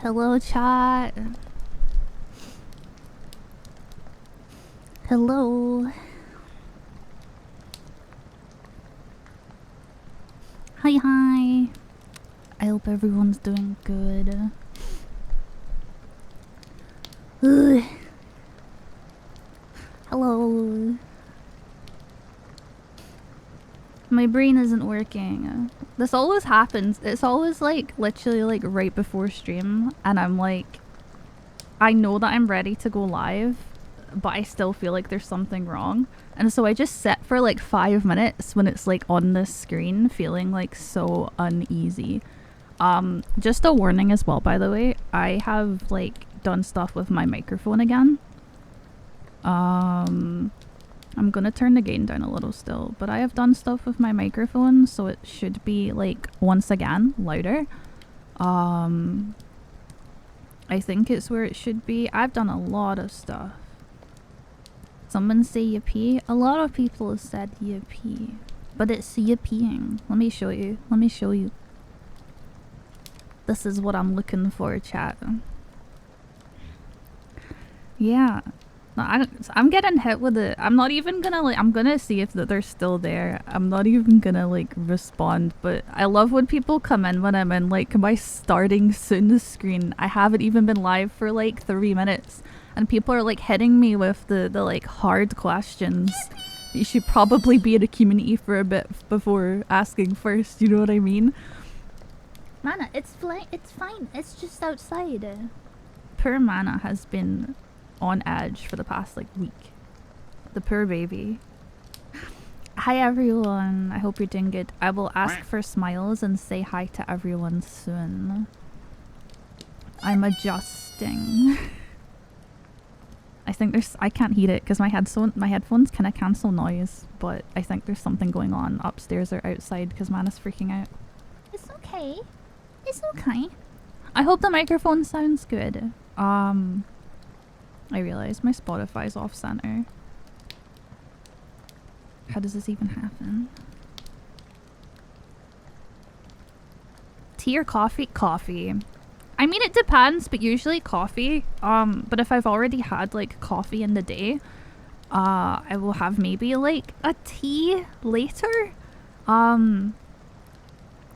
Hello, chat. Hello. Hi, hi. I hope everyone's doing good. Ugh. Hello. My brain isn't working. This always happens. It's always like literally like right before stream, and I'm like, I know that I'm ready to go live, but I still feel like there's something wrong. And so I just sit for like 5 minutes when it's like on the screen feeling like so uneasy. Just a warning as well, by the way, I have like done stuff with my microphone again. I'm gonna turn the gain down a little still, but I have done stuff with my microphone, so it should be like once again louder. I think it's where it should be. I've done a lot of stuff. Someone say you pee? A lot of people have said you pee, but it's you peeing. Let me show you. Let me show you. This is what I'm looking for, chat. Yeah. I'm getting hit with it. I'm not even gonna like, I'm gonna see if they're still there. I'm not even gonna like respond, but I love when people come in when I'm in like my starting soon screen. I haven't even been live for like 3 minutes and people are like hitting me with the like hard questions. You should probably be in a community for a bit before asking first, you know what I mean? Mana, it's fine. It's just outside. Poor Mana has been on edge for the past like week. The poor baby. Hi everyone, I hope you're doing good. I will ask for smiles and say hi to everyone soon. I'm adjusting. I think I can't hear it because my headphones kind of cancel noise, but I think there's something going on upstairs or outside because Mana's freaking out. It's okay. It's okay. I hope the microphone sounds good. I realized my Spotify's off center. How does this even happen? Tea or coffee? Coffee. I mean, it depends, but usually coffee. But if I've already had like coffee in the day, I will have maybe like a tea later.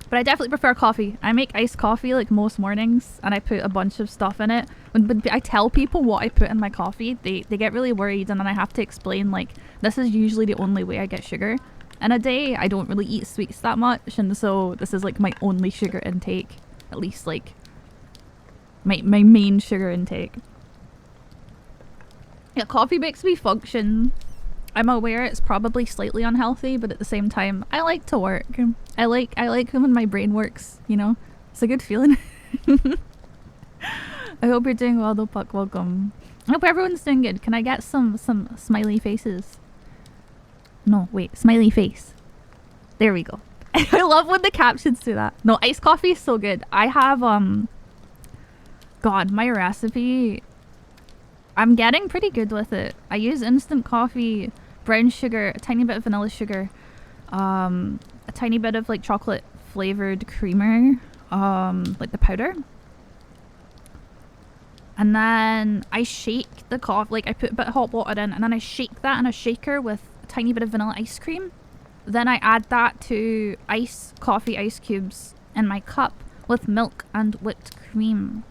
But I definitely prefer coffee. I make iced coffee like most mornings and I put a bunch of stuff in it. When I tell people what I put in my coffee, they get really worried and then I have to explain like this is usually the only way I get sugar in a day. I don't really eat sweets that much and so this is like my only sugar intake. At least like my main sugar intake. Yeah, coffee makes me function. I'm aware it's probably slightly unhealthy, but at the same time, I like to work. I like when my brain works, you know? It's a good feeling. I hope you're doing well though, Puck. Welcome. I hope everyone's doing good. Can I get some smiley faces? No, wait. Smiley face. There we go. I love when the captions do that. No, iced coffee is so good. I have, God, my recipe... I'm getting pretty good with it. I use instant coffee, brown sugar, a tiny bit of vanilla sugar, a tiny bit of like chocolate flavored creamer, like the powder. And then I shake the coffee, like I put a bit of hot water in and then I shake that in a shaker with a tiny bit of vanilla ice cream. Then I add that to coffee ice cubes in my cup with milk and whipped cream.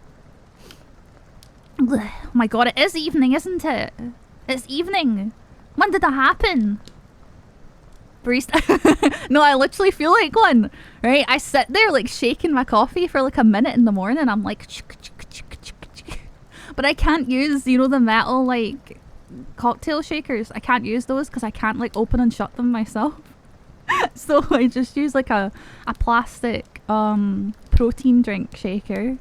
Oh my god, it is evening, isn't it? It's evening. When did that happen? Barista. No, I literally feel like one. Right? I sit there like shaking my coffee for like a minute in the morning. I'm like, but I can't use, you know, the metal like cocktail shakers. I can't use those because I can't like open and shut them myself. So I just use like a plastic protein drink shaker.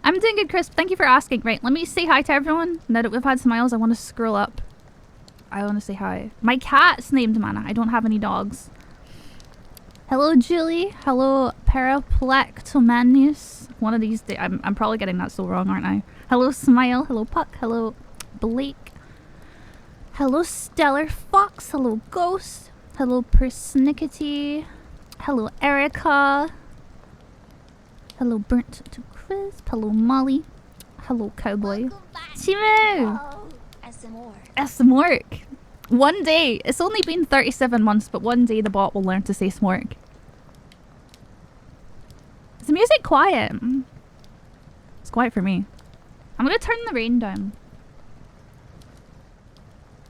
I'm doing good, Chris. Thank you for asking. Right, let me say hi to everyone. Now that we've had smiles, I want to scroll up. I want to say hi. My cat's named Mana. I don't have any dogs. Hello, Julie. Hello, Paraplectomanus. One of these days. I'm probably getting that so wrong, aren't I? Hello, Smile. Hello, Puck. Hello, Blake. Hello, Stellar Fox. Hello, Ghost. Hello, Persnickety. Hello, Erica. Hello, Burnt to Crisp. Hello, Molly. Hello, Cowboy. Shimu! Smork. One day. It's only been 37 months, but one day the bot will learn to say smork. Is the music quiet? It's quiet for me. I'm gonna turn the rain down.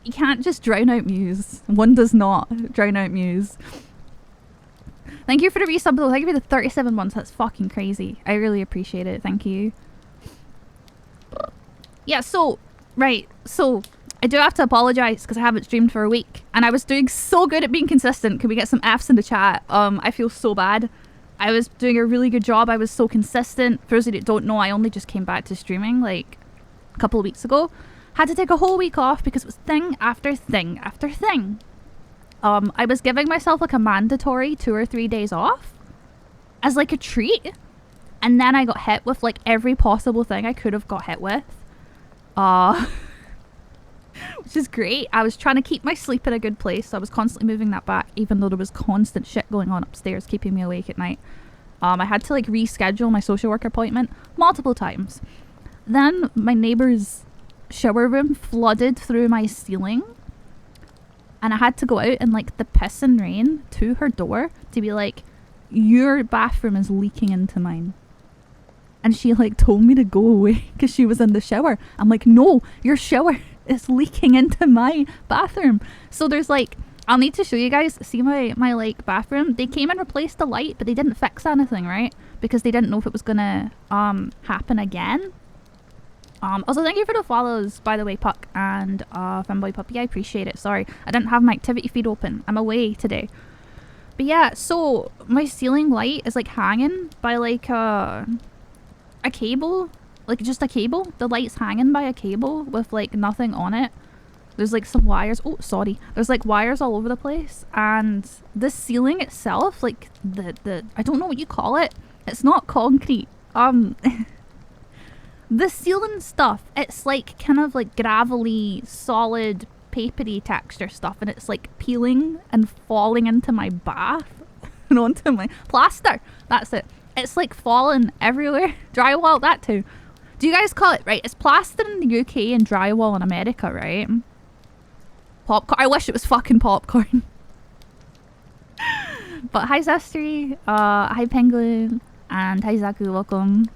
You can't just drown out Muse. One does not drown out Muse. Thank you for the resub though. Thank you for the 37 months. That's fucking crazy. I really appreciate it. Thank you. Yeah, so... Right. So, I do have to apologize because I haven't streamed for a week. And I was doing so good at being consistent. Can we get some Fs in the chat? I feel so bad. I was doing a really good job. I was so consistent. For those that don't know, I only just came back to streaming like a couple of weeks ago. Had to take a whole week off because it was thing after thing after thing. I was giving myself like a mandatory 2 or 3 days off as like a treat. And then I got hit with like every possible thing I could have got hit with. Which is great. I was trying to keep my sleep in a good place, so I was constantly moving that back, even though there was constant shit going on upstairs keeping me awake at night. I had to like reschedule my social work appointment multiple times. Then my neighbour's shower room flooded through my ceiling, and I had to go out in like the piss and rain to her door to be like, your bathroom is leaking into mine. And she like told me to go away because she was in the shower. I'm like, no, your shower is leaking into my bathroom. So there's like, I'll need to show you guys. See my like bathroom? They came and replaced the light, but they didn't fix anything, right? Because they didn't know if it was gonna happen again. Also, thank you for the follows, by the way, Puck and Femboy Puppy. I appreciate it. Sorry, I didn't have my activity feed open. I'm away today. But yeah, so my ceiling light is like hanging by like a cable, like just a cable. The light's hanging by a cable with like nothing on it. There's like some wires. Oh, sorry. There's like wires all over the place, and the ceiling itself, like the I don't know what you call it. It's not concrete. The ceiling stuff, it's like kind of like gravelly, solid, papery texture stuff, and it's like peeling and falling into my bath and onto my plaster. That's it. It's like falling everywhere. Drywall, that too. Do you guys call it, right? It's plaster in the UK and drywall in America, right? Popcorn. I wish it was fucking popcorn. But hi Zestri, hi Penguin, and hi Zaku, welcome.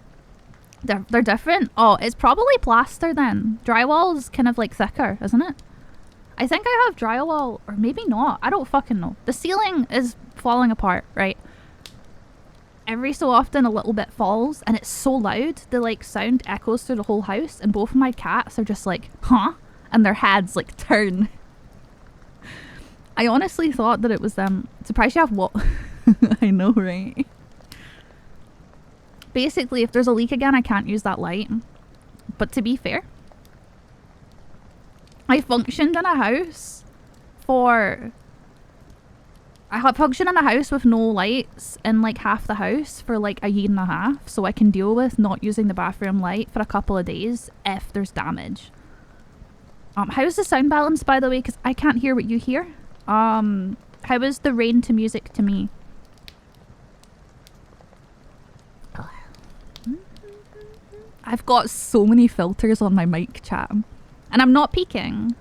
They're different. Oh, it's probably plaster then. Drywall is kind of like thicker, isn't it? I think I have drywall, or maybe not. I don't fucking know. The ceiling is falling apart, right? Every so often a little bit falls, and it's so loud, the like sound echoes through the whole house, and both of my cats are just like, huh? And their heads like turn. I honestly thought that it was them. Surprised you have what? I know, right? Basically, if there's a leak again, I can't use that light. But to be fair, I functioned in a house for... I have functioned in a house with no lights in like half the house for like a year and a half, so I can deal with not using the bathroom light for a couple of days if there's damage. How's the sound balance, by the way? Because I can't hear what you hear. How is the rain to music to me? I've got so many filters on my mic chat. And I'm not peaking.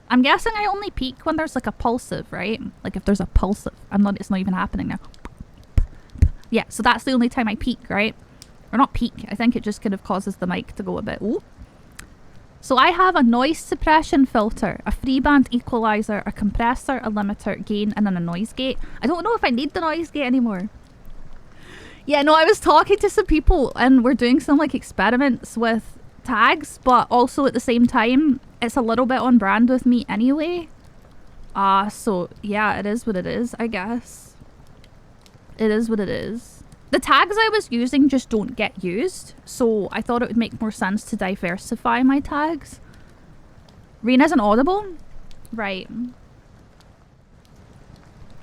I'm guessing I only peak when there's like a pulsive, right? Like if there's a pulsive. It's not even happening now. Yeah, so that's the only time I peak, right? Or not peak. I think it just kind of causes the mic to go a bit... Ooh. So I have a noise suppression filter, a freeband equalizer, a compressor, a limiter, gain, and then a noise gate. I don't know if I need the noise gate anymore. Yeah, no, I was talking to some people and we're doing some like experiments with tags, but also at the same time, it's a little bit on brand with me anyway. So yeah, it is what it is, I guess. It is what it is. The tags I was using just don't get used, so I thought it would make more sense to diversify my tags. Rain isn't audible? Right.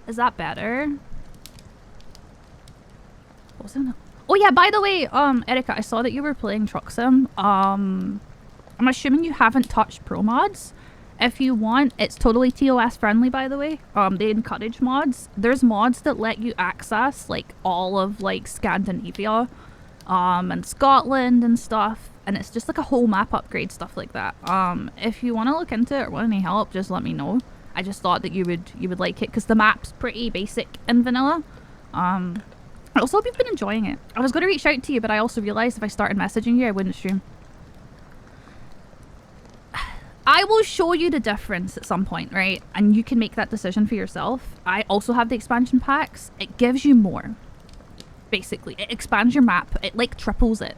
Is that better? Oh yeah, by the way, Erica, I saw that you were playing Truck Sim. I'm assuming you haven't touched Pro mods. If you want, it's totally TOS friendly, by the way. They encourage mods. There's mods that let you access like all of like Scandinavia and Scotland and stuff. And it's just like a whole map upgrade, stuff like that. If you want to look into it or want any help, just let me know. I just thought that you would like it because the map's pretty basic in vanilla. I also hope you've been enjoying it. I was going to reach out to you, but I also realized if I started messaging you, I wouldn't stream. I will show you the difference at some point, right? And you can make that decision for yourself. I also have the expansion packs. It gives you more. Basically, it expands your map. It like triples it.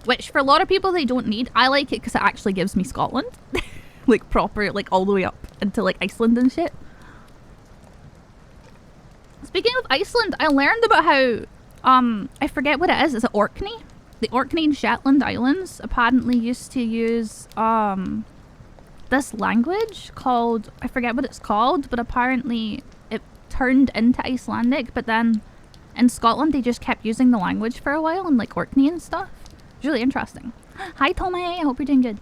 Which for a lot of people they don't need. I like it because it actually gives me Scotland. Like proper, like all the way up into like Iceland and shit. Speaking of Iceland, I learned about how, I forget what it is. It's an Orkney. The Orkney and Shetland Islands apparently used to use, this language called, I forget what it's called, but apparently it turned into Icelandic, but then in Scotland they just kept using the language for a while in like Orkney and stuff. It's really interesting. Hi Tommy, I hope you're doing good.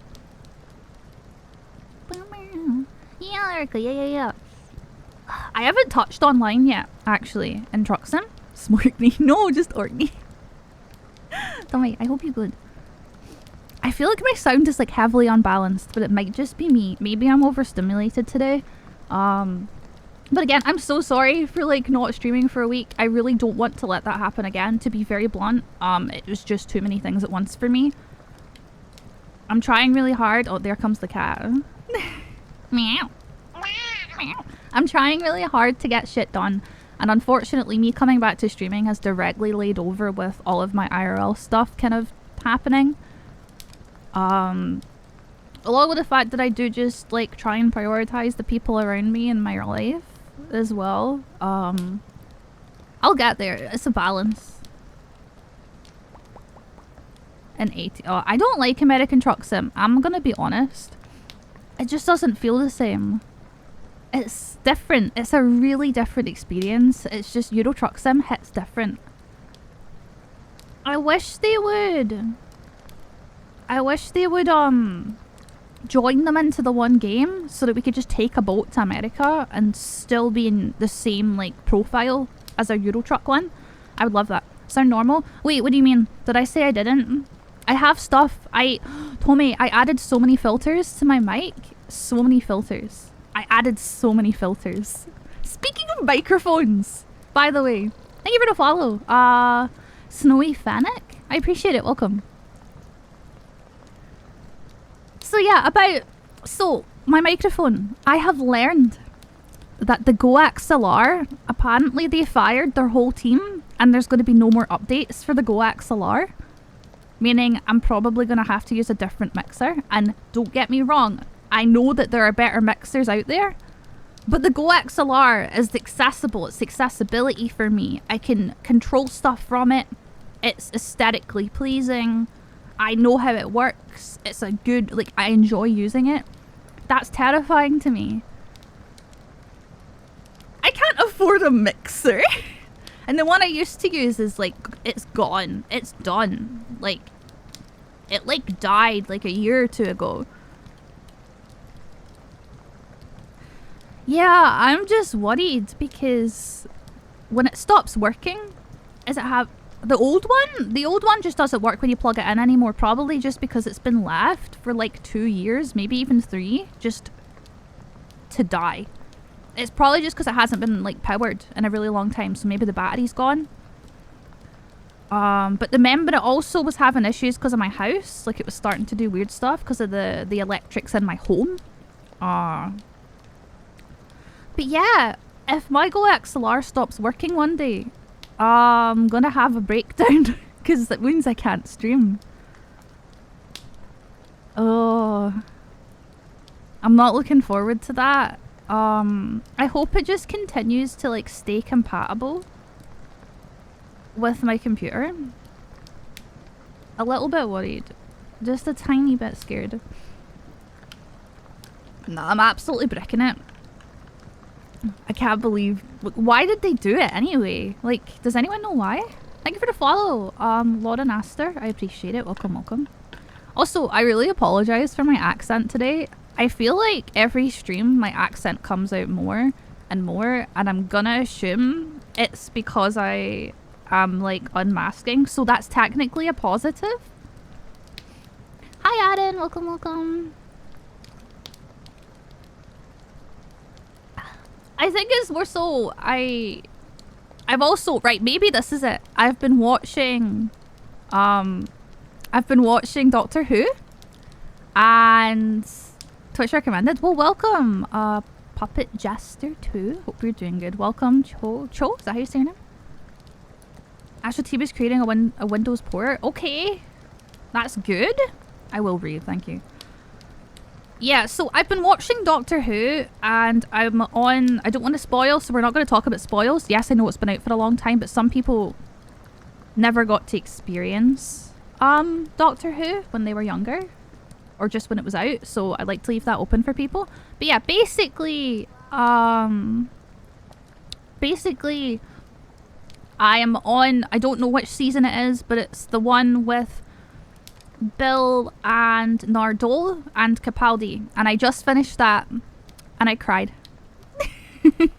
Yeah, Erica, yeah. I haven't touched online yet, actually, in Truck Sim. Smorkney. No, just Orkney. Tommy, I hope you're good. I feel like my sound is like heavily unbalanced, but it might just be me. Maybe I'm overstimulated today. But again, I'm so sorry for like not streaming for a week. I really don't want to let that happen again, to be very blunt. It was just too many things at once for me. I'm trying really hard. Oh, there comes the cat. Meow. I'm trying really hard to get shit done, and unfortunately me coming back to streaming has directly laid over with all of my IRL stuff kind of happening. Along with the fact that I do just like try and prioritize the people around me in my life as well. I'll get there. It's a balance. An 80. Oh, I don't like American Truck Sim. I'm gonna be honest. It just doesn't feel the same. It's different. It's a really different experience. It's just Euro Truck Sim hits different. I wish they would. Join them into the one game so that we could just take a boat to America and still be in the same like profile as our Euro Truck one. I would love that. Sound normal? Wait, what do you mean? Did I say I didn't? I have stuff. Tommy, I added so many filters to my mic. So many filters. I added so many filters. Speaking of microphones, by the way, thank you for the follow. Snowy Fennec? I appreciate it. Welcome. So yeah, my microphone. I have learned that the Go XLR, apparently they fired their whole team and there's going to be no more updates for the Go XLR. Meaning I'm probably going to have to use a different mixer. And don't get me wrong, I know that there are better mixers out there, but the Go XLR is accessible. It's accessibility for me. I can control stuff from it. It's aesthetically pleasing. I know how it works. It's a good, like, I enjoy using it. That's terrifying to me. I can't afford a mixer. And the one I used to use is like, it's gone. It's done. Like, it like died like a year or two ago. Yeah, I'm just worried because when it stops working, is it have the old one? The old one just doesn't work when you plug it in anymore, probably just because it's been left for like 2 years, maybe even 3, just to die. It's probably just because it hasn't been like powered in a really long time, so maybe the battery's gone. But remember, it also was having issues because of my house. Like, it was starting to do weird stuff because of the electrics in my home. But yeah, if my Go XLR stops working one day, I'm gonna have a breakdown because that means I can't stream. Oh, I'm not looking forward to that. I hope it just continues to like stay compatible with my computer. A little bit worried. Just a tiny bit scared. No, I'm absolutely bricking it. I can't believe... Why did they do it anyway? Like, does anyone know why? Thank you for the follow, Lauren Astor. I appreciate it. Welcome, welcome. Also, I really apologize for my accent today. I feel like every stream, my accent comes out more and more, and I'm gonna assume it's because I like unmasking, so that's technically a positive. Hi Aden, welcome, welcome. I think it's more so I've also, right, maybe this is it. I've been watching Doctor Who and Twitch recommended. Well, welcome, Puppet Jester 2. Hope you're doing good. Welcome, Cho. Cho? Is that how you say your name? Astro TV is creating a Windows port. Okay. That's good. I will read, thank you. Yeah, so I've been watching Doctor Who and I'm on... I don't want to spoil, so we're not going to talk about spoils. Yes, I know it's been out for a long time, but some people never got to experience Doctor Who when they were younger. Or just when it was out, so I'd like to leave that open for people. But yeah, basically I am on, I don't know which season it is, but it's the one with Bill and Nardole and Capaldi, and I just finished that and I cried. I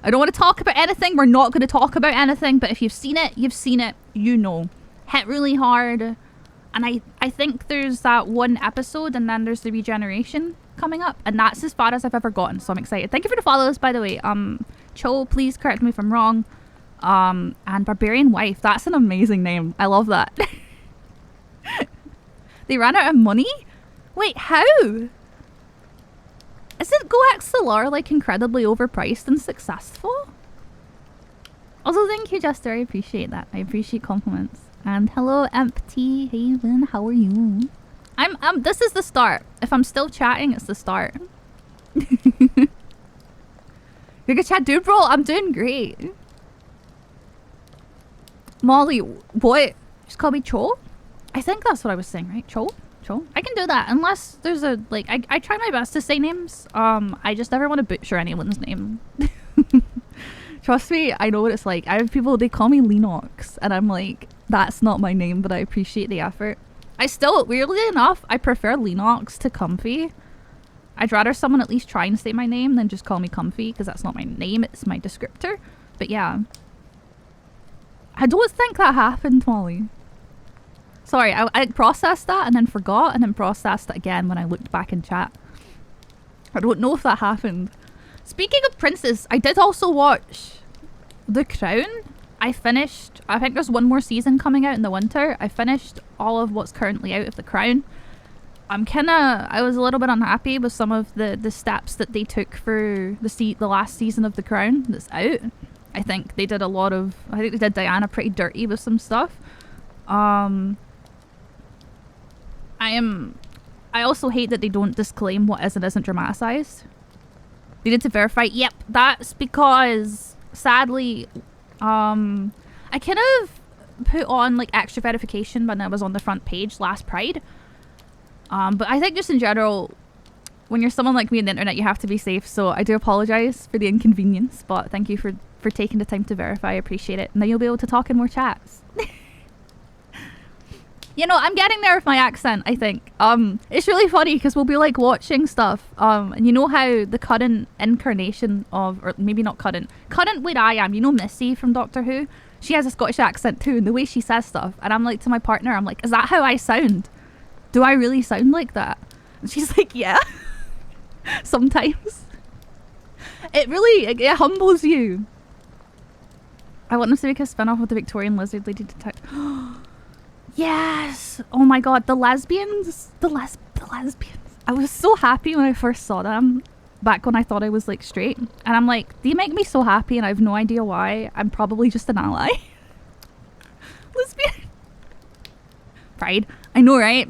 don't want to talk about anything. We're not going to talk about anything, but if you've seen it, you've seen it, you know. Hit really hard. And I think there's that one episode and then there's the regeneration coming up. And that's as far as I've ever gotten. So I'm excited. Thank you for the follows, by the way. Cho, please correct me if I'm wrong. And Barbarian Wife. That's an amazing name. I love that. They ran out of money? Wait, how? Isn't Go XLR like incredibly overpriced and successful? Also, thank you, Jester. I appreciate that. I appreciate compliments. And hello, Empty Haven. How are you? This is the start. If I'm still chatting, it's the start. You're gonna chat, dude, bro. I'm doing great. Molly, what? Just call me Cho? I think that's what I was saying, right? Cho? Cho? I can do that. Unless there's a, like, I try my best to say names. I just never want to butcher anyone's name. Trust me, I know what it's like. I have people, they call me Lenox, and I'm like, that's not my name, but I appreciate the effort. I still, weirdly enough, I prefer Lenox to Comfy. I'd rather someone at least try and say my name than just call me Comfy, because that's not my name, it's my descriptor. But yeah. I don't think that happened, Molly. Sorry, I processed that and then forgot, and then processed it again when I looked back in chat. I don't know if that happened. Speaking of princes, I did also watch The Crown. I finished, I think there's one more season coming out in the winter. I finished all of what's currently out of The Crown. I was a little bit unhappy with some of the steps that they took for the last season of The Crown that's out. I think they did they did Diana pretty dirty with some stuff. I also hate that they don't disclaim what is and isn't dramatized. They need to verify. Yep, that's because sadly, I kind of put on like extra verification when I was on the front page last Pride. But I think just in general, when you're someone like me on the internet, you have to be safe. So I do apologize for the inconvenience, but thank you for taking the time to verify. I appreciate it. Now you'll be able to talk in more chats. You know, I'm getting there with my accent, I think. It's really funny because we'll be like watching stuff. And you know how the current incarnation of, or maybe not current where I am, you know Missy from Doctor Who? She has a Scottish accent too, and the way she says stuff. And I'm like to my partner, I'm like, is that how I sound? Do I really sound like that? And she's like, yeah. Sometimes. It humbles you. I want them to make a spin-off of the Victorian Lizard Lady Detective. Yes! Oh my god, the lesbians. The lesbians. I was so happy when I first saw them. Back when I thought I was like straight. And I'm like, they make me so happy and I have no idea why. I'm probably just an ally. Lesbian. Pride. I know, right?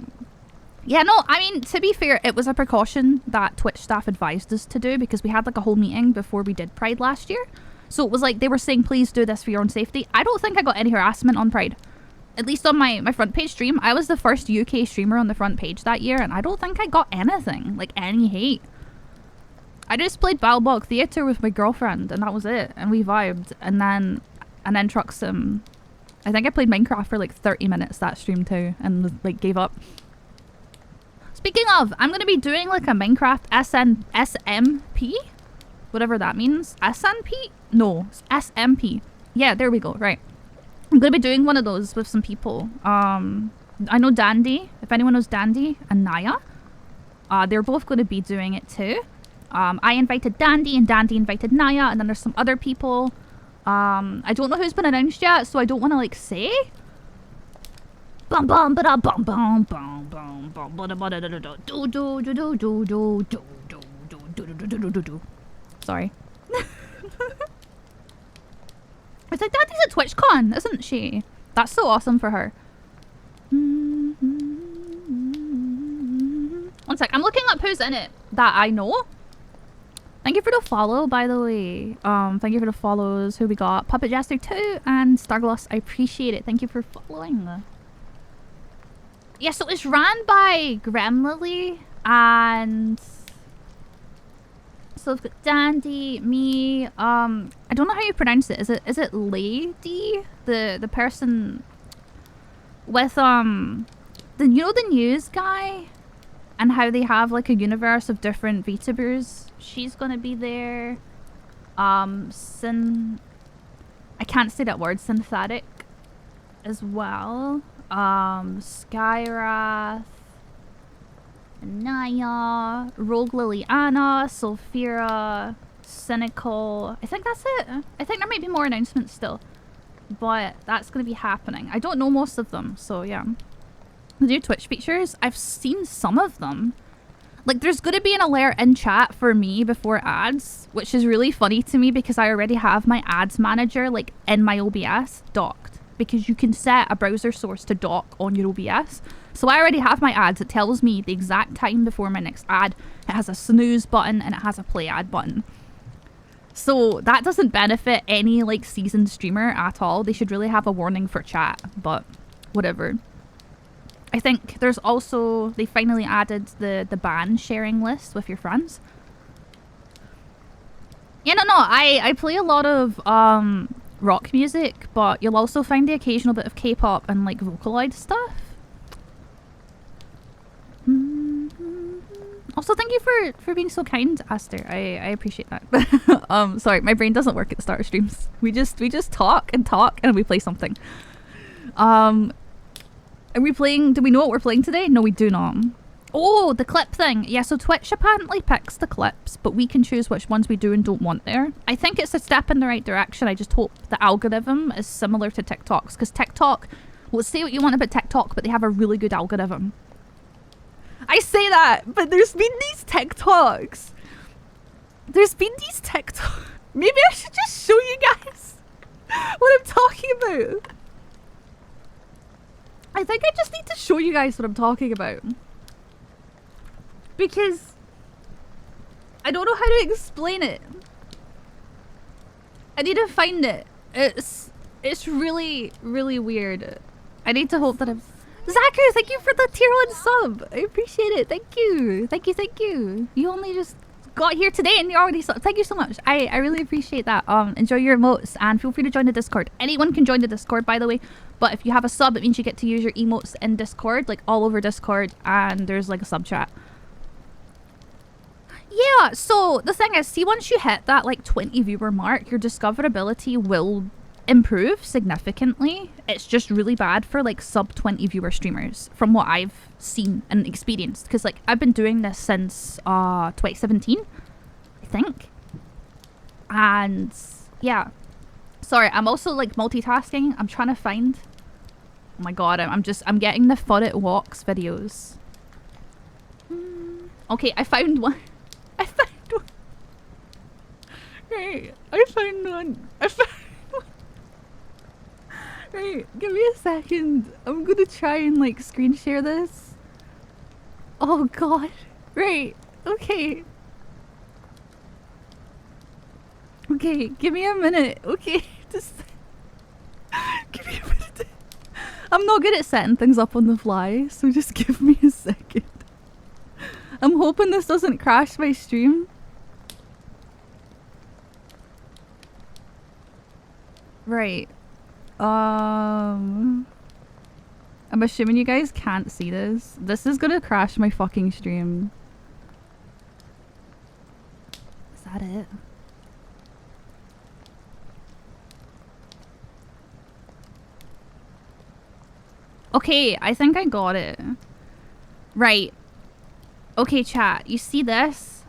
Yeah, no, I mean, to be fair, it was a precaution that Twitch staff advised us to do because we had like a whole meeting before we did Pride last year. So it was like, they were saying, please do this for your own safety. I don't think I got any harassment on Pride. At least on my front page stream. I was the first UK streamer on the front page that year, and I don't think I got anything, like any hate. I just played Balbog Theatre with my girlfriend, and that was it. And we vibed, and then Truxum. I think I played Minecraft for like 30 minutes that stream too, and like gave up. Speaking of, I'm gonna be doing like a Minecraft SMP, whatever that means. SNP? No, SMP. Yeah, there we go. Right. I'm gonna be doing one of those with some people. I know Dandy, if anyone knows Dandy, and Naya. They're both gonna be doing it too. I invited Dandy and Dandy invited Naya, and then there's some other people. I don't know who's been announced yet, so I don't want to like say. Bum bum ba bum bum bum bum bum ba da da da do do do do do do do do do do do do do. Sorry. It's like Dandy's at TwitchCon, isn't she? That's so awesome for her. One sec, I'm looking up who's in it that I know. Thank you for the follow, by the way. Thank you for the follows. Who we got? Puppet Jester 2 and Stargloss. I appreciate it. Thank you for following. Yeah, so it's ran by Gremlily and so we've got Dandy, me, I don't know how you pronounce it. Is it Lady? The person with the the news guy and how they have like a universe of different VTubers. She's gonna be there. I can't say that word, synthetic as well. Skyrath, Naya, Rogue Liliana, Sulfira, Cynical. I think that's it. I think there might be more announcements still, but that's gonna be happening. I don't know most of them, so yeah. The new Twitch features, I've seen some of them. Like, there's gonna be an alert in chat for me before ads, which is really funny to me because I already have my ads manager, like, in my OBS docked. Because you can set a browser source to dock on your OBS. So I already have my ads. It tells me the exact time before my next ad. It has a snooze button and it has a play ad button. So that doesn't benefit any, like, seasoned streamer at all. They should really have a warning for chat, but whatever. I think there's also, they finally added the ban sharing list with your friends. Yeah, no, I play a lot of rock music, but you'll also find the occasional bit of K-pop and like Vocaloid stuff. Also, thank you for being so kind, Aster. I appreciate that. Sorry, my brain doesn't work at the start of streams. We just talk and we play something. Are we playing? Do we know what we're playing today? No, we do not. Oh, the clip thing. Yeah, so Twitch apparently picks the clips, but we can choose which ones we do and don't want there. I think it's a step in the right direction. I just hope the algorithm is similar to TikTok's, because TikTok, well, say what you want about TikTok, but they have a really good algorithm. I say that, but there's been these TikToks. Maybe I should just show you guys what I'm talking about. I think I just need to show you guys what I'm talking about. Because I don't know how to explain it. I need to find it. It's really, really weird. I need to hope that I'm... Zaku, thank you for the tier 1 sub. I appreciate it. Thank you. Thank you. You only just got here today and you're already sub. Thank you so much. I really appreciate that. Enjoy your emotes and feel free to join the Discord. Anyone can join the Discord, by the way. But if you have a sub, it means you get to use your emotes in Discord, like all over Discord, and there's like a sub chat. Yeah, so the thing is, see, once you hit that like 20 viewer mark, your discoverability will improve significantly. It's just really bad for like sub 20 viewer streamers from what I've seen and experienced, because like I've been doing this since 2017, I think. And yeah, sorry, I'm also like multitasking. I'm trying to find, oh my god, I'm getting the Fun It Walks videos. Okay, I found one. Right, I found one. Right, give me a second. I'm gonna try and like screen share this. Oh god. Right, okay. Okay, give me a minute. Okay, just give me a minute. I'm not good at setting things up on the fly, so just give me a second. I'm hoping this doesn't crash my stream. Right. I'm assuming you guys can't see this. This is gonna crash my fucking stream. Is that it? Okay, I think I got it. Right. Okay, chat. You see this?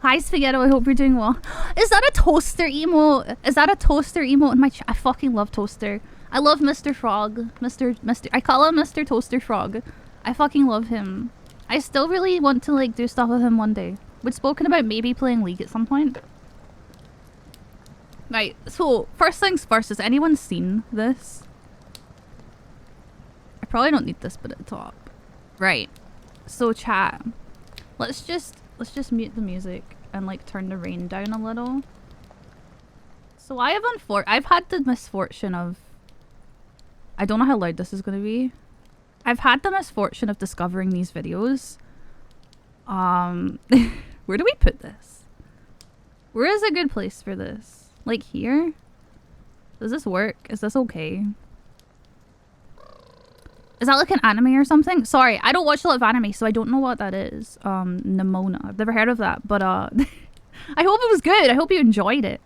Hi, Spaghetti. I hope you're doing well. Is that a toaster emote? Is that a toaster emote in my chat? I fucking love toaster. I love Mr. Frog. Mr. I call him Mr. Toaster Frog. I fucking love him. I still really want to like do stuff with him one day. We'd spoken about maybe playing League at some point. Right. So first things first. Has anyone seen this? I probably don't need this bit at the top. Right. So chat. Let's just mute the music and like turn the rain down a little. So I've had the misfortune of, I don't know how loud this is gonna be. I've had the misfortune of discovering these videos. Where do we put this? Where is a good place for this? Like here? Does this work? Is this okay? Is that like an anime or something? Sorry, I don't watch a lot of anime, so I don't know what that is. Nimona. I've never heard of that, but I hope it was good. I hope you enjoyed it.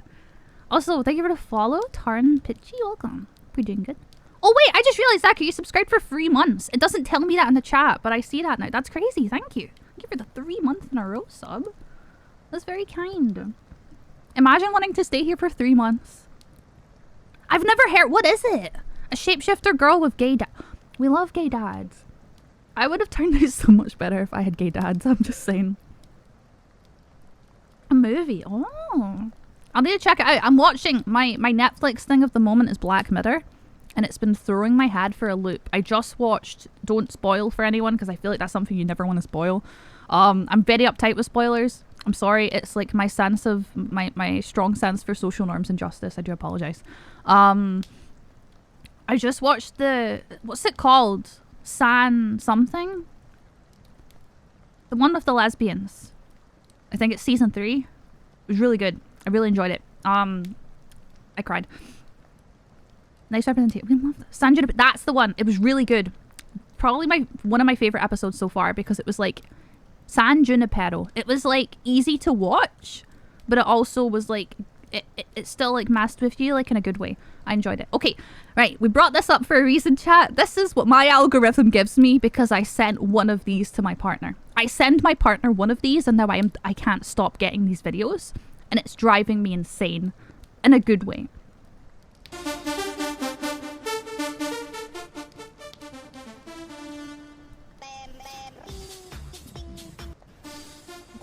Also, thank you for the follow. Tarn Pitchy, welcome. We're doing good. Oh wait, I just realized, Zach, you subscribed for 3 months. It doesn't tell me that in the chat, but I see that now. That's crazy. Thank you. Thank you for the 3 months in a row sub. That's very kind. Imagine wanting to stay here for 3 months. I've never heard. What is it? A shapeshifter girl with gay dad. We love gay dads. I would have turned out so much better if I had gay dads. I'm just saying. A movie. Oh. I'll need to check it out. I'm watching. My Netflix thing of the moment is Black Mirror. And it's been throwing my head for a loop. I just watched, don't spoil for anyone, because I feel like that's something you never want to spoil. I'm very uptight with spoilers. I'm sorry. It's like my sense of, my strong sense for social norms and justice. I do apologize. I just watched the, what's it called? San something? The one with the lesbians. I think it's season 3. It was really good. I really enjoyed it. I cried. Nice representation. We love that. San Junipero. That's the one. It was really good. Probably one of my favorite episodes so far, because it was like San Junipero. It was like easy to watch, but it also was like it still like messed with you, like in a good way. I enjoyed it. Okay, right. We brought this up for a reason, chat. This is what my algorithm gives me because I sent one of these to my partner. I send my partner one of these, and now I can't stop getting these videos, and it's driving me insane, in a good way.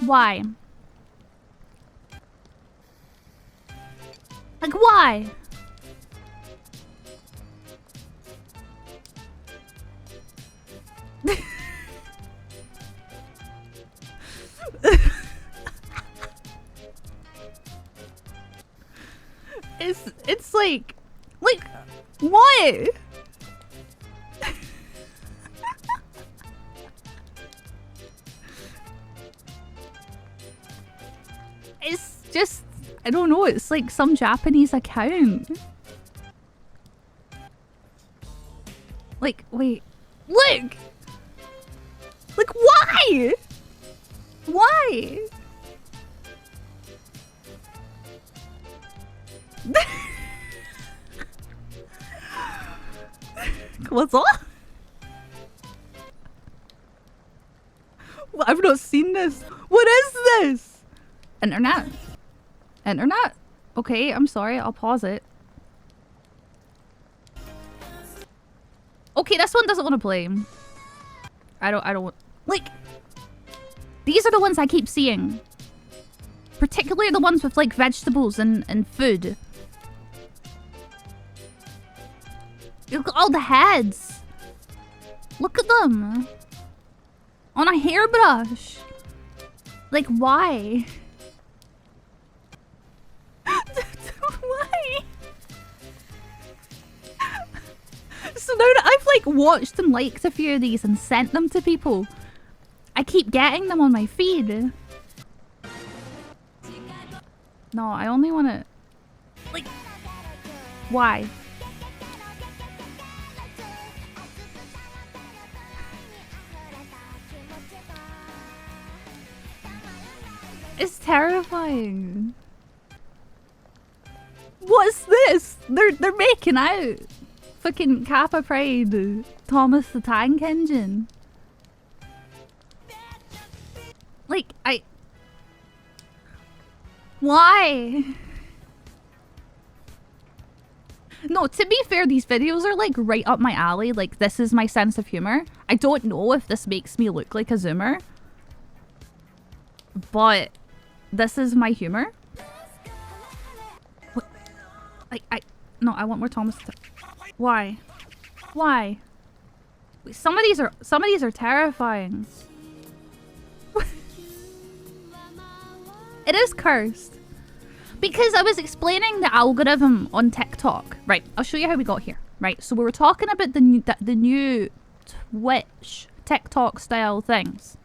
Why? Like, why? It's like what? It's just, I don't know, it's like some Japanese account. Like, wait. Look! Like, why? Why? What's up? Well, I've not seen this. What is this? Internet. Internet? Okay, I'm sorry. I'll pause it. Okay, this one doesn't want to play. I don't... Like, these are the ones I keep seeing. Particularly the ones with, like, vegetables and food. Look at all the heads. Look at them. On a hairbrush. Like, why? Why? So now that I've like watched and liked a few of these and sent them to people, I keep getting them on my feed. No, I only want to... Like... Why? It's terrifying. What's this? They're making out. Fucking Kappa Pride. Thomas the Tank Engine. Like, why? No, to be fair, these videos are like right up my alley. Like, this is my sense of humor. I don't know if this makes me look like a Zoomer, but this is my humor. What? No, I want more Thomas. Why? Why? Wait, some of these are terrifying. It is cursed. Because I was explaining the algorithm on TikTok. Right, I'll show you how we got here. Right, so we were talking about the new Twitch TikTok style things.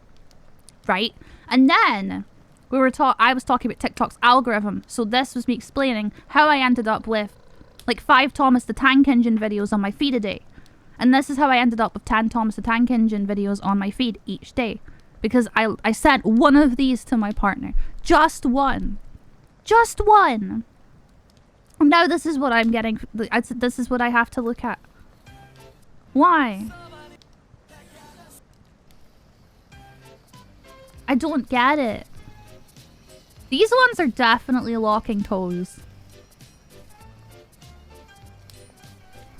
Right? And then I was talking about TikTok's algorithm. So this was me explaining how I ended up with like 5 Thomas the Tank Engine videos on my feed a day. And this is how I ended up with 10 Thomas the Tank Engine videos on my feed each day. Because I sent one of these to my partner. Just one. Just one. And now this is what I'm getting. This is what I have to look at. Why? I don't get it. These ones are definitely locking toes.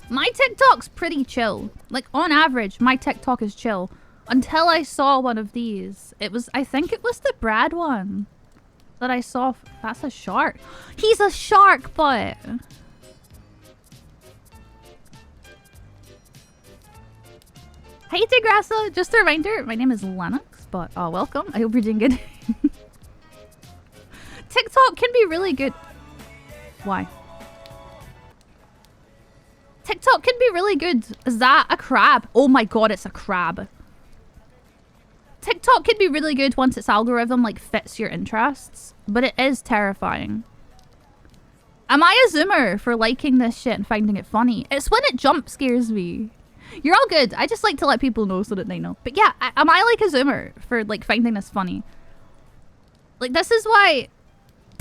My TikTok's pretty chill. Like, on average, my TikTok is chill. Until I saw one of these. I think it was the Brad one that I saw. That's a shark. He's a shark butt. Hey Tigrassa, just a reminder, my name is Lennox, but welcome. I hope you're doing good. TikTok can be really good. Why? TikTok can be really good. Is that a crab? Oh my god, it's a crab. TikTok can be really good once its algorithm like fits your interests, but it is terrifying. Am I a Zoomer for liking this shit and finding it funny? It's when it jump scares me. You're all good. I just like to let people know so that they know. But yeah, am I like a Zoomer for like finding this funny? Like, this is why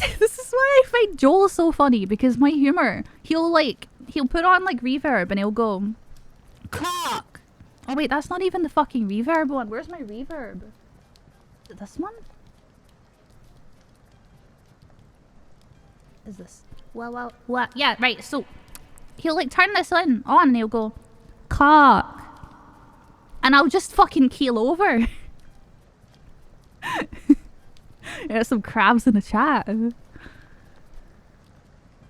I find Joel so funny, because my humor, he'll put on like reverb and he'll go cock. Oh wait, that's not even the fucking reverb one. Where's my reverb? Is it this one? Is this? Well, yeah, right. So he'll like turn this on and he'll go cock, and I'll just fucking keel over. There's some crabs in the chat.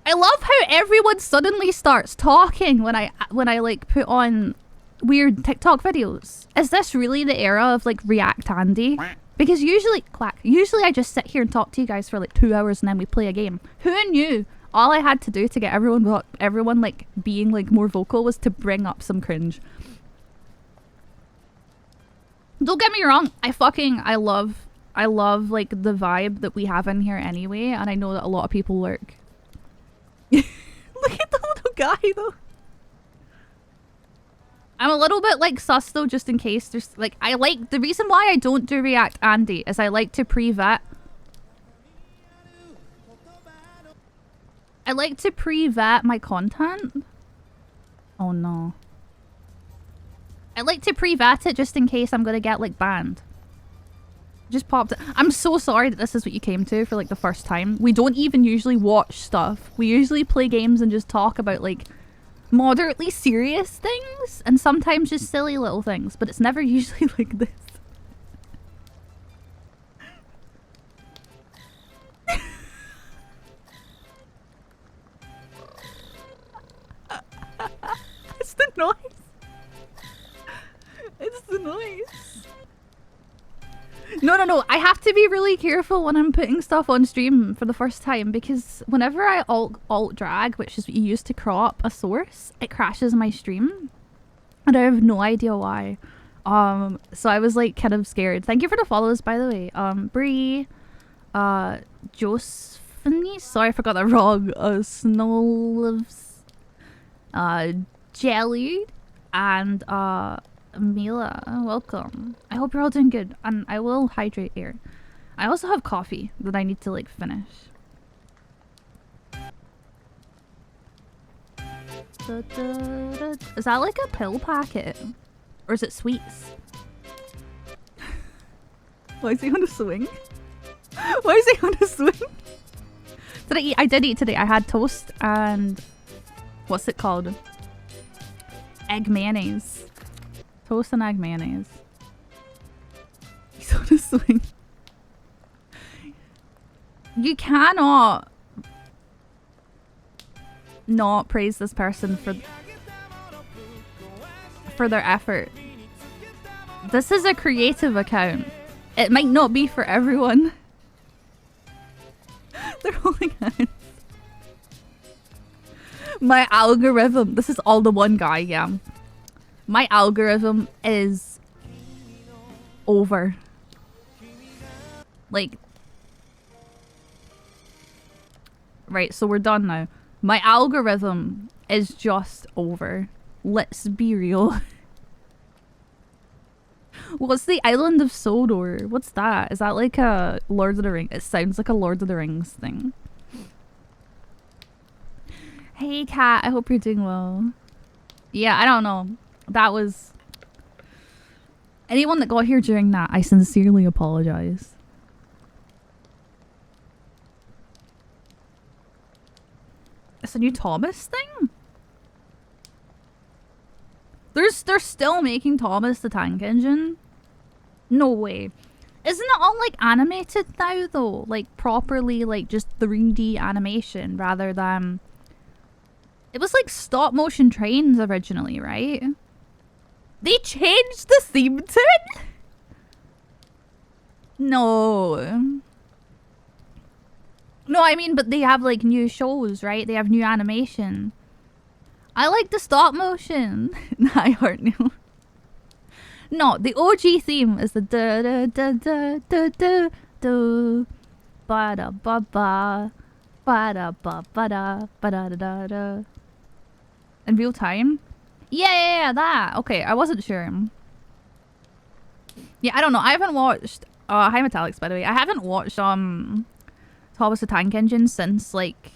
I love how everyone suddenly starts talking when I like put on weird TikTok videos. Is this really the era of like React Andy? Because usually I just sit here and talk to you guys for like 2 hours and then we play a game. Who knew all I had to do to get everyone like being like more vocal was to bring up some cringe? Don't get me wrong, I love like the vibe that we have in here anyway, and I know that a lot of people lurk. Look at the little guy though. I'm a little bit like sus though, just in case there's like, the reason why I don't do React Andy is I like to pre-vet. I like to pre-vet my content. Oh no. I like to pre-vet it just in case I'm gonna get like banned. Just popped it. I'm so sorry that this is what you came to for like the first time. We don't even usually watch stuff. We usually play games and just talk about like moderately serious things and sometimes just silly little things, but it's never usually like this. It's the noise. It's the noise. No. I have to be really careful when I'm putting stuff on stream for the first time, because whenever I alt drag, which is what you use to crop a source, it crashes my stream. And I have no idea why. So I was like kind of scared. Thank you for the follows, by the way. Bree, Josephine, sorry I forgot that wrong. Snowlives, Jelly, and Mila, welcome. I hope you're all doing good, and I will hydrate here. I also have coffee that I need to like finish. Is that like a pill packet? Or is it sweets? Why is he on a swing? Why is he on a swing? Did I eat? I did eat today. I had toast and... What's it called? Egg mayonnaise. Toast and egg mayonnaise. He's on a swing. You cannot not praise this person for their effort. This is a creative account. It might not be for everyone. They're holding hands. My algorithm. This is all the one guy, yeah. My algorithm is over. Like... Right, so we're done now. My algorithm is just over. Let's be real. What's the Island of Sodor? What's that? Is that like a Lord of the Rings? It sounds like a Lord of the Rings thing. Hey Kat, I hope you're doing well. Yeah, I don't know. That was... Anyone that got here during that, I sincerely apologize. It's a new Thomas thing? They're still making Thomas the Tank Engine? No way. Isn't it all like animated now though? Like properly like just 3D animation rather than... It was like stop motion trains originally, right? They changed the theme to it? No. No, I mean, but they have like new shows, right? They have new animation. I like the stop motion. I heart new. No, the OG theme is the da da da da da da da ba da ba ba ba da ba ba da ba da da da da. In real time? Yeah, that. Okay, I wasn't sure. Yeah, I don't know. I haven't watched. Hi Metallics, by the way. I haven't watched Thomas the Tank Engine since like.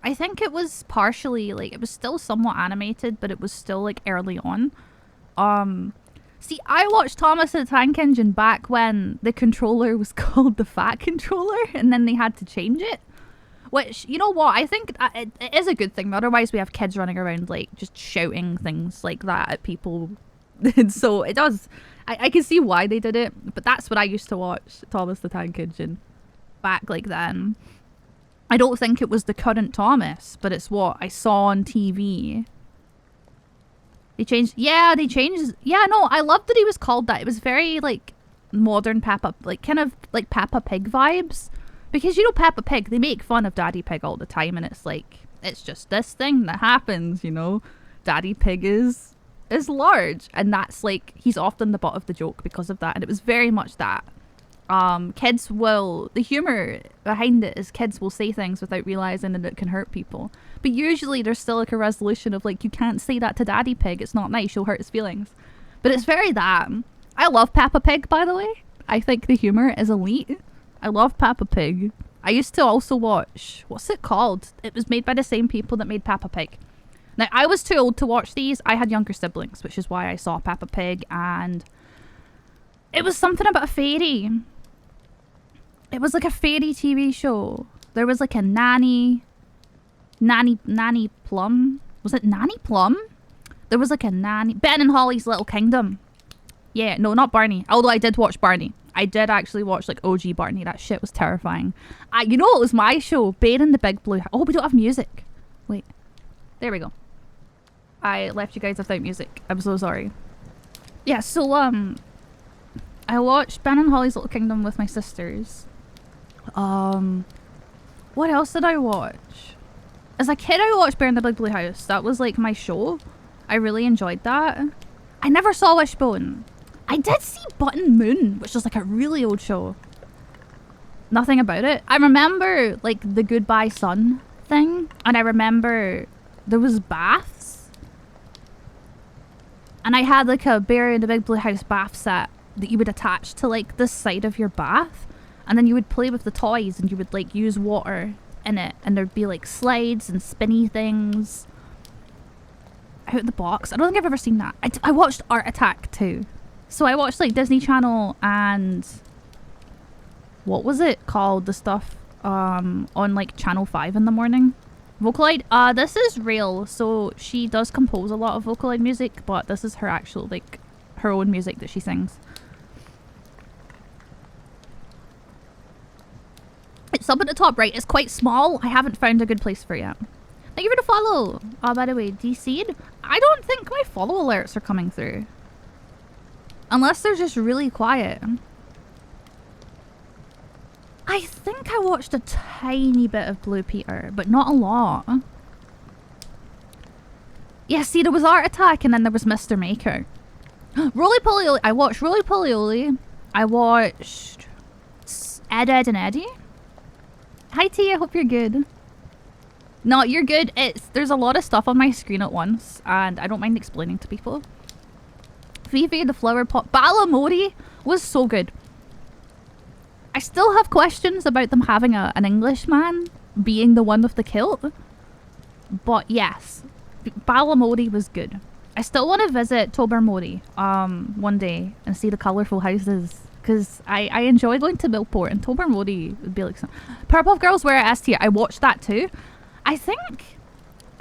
I think it was partially like it was still somewhat animated, but it was still like early on. See, I watched Thomas the Tank Engine back when the controller was called the Fat Controller, and then they had to change it. Which, you know what, I think it is a good thing. Otherwise, we have kids running around like just shouting things like that at people. And so it does. I can see why they did it, but that's what I used to watch, Thomas the Tank Engine, back like then. I don't think it was the current Thomas, but it's what I saw on TV. They changed... Yeah, they changed... Yeah, no, I loved that he was called that. It was very, like, modern Peppa... Like, kind of, like, Peppa Pig vibes. Because, you know, Peppa Pig, they make fun of Daddy Pig all the time, and it's like, it's just this thing that happens, you know? Daddy Pig is large, and that's, like, he's often the butt of the joke because of that, and it was very much that. Kids will... The humour behind it is kids will say things without realising that it can hurt people. But usually there's still like a resolution of like, you can't say that to Daddy Pig. It's not nice. You'll hurt his feelings. But it's very that. I love Peppa Pig, by the way. I think the humour is elite. I love Peppa Pig. I used to also watch... What's it called? It was made by the same people that made Peppa Pig. Now, I was too old to watch these. I had younger siblings, which is why I saw Peppa Pig. And it was something about a fairy. It was like a fairy TV show. There was like a Nanny Plum. Was it Nanny Plum? There was like a nanny... Ben and Holly's Little Kingdom. Yeah, no, not Barney. Although I did watch Barney. I did actually watch like OG Barney. That shit was terrifying. You know what was my show? Bear in the Big Blue... Oh, we don't have music. Wait. There we go. I left you guys without music. I'm so sorry. Yeah, so I watched Ben and Holly's Little Kingdom with my sisters. What else did I watch? As a kid, I watched Bear in the Big Blue House. That was like my show. I really enjoyed that. I never saw Wishbone. I did see Button Moon, which is like a really old show. Nothing about it. I remember like the Goodbye Sun thing, and I remember there was baths. And I had like a Bear in the Big Blue House bath set that you would attach to like the side of your bath. And then you would play with the toys and you would like use water in it. And there'd be like slides and spinny things. Out the Box. I don't think I've ever seen that. I watched Art Attack too. So I watched like Disney Channel and what was it called? The stuff on like Channel 5 in the morning. Vocaloid. This is real. So she does compose a lot of Vocaloid music, but this is her actual like her own music that she sings. It's up at the top right. It's quite small. I haven't found a good place for it yet. Thank you for the follow. By the way, DC'd. I don't think my follow alerts are coming through. Unless they're just really quiet. I think I watched a tiny bit of Blue Peter, but not a lot. Yeah, see, there was Art Attack and then there was Mr. Maker. Roly Poly. I watched Roly Poly. I watched Ed, Ed and Eddie. Hi T, I hope you're good. No, you're good. There's a lot of stuff on my screen at once, and I don't mind explaining to people. Fifi the Flower Pot. Balamori was so good. I still have questions about them having an Englishman being the one with the kilt. But yes, Balamori was good. I still want to visit Tobermory one day and see the colourful houses. Because I enjoy going to Millport, and Tobermory would be like some... Powerpuff Girls Wear S Tier. I watched that too. I think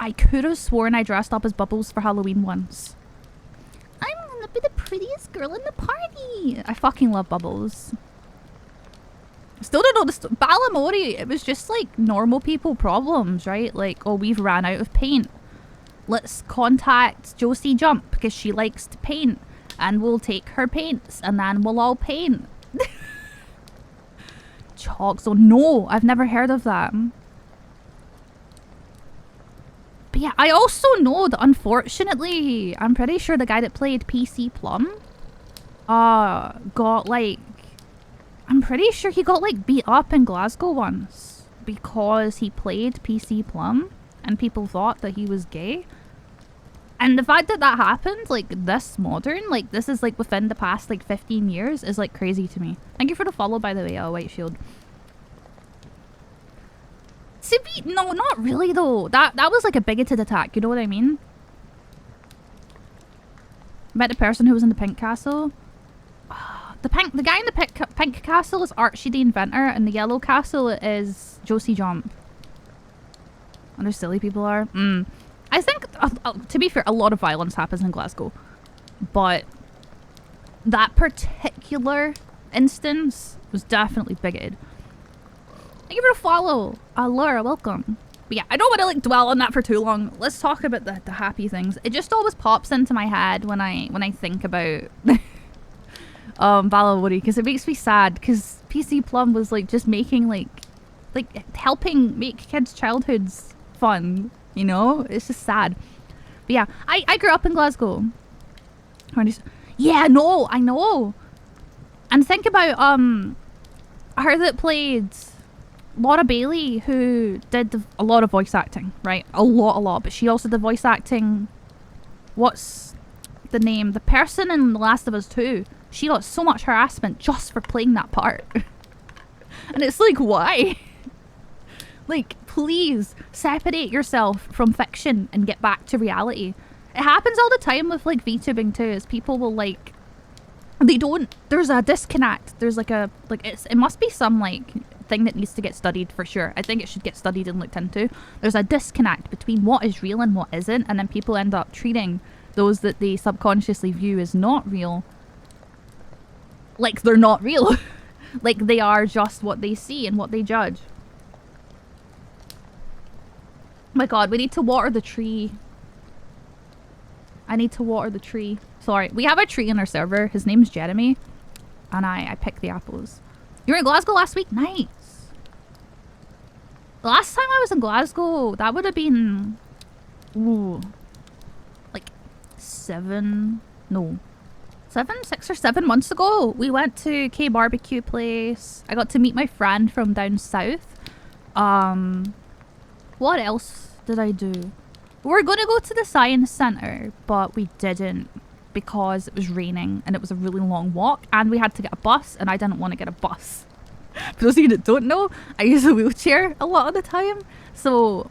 I could have sworn I dressed up as Bubbles for Halloween once. I'm gonna be the prettiest girl in the party. I fucking love Bubbles. Still don't know the Balamori. It was just like normal people problems, right? Like, oh, we've ran out of paint. Let's contact Josie Jump because she likes to paint. And we'll take her paints and then we'll all paint. Chalk Zone. No, I've never heard of that. But yeah, I also know that unfortunately, I'm pretty sure the guy that played PC Plum got like... I'm pretty sure he got like beat up in Glasgow once because he played PC Plum and people thought that he was gay. And the fact that that happened, like, this modern, like, this is, like, within the past, like, 15 years is, like, crazy to me. Thank you for the follow, by the way, White Shield. No, not really, though. That was, like, a bigoted attack, you know what I mean? Met the person who was in the pink castle. The guy in the pink castle is Archie the Inventor, and the yellow castle is Josie Jump. And they're silly people are. I think, to be fair, a lot of violence happens in Glasgow. But that particular instance was definitely bigoted. Thank you for the follow. Laura, welcome. But yeah, I don't want to like dwell on that for too long. Let's talk about the happy things. It just always pops into my head when I think about Balamori, because it makes me sad, because PC Plum was like just making like helping make kids' childhoods fun. You know, it's just sad. But yeah, I grew up in Glasgow. Yeah, no, I know. And think about her that played Laura Bailey, who did a lot of voice acting, right? A lot. But she also did voice acting. What's the name? The person in The Last of Us 2. She got so much harassment just for playing that part. And it's like, why? Like, please separate yourself from fiction and get back to reality. It happens all the time with like VTubing too, is people will like, there's a disconnect. There's like it must be some like thing that needs to get studied for sure. I think it should get studied and looked into. There's a disconnect between what is real and what isn't, and then people end up treating those that they subconsciously view as not real like they're not real. Like they are just what they see and what they judge. My god, we need to water the tree. I need to water the tree. Sorry, we have a tree in our server. His name's Jeremy. And I pick the apples. You were in Glasgow last week? Nice. The last time I was in Glasgow, that would have been... Ooh. Like 6 or 7 months ago. We went to K Barbecue Place. I got to meet my friend from down south. What else did I do? We were going to go to the Science Centre, but we didn't because it was raining and it was a really long walk and we had to get a bus and I didn't want to get a bus. For those of you that don't know, I use a wheelchair a lot of the time, so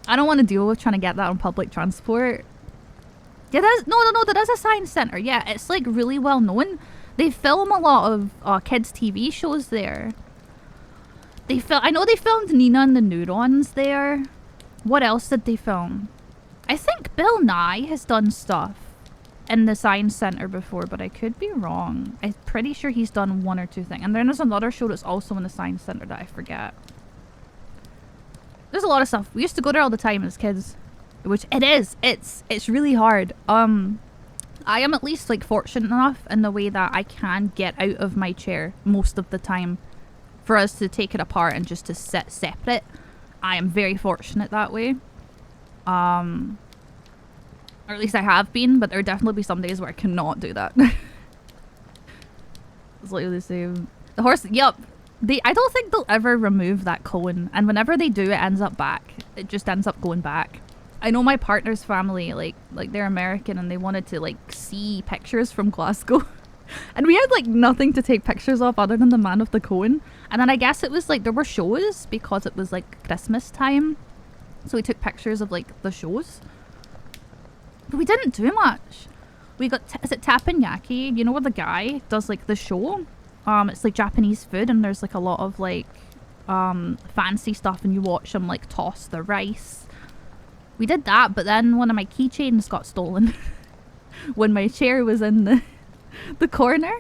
I don't want to deal with trying to get that on public transport. Yeah, there is a science centre. Yeah, it's like really well known. They film a lot of kids' TV shows there. I know they filmed Nina and the Neurons there. What else did they film? I think Bill Nye has done stuff in the science centre before, but I could be wrong. I'm pretty sure he's done one or two things. And then there's another show that's also in the science centre that I forget. There's a lot of stuff. We used to go there all the time as kids. Which it is. It's really hard. I am at least like fortunate enough in the way that I can get out of my chair most of the time for us to take it apart and just to sit separate. I am very fortunate that way. Or at least I have been, but there would definitely be some days where I cannot do that. It's literally the same. The horse, yup. I don't think they'll ever remove that cone, and whenever they do, it ends up back. It just ends up going back. I know my partner's family, like they're American, and they wanted to like see pictures from Glasgow. And we had like nothing to take pictures of other than the man of the cone. And then I guess it was like there were shows because it was like Christmas time. So we took pictures of like the shows. But we didn't do much. We got, is it teppanyaki? You know where the guy does like the show? It's like Japanese food, and there's like a lot of like fancy stuff, and you watch them like toss the rice. We did that, but then one of my keychains got stolen when my chair was in the corner.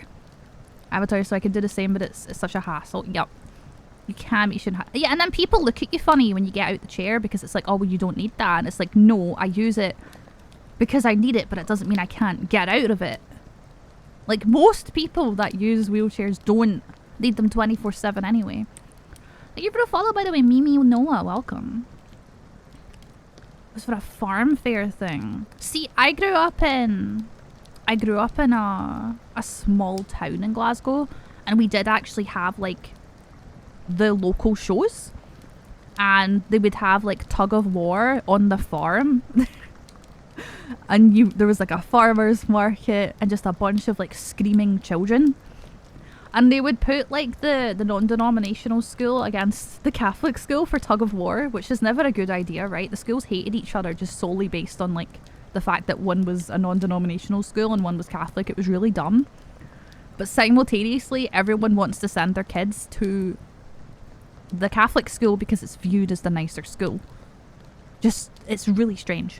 Avatar, so I could do the same, but it's such a hassle. Yup. You shouldn't have. Yeah, and then people look at you funny when you get out the chair because it's like, oh, well, you don't need that. And it's like, no, I use it because I need it, but it doesn't mean I can't get out of it. Like, most people that use wheelchairs don't need them 24/7 anyway. Thank you for the follow, by the way, Mimi Noah. Welcome. It was for a farm fair thing. See, I grew up in a small town in Glasgow, and we did actually have like the local shows, and they would have like tug of war on the farm. And there was like a farmer's market and just a bunch of like screaming children, and they would put like the non-denominational school against the Catholic school for tug of war, which is never a good idea, right? The schools hated each other just solely based on like the fact that one was a non-denominational school and one was Catholic. It was really dumb. But simultaneously, everyone wants to send their kids to the Catholic school because it's viewed as the nicer school. Just, it's really strange.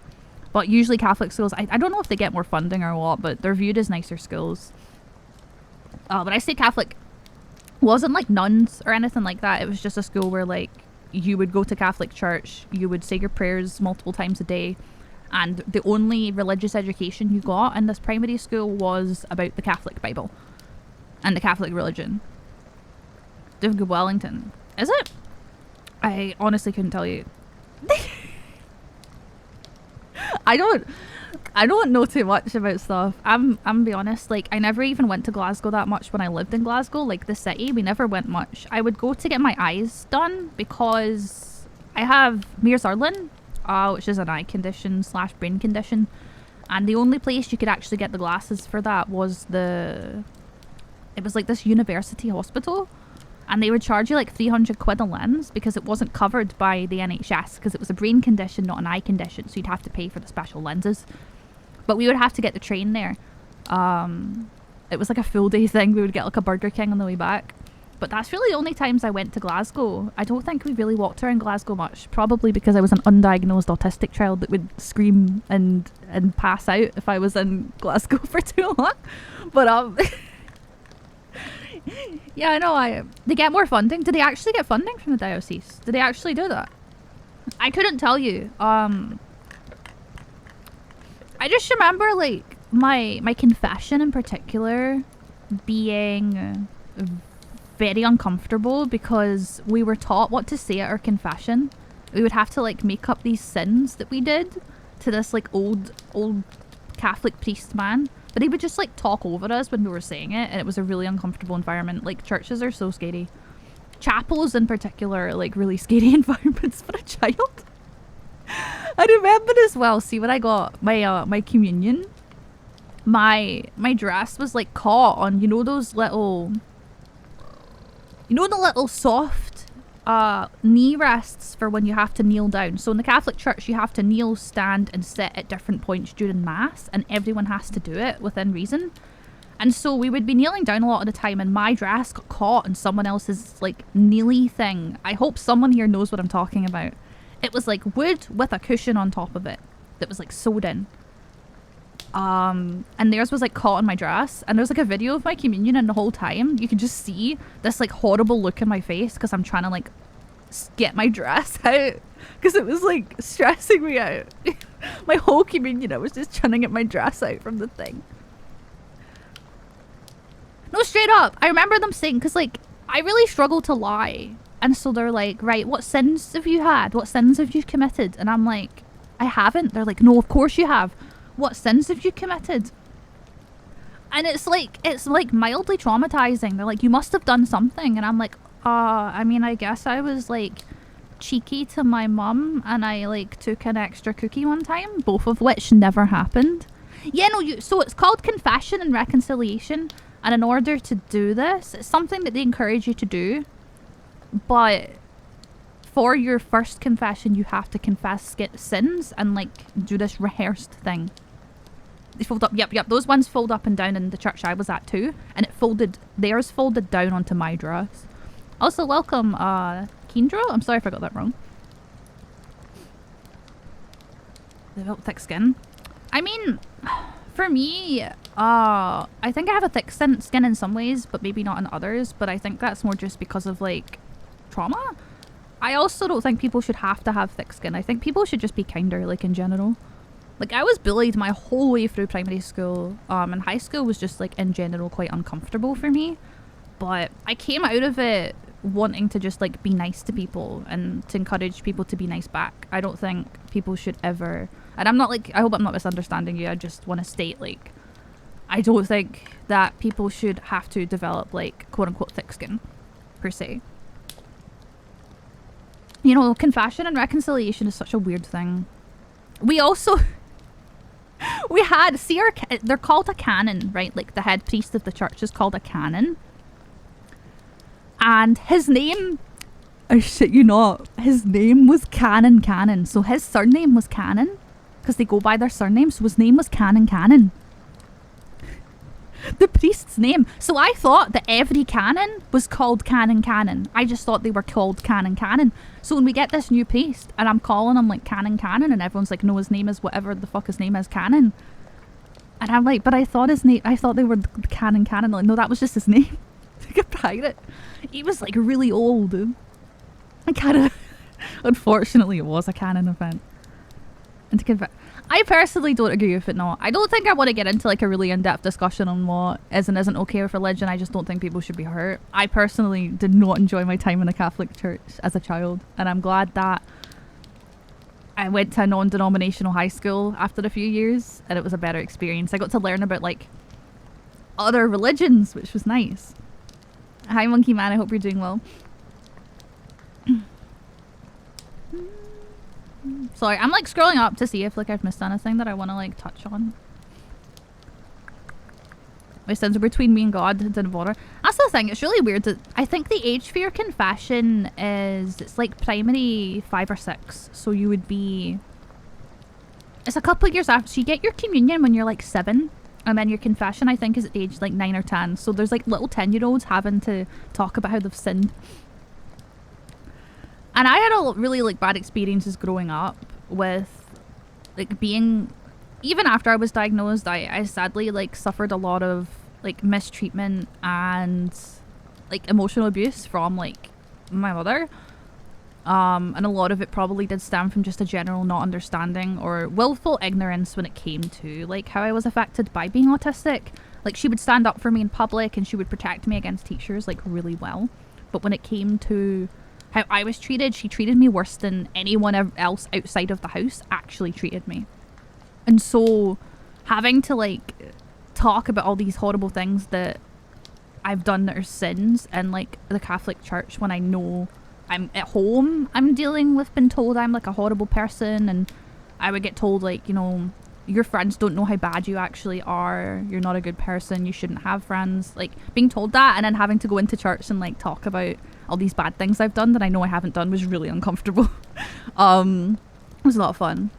But usually Catholic schools, I don't know if they get more funding or what, but they're viewed as nicer schools. When I say Catholic, it wasn't like nuns or anything like that. It was just a school where like you would go to Catholic church, you would say your prayers multiple times a day, and the only religious education you got in this primary school was about the Catholic Bible and the Catholic religion. David Wellington. Is it? I honestly couldn't tell you. I don't know too much about stuff. I'm be honest, like I never even went to Glasgow that much when I lived in Glasgow, like the city. We never went much. I would go to get my eyes done because I have Mears-Urlin, which is an eye condition / brain condition, and the only place you could actually get the glasses for that was it was like this university hospital, and they would charge you like 300 quid a lens because it wasn't covered by the NHS because it was a brain condition, not an eye condition, so you'd have to pay for the special lenses. But we would have to get the train there. It was like a full day thing. We would get like a Burger King on the way back. But that's really the only times I went to Glasgow. I don't think we really walked around Glasgow much, probably because I was an undiagnosed autistic child that would scream and pass out if I was in Glasgow for too long. But yeah, I know. They get more funding. Do they actually get funding from the diocese? Do they actually do that? I couldn't tell you. I just remember like my confession in particular being very uncomfortable because we were taught what to say at our confession. We would have to like make up these sins that we did to this like old Catholic priest man. But he would just like talk over us when we were saying it, and it was a really uncomfortable environment. Like churches are so scary. Chapels in particular are like really scary environments for a child. I remember as well, see when I got my communion, my dress was like caught on, you know those little, you know the little soft knee rests for when you have to kneel down. So in the Catholic Church, you have to kneel, stand, and sit at different points during Mass, and everyone has to do it within reason. And so we would be kneeling down a lot of the time, and my dress got caught in someone else's, like, kneely thing. I hope someone here knows what I'm talking about. It was, like, wood with a cushion on top of it that was, like, sewed in. And theirs was, like, caught in my dress. And there's, like, a video of my communion, and the whole time you could just see this, like, horrible look in my face because I'm trying to, like, get my dress out. Because it was, like, stressing me out. My whole communion, I was just trying to get my dress out from the thing. No, straight up. I remember them saying, because, like, I really struggle to lie. And so they're like, right, what sins have you had? What sins have you committed? And I'm like, I haven't. They're like, no, of course you have. What sins have you committed? And it's like mildly traumatizing. They're like, you must have done something. And I'm like, I mean, I guess I was, like, cheeky to my mum and I, like, took an extra cookie one time, both of which never happened. Yeah, no, so it's called confession and reconciliation. And in order to do this, it's something that they encourage you to do. But for your first confession, you have to confess sins and, like, do this rehearsed thing. They fold up, yep, those ones fold up and down in the church I was at too. And theirs folded down onto my dress. Also, welcome, Kendra. I'm sorry if I got that wrong. Develop thick skin. I mean, for me, I think I have a thick skin in some ways, but maybe not in others. But I think that's more just because of, like, trauma. I also don't think people should have to have thick skin. I think people should just be kinder, like, in general. Like, I was bullied my whole way through primary school. And high school was just, like, in general quite uncomfortable for me. But I came out of it wanting to just, like, be nice to people and to encourage people to be nice back. I don't think people should ever... And I'm not, like... I hope I'm not misunderstanding you. I just want to state, like... I don't think that people should have to develop, like, quote-unquote thick skin, per se. You know, confession and reconciliation is such a weird thing. We also... we had... See, they're called a canon, right? Like, the head priest of the church is called a canon. And his name... I shit you not. His name was Canon. So his surname was Canon. Because they go by their surname. So his name was Canon. The priest's name. So I thought that every canon was called Canon. I just thought they were called Canon. So when we get this new priest and I'm calling him, like, Canon, and everyone's like, no, his name is whatever the fuck his name is, Canon. And I'm like, but I thought they were Canon. Like, no, that was just his name. Get behind it. He was, like, really old. I kind of... Unfortunately, it was a canon event. And to confess... I personally don't agree with it, no. I don't think I want to get into, like, a really in-depth discussion on what is and isn't okay with religion. I just don't think people should be hurt. I personally did not enjoy my time in the Catholic Church as a child. And I'm glad that I went to a non-denominational high school after a few years. And it was a better experience. I got to learn about, like, other religions, which was nice. Hi, Monkey Man. I hope you're doing well. Sorry, I'm, like, scrolling up to see if, like, I've missed anything that I want to, like, touch on. My sins are between me and God. It didn't bother. That's the thing. It's really weird that I think the age for your confession is... It's, like, primary 5 or 6. So you would be... It's a couple of years after. So you get your communion when you're, like, 7. And then your confession, I think, is at age, like, 9 or 10. So there's, like, little 10-year-olds having to talk about how they've sinned. And I had a really, like, bad experiences growing up with, like, being... Even after I was diagnosed, I sadly, like, suffered a lot of, like, mistreatment and, like, emotional abuse from, like, my mother. And a lot of it probably did stem from just a general not understanding or willful ignorance when it came to, like, how I was affected by being autistic. Like, she would stand up for me in public and she would protect me against teachers, like, really well. But when it came to how I was treated, she treated me worse than anyone else outside of the house actually treated me. And so having to, like, talk about all these horrible things that I've done that are sins in, like, the Catholic Church when I know I'm at home, I'm dealing with being told I'm, like, a horrible person, and I would get told, like, you know, your friends don't know how bad you actually are, you're not a good person, you shouldn't have friends. Like, being told that and then having to go into church and, like, talk about all these bad things I've done that I know I haven't done was really uncomfortable. It was a lot of fun.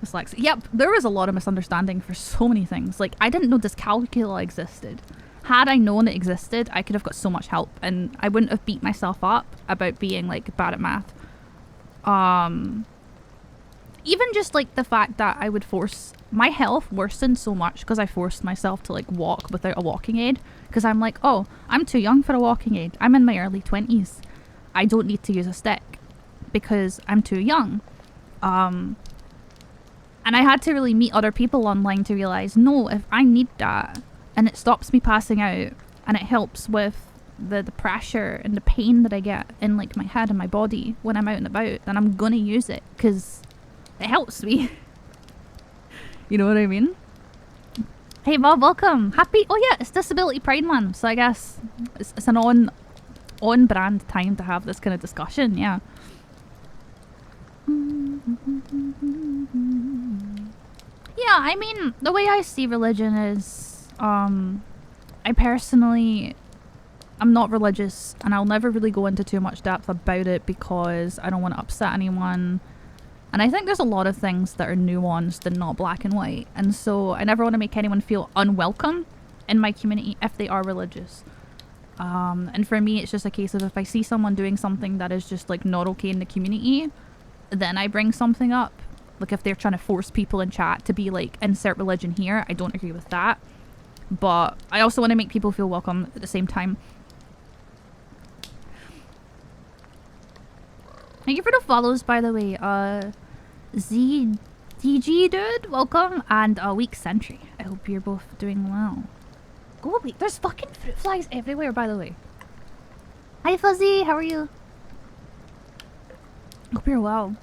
Dyslexia. Yep, there was a lot of misunderstanding for so many things. Like, I didn't know dyscalculia existed. Had I known it existed, I could have got so much help, and I wouldn't have beat myself up about being, like, bad at math. Even just, like, the fact that I would force... My health worsened so much because I forced myself to, like, walk without a walking aid. Because I'm like, oh, I'm too young for a walking aid. I'm in my early 20s. I don't need to use a stick because I'm too young. And I had to really meet other people online to realise, no, if I need that and it stops me passing out and it helps with the pressure and the pain that I get in, like, my head and my body when I'm out and about, then I'm gonna use it because it helps me. You know what I mean? Hey Bob, welcome. Happy... Oh yeah, it's Disability Pride Month, so I guess it's an on-brand time to have this kind of discussion, yeah. Yeah, I mean, the way I see religion is, I personally... I'm not religious, and I'll never really go into too much depth about it because I don't want to upset anyone. And I think there's a lot of things that are nuanced and not black and white. And so I never want to make anyone feel unwelcome in my community if they are religious. And for me, it's just a case of if I see someone doing something that is just, like, not okay in the community, then I bring something up. Like, if they're trying to force people in chat to be like, insert religion here, I don't agree with that. But I also want to make people feel welcome at the same time. Thank you for the follows, by the way. ZDG dude, welcome, and Weak Sentry. I hope you're both doing well. Go away. There's fucking fruit flies everywhere, by the way. Hi Fuzzy, how are you? Hope you're well.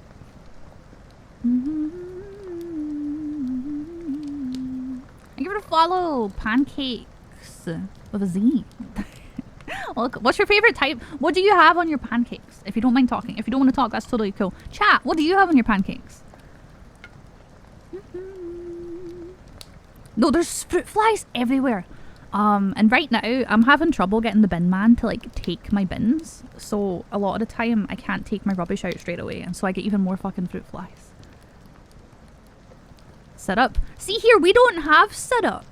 Thank you for the follow. Pancakes with a Z. Look, what's your favorite type? What do you have on your pancakes? If you don't mind talking. If you don't want to talk, that's totally cool. Chat, what do you have on your pancakes? No, there's fruit flies everywhere. And right now, I'm having trouble getting the bin man to, like, take my bins. So a lot of the time, I can't take my rubbish out straight away. And so I get even more fucking fruit flies. Syrup. See here, we don't have syrup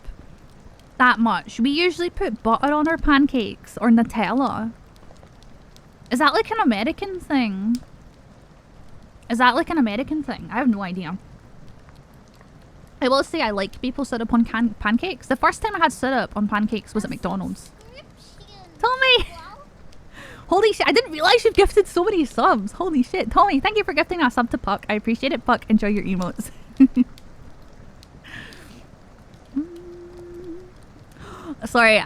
that much. We usually put butter on our pancakes or Nutella. Is that like an American thing? Is that like an American thing? I have no idea. I will say I like maple syrup on pancakes. The first time I had syrup on pancakes was at McDonald's. Tommy! Holy shit, I didn't realize you've gifted so many subs. Holy shit. Tommy, thank you for gifting that sub to Puck. I appreciate it, Puck. Enjoy your emotes. Sorry,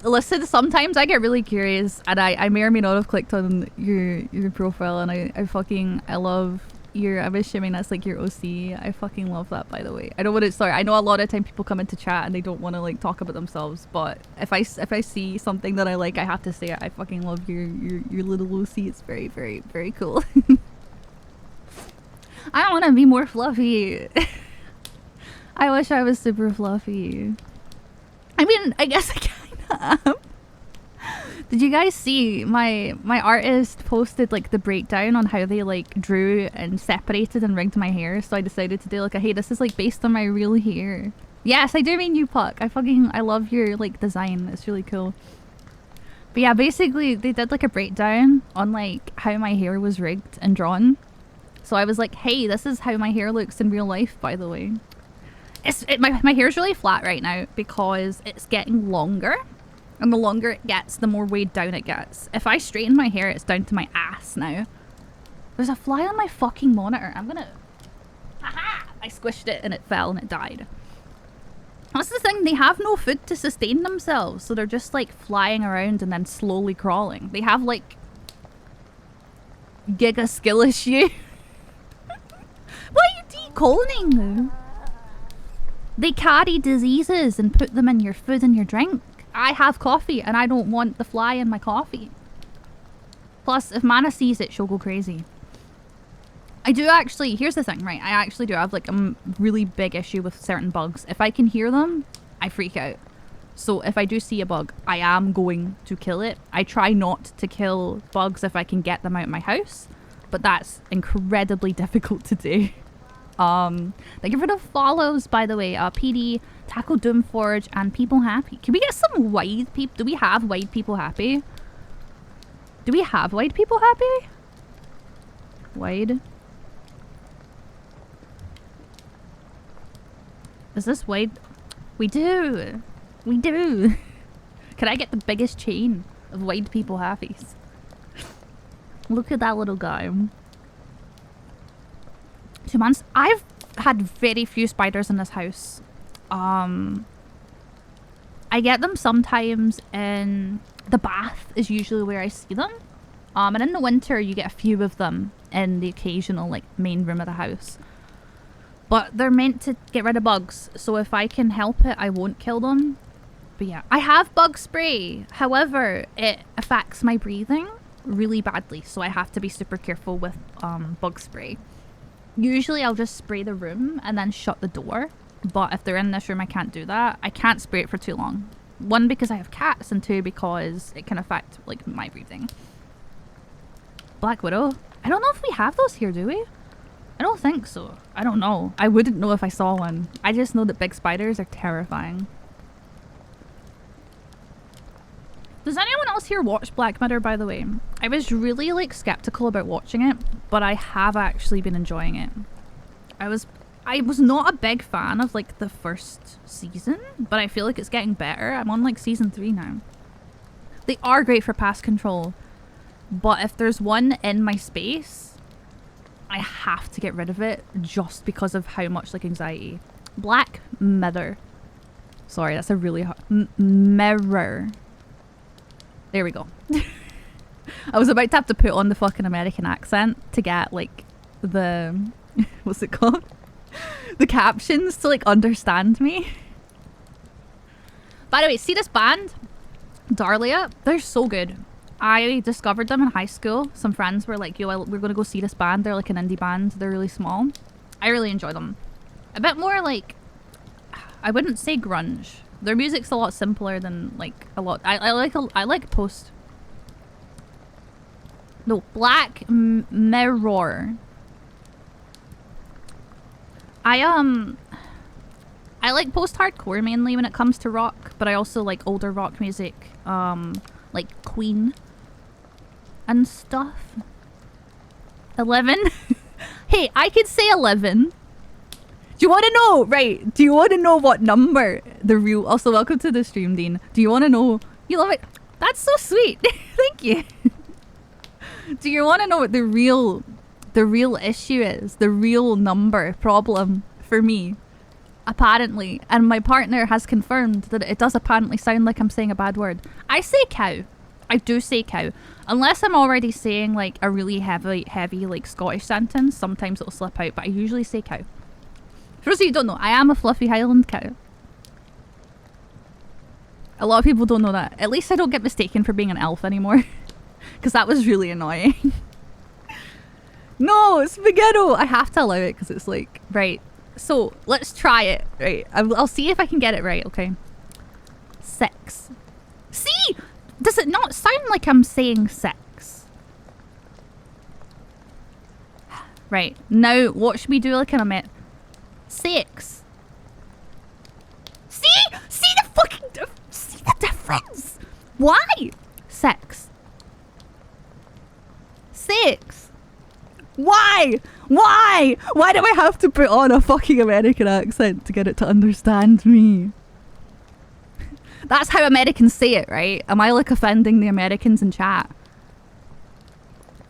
listen, sometimes I get really curious and I may or may not have clicked on your profile and I love your, I'm assuming that's like your OC. I fucking love that, by the way. I don't want to, sorry, I know a lot of time people come into chat and they don't want to like talk about themselves, but if I see something that I like, I have to say it. I fucking love your little OC. It's very, very, very cool. I want to be more fluffy. I wish I was super fluffy. I mean, I guess I kinda am. Did you guys see my artist posted like the breakdown on how they like drew and separated and rigged my hair? So I decided to do like a, hey, this is like based on my real hair. Yes, I do mean you, Puck. I love your like design. It's really cool. But yeah, basically they did like a breakdown on like how my hair was rigged and drawn. So I was like, hey, this is how my hair looks in real life, by the way. My hair's really flat right now because it's getting longer, and the longer it gets, the more weighed down it gets. If I straighten my hair, it's down to my ass now. There's a fly on my fucking monitor. I'm gonna... Aha! I squished it and it fell and it died. That's the thing, they have no food to sustain themselves, so they're just like flying around and then slowly crawling. They have like... giga skill issue. Why are you decloning? They carry diseases and put them in your food and your drink. I have coffee and I don't want the fly in my coffee. Plus, if Mana sees it, she'll go crazy. I do actually, here's the thing, right? I actually do have like a really big issue with certain bugs. If I can hear them, I freak out. So if I do see a bug, I am going to kill it. I try not to kill bugs if I can get them out of my house, but that's incredibly difficult to do. Thank you for the follows, by the way. PD, Taco Doomforge, and People Happy. Can we get some wide people? Do we have wide people happy? Do we have wide people happy? Wide. Is this wide? We do. We do. Can I get the biggest chain of wide people happies? Look at that little guy. 2 months. I've had very few spiders in this house. I get them sometimes in the bath is usually where I see them. And in the winter you get a few of them in the occasional like main room of the house. But they're meant to get rid of bugs, so if I can help it, I won't kill them. But yeah, I have bug spray. However, it affects my breathing really badly, so I have to be super careful with bug spray. Usually I'll just spray the room and then shut the door. But if they're in this room, I can't do that. I can't spray it for too long. 1, because I have cats, and 2, because it can affect like my breathing. Black Widow. I don't know if we have those here, do we? I don't think so. I don't know. I wouldn't know if I saw one. I just know that big spiders are terrifying. Does anyone else here watch Black Mirror, by the way? I was really like skeptical about watching it, but I have actually been enjoying it. I was not a big fan of like the first season, but I feel like it's getting better. I'm on like season 3 now. They are great for pest control, but if there's one in my space, I have to get rid of it just because of how much like anxiety. Black Mirror. Sorry, that's a really hard... Mirror. There we go. I was about to have to put on the fucking American accent to get like the... what's it called? The captions to like understand me. By the way, see this band? Darlia? They're so good. I discovered them in high school. Some friends were like, yo, we're gonna go see this band. They're like an indie band. They're really small. I really enjoy them. A bit more like... I wouldn't say grunge. Their music's a lot simpler than like a lot... I like post... No, Black Mirror. I like post-hardcore mainly when it comes to rock, but I also like older rock music, like Queen and stuff. 11? Hey, I could say 11. Do you want to know? Right, do you want to know what number the real... Also, welcome to the stream, Dean. Do you want to know... You love it? That's so sweet. Thank you. Do you want to know what the real issue is? The real number problem for me? Apparently. And my partner has confirmed that it does apparently sound like I'm saying a bad word. I say cow. I do say cow. Unless I'm already saying like a really heavy like Scottish sentence, sometimes it'll slip out, but I usually say cow. For those of you who don't know, I am a fluffy Highland cow. A lot of people don't know that. At least I don't get mistaken for being an elf anymore. Because that was really annoying. No, spaghetto! I have to allow it because it's like... Right. So, let's try it. Right. I'll see if I can get it right, okay? 6. See? Does it not sound like I'm saying 6? Right. Now, what should we do like in a minute? 6. See? See the fucking... See the difference? Why? 6. 6. Why? Why? Why do I have to put on a fucking American accent to get it to understand me? That's how Americans say it, right? Am I like offending the Americans in chat?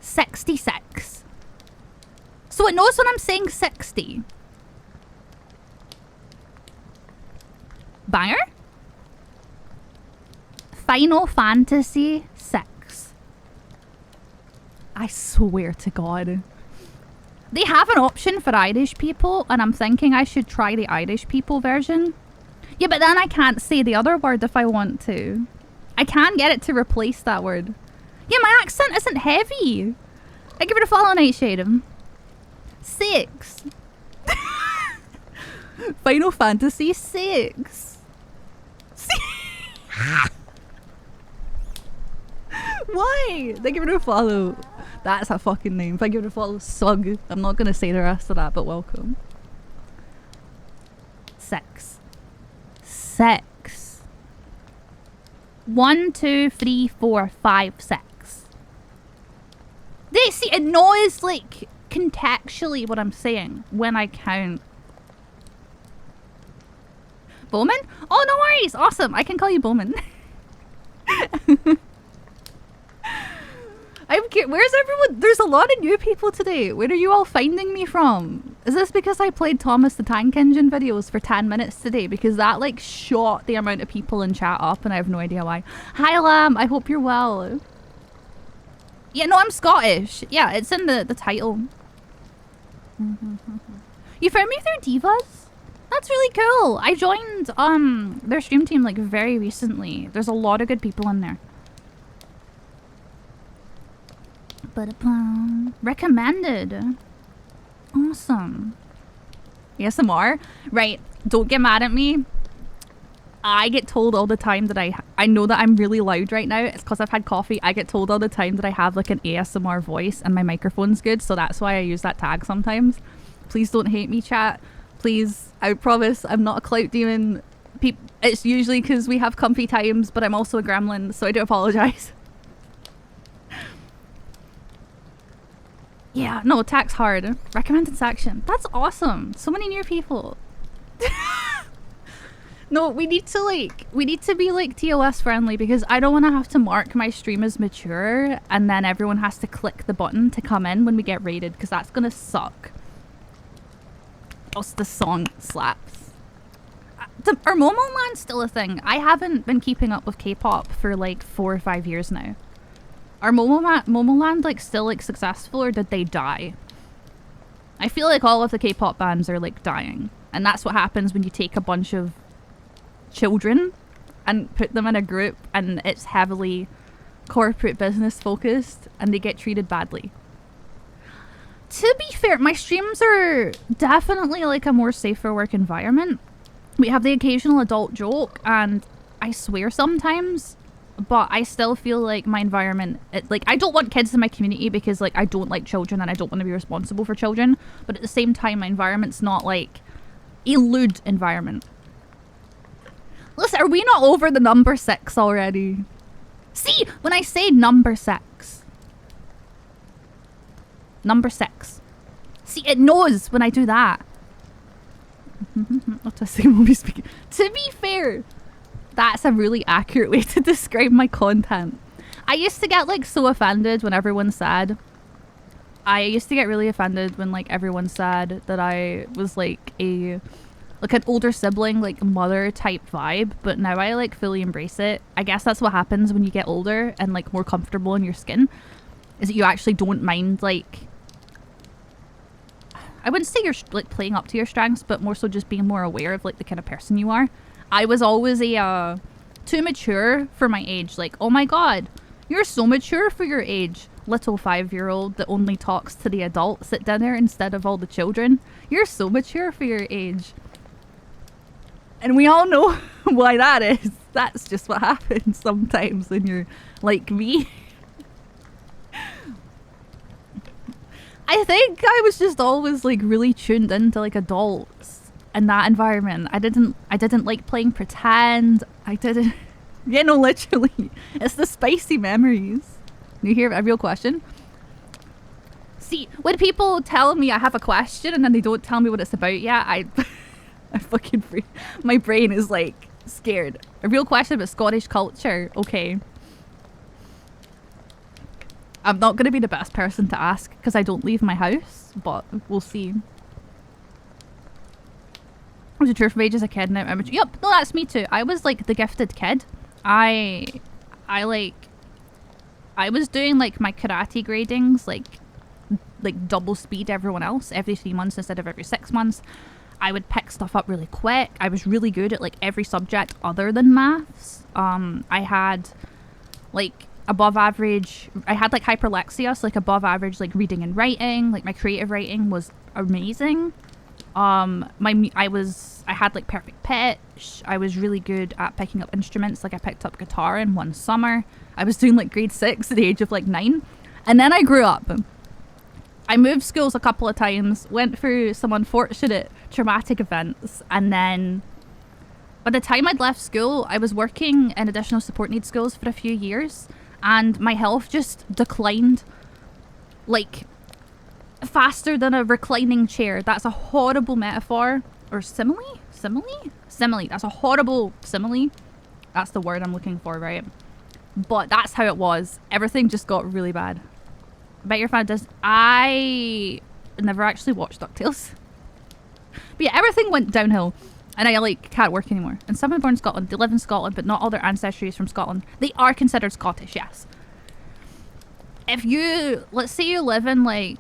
66. So it knows when I'm saying 60. Banger? Final Fantasy 6. I swear to God. They have an option for Irish people, and I'm thinking I should try the Irish people version. Yeah, but then I can't say the other word if I want to. I can get it to replace that word. Yeah, my accent isn't heavy. I give it a follow, Nightshade. 6. Final Fantasy 6. Why? Thank you for the follow. That's a fucking name. Thank you for the follow, Sug. I'm not gonna say the rest of that, but welcome. Sex. Sex. 1, 2, 3, 4, 5, 6. They see it knows like contextually what I'm saying when I count. Bowman? Oh, no worries. Awesome. I can call you Bowman. Where's everyone? There's a lot of new people today. Where are you all finding me from? Is this because I played Thomas the Tank Engine videos for 10 minutes today? Because that like shot the amount of people in chat up and I have no idea why. Hi Lamb, I hope you're well. Yeah, no, I'm Scottish. Yeah, it's in the title. You found me through Divas? That's really cool. I joined their stream team like very recently. There's a lot of good people in there. Recommended. Awesome. ASMR? Right. Don't get mad at me. I get told all the time that I know that I'm really loud right now. It's because I've had coffee. I get told all the time that I have like an ASMR voice and my microphone's good. So that's why I use that tag sometimes. Please don't hate me, chat. Please. I promise I'm not a clout demon. It's usually because we have comfy times, but I'm also a gremlin. So I do apologize. Yeah, no, attack's hard. Recommended section. That's awesome. So many new people. No, we need to be like TOS friendly because I don't want to have to mark my stream as mature and then everyone has to click the button to come in when we get raided because that's gonna suck. Also, the song slaps. Are Momoland still a thing? I haven't been keeping up with K-pop for like 4 or 5 years now. Are Momoland like still like successful or did they die? I feel like all of the K-pop bands are like dying. And that's what happens when you take a bunch of children and put them in a group and it's heavily corporate business focused and they get treated badly. To be fair, my streams are definitely like a more safer work environment. We have the occasional adult joke and I swear sometimes. But I still feel like my environment, like I don't want kids in my community because like I don't like children and I don't want to be responsible for children. But at the same time, my environment's not like a lewd environment. Listen, are we not over the number 6 already? See, when I say number 6. Number 6. See, it knows when I do that. To be fair. That's a really accurate way to describe my content. I used to get like so offended when everyone said I used to get really offended when like everyone said that I was like an older sibling, like mother type vibe, but now I like fully embrace it. I guess that's what happens when you get older and like more comfortable in your skin, is that you actually don't mind, like, I wouldn't say you're like playing up to your strengths, but more so just being more aware of like the kind of person you are. I was always too mature for my age. Like, oh my god, you're so mature for your age. Little 5-year-old that only talks to the adults at dinner instead of all the children. You're so mature for your age. And we all know why that is. That's just what happens sometimes when you're like me. I think I was just always like really tuned into like adults. In that environment, I didn't like playing pretend. I didn't, yeah, no, literally, it's the spicy memories. You hear a real question? See, when people tell me I have a question and then they don't tell me what it's about yet, I fucking my brain is like scared. A real question about Scottish culture, okay. I'm not gonna be the best person to ask because I don't leave my house, but we'll see. I was a true for ages as a kid and now I'm yep, no, that's me too. I was like the gifted kid. I was doing like my karate gradings like double speed everyone else every 3 months instead of every 6 months. I would pick stuff up really quick. I was really good at like every subject other than maths. I had like above average, I had like hyperlexia, so like above average like reading and writing. Like my creative writing was amazing. I had like perfect pitch. I was really good at picking up instruments. Like I picked up guitar in one summer. I was doing like grade 6 at the age of like 9. And then I grew up. I moved schools a couple of times, went through some unfortunate traumatic events, and then by the time I'd left school, I was working in additional support needs schools for a few years, and my health just declined like faster than a reclining chair. That's a horrible metaphor. Or simile? Simile? Simile. That's a horrible simile. That's the word I'm looking for, right? But that's how it was. Everything just got really bad. I bet you're a fan of Disney. I never actually watched DuckTales. But yeah, everything went downhill. And I like can't work anymore. And some are born in Scotland. They live in Scotland, but not all their ancestry is from Scotland. They are considered Scottish, yes. If you, let's say you live in like,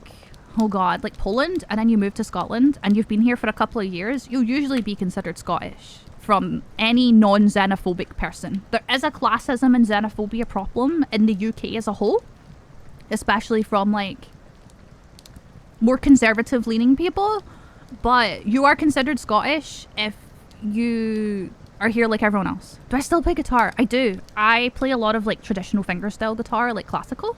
oh god, like Poland, and then you move to Scotland, and you've been here for a couple of years, you'll usually be considered Scottish from any non-xenophobic person. There is a classism and xenophobia problem in the UK as a whole, especially from like more conservative leaning people, but you are considered Scottish if you are here like everyone else. Do I still play guitar? I do. I play a lot of like traditional fingerstyle guitar, like classical.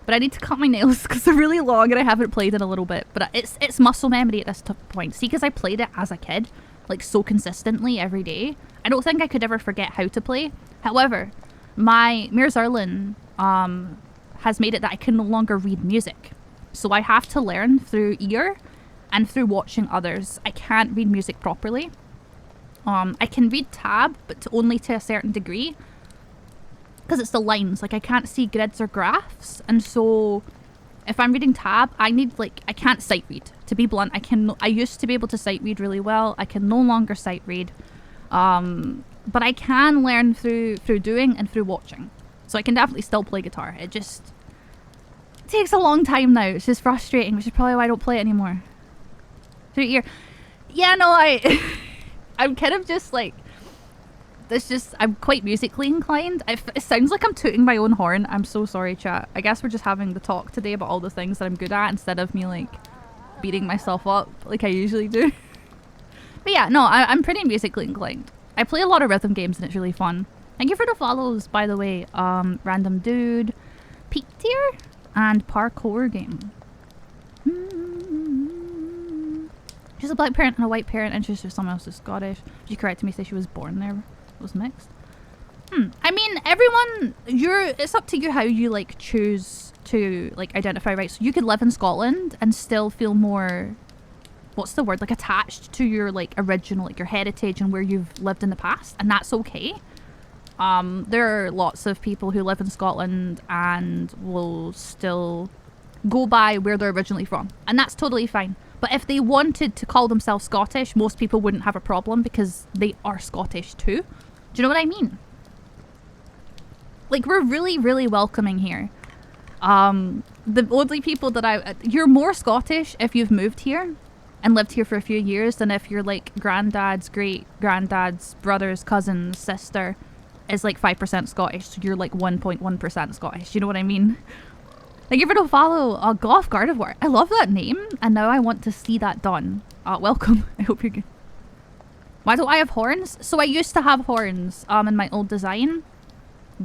But I need to cut my nails because they're really long and I haven't played in a little bit. But it's muscle memory at this point. See, because I played it as a kid, like so consistently every day. I don't think I could ever forget how to play. However, my Mears Erlin has made it that I can no longer read music. So I have to learn through ear and through watching others. I can't read music properly. I can read tab, but only to a certain degree. Because it's the lines, like I can't see grids or graphs, and so if I'm reading tab, I need like I can't sight read. To be blunt, I used to be able to sight read really well. I can no longer sight read, but I can learn through doing and through watching. So I can definitely still play guitar. It just takes a long time now. It's just frustrating, which is probably why I don't play it anymore. Through ear, yeah, no, I'm kind of just like. It's just, I'm quite musically inclined. It sounds like I'm tooting my own horn. I'm so sorry, chat. I guess we're just having the talk today about all the things that I'm good at instead of me, like, beating myself up like I usually do. But yeah, no, I'm pretty musically inclined. I play a lot of rhythm games and it's really fun. Thank you for the follows, by the way. Random Dude, Peak Tier, and Parkour Game. She's a black parent and a white parent, and she's just someone else who's Scottish. She corrected me, say she was born there. Was mixed. I mean, everyone, it's up to you how you like choose to like identify, right? So you could live in Scotland and still feel more, what's the word, like attached to your like original, like your heritage and where you've lived in the past, and that's okay. There are lots of people who live in Scotland and will still go by where they're originally from, and that's totally fine. But if they wanted to call themselves Scottish, most people wouldn't have a problem because they are Scottish too. Do you know what I mean? Like, we're really, really welcoming here. The only people that you're more Scottish if you've moved here and lived here for a few years than if you're like granddad's great-granddad's brother's cousin's sister is like 5% Scottish, so you're like 1.1% Scottish. You know what I mean? Thank you for the follow, Golf Gardevoir. I love that name, and now I want to see that done. Welcome. I hope you're good. Why don't I have horns? So I used to have horns in my old design,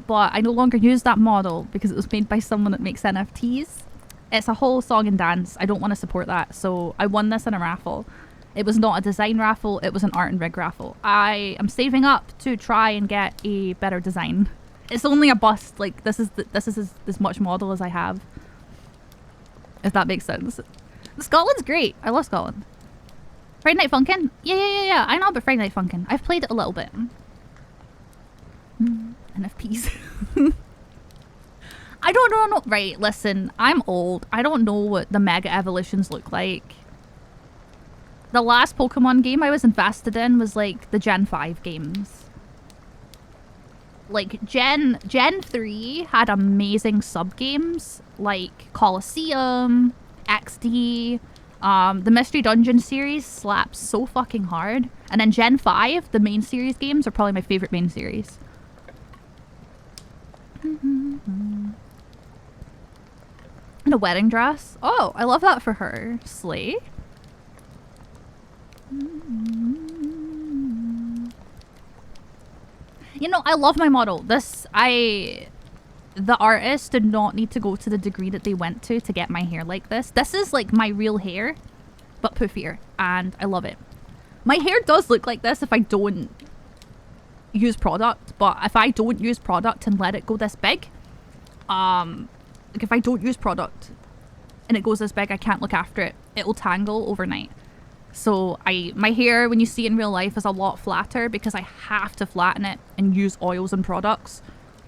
but I no longer use that model because it was made by someone that makes NFTs. It's a whole song and dance. I don't want to support that, so I won this in a raffle. It was not a design raffle, it was an art and rig raffle. I am saving up to try and get a better design. It's only a bust, like this is as much model as I have. If that makes sense. Scotland's great. I love Scotland. Friday Night Funkin'? Yeah. I know about Friday Night Funkin'. I've played it a little bit. NFPs. I don't know. Right, listen. I'm old. I don't know what the Mega Evolutions look like. The last Pokemon game I was invested in was like the Gen 5 games. Like Gen 3 had amazing sub-games like Colosseum, XD. The Mystery Dungeon series slaps so fucking hard. And then Gen 5, the main series games, are probably my favorite main series. And a wedding dress. Oh, I love that for her. Slay. You know, I love my model. The artist did not need to go to the degree that they went to get my hair like this. This is like my real hair, but poofier, and I love it. My hair does look like this if I don't use product, but if I don't use product and let it go this big, like if I don't use product and it goes this big, I can't look after it. It'll tangle overnight. So my hair, when you see it in real life, is a lot flatter because I have to flatten it and use oils and products,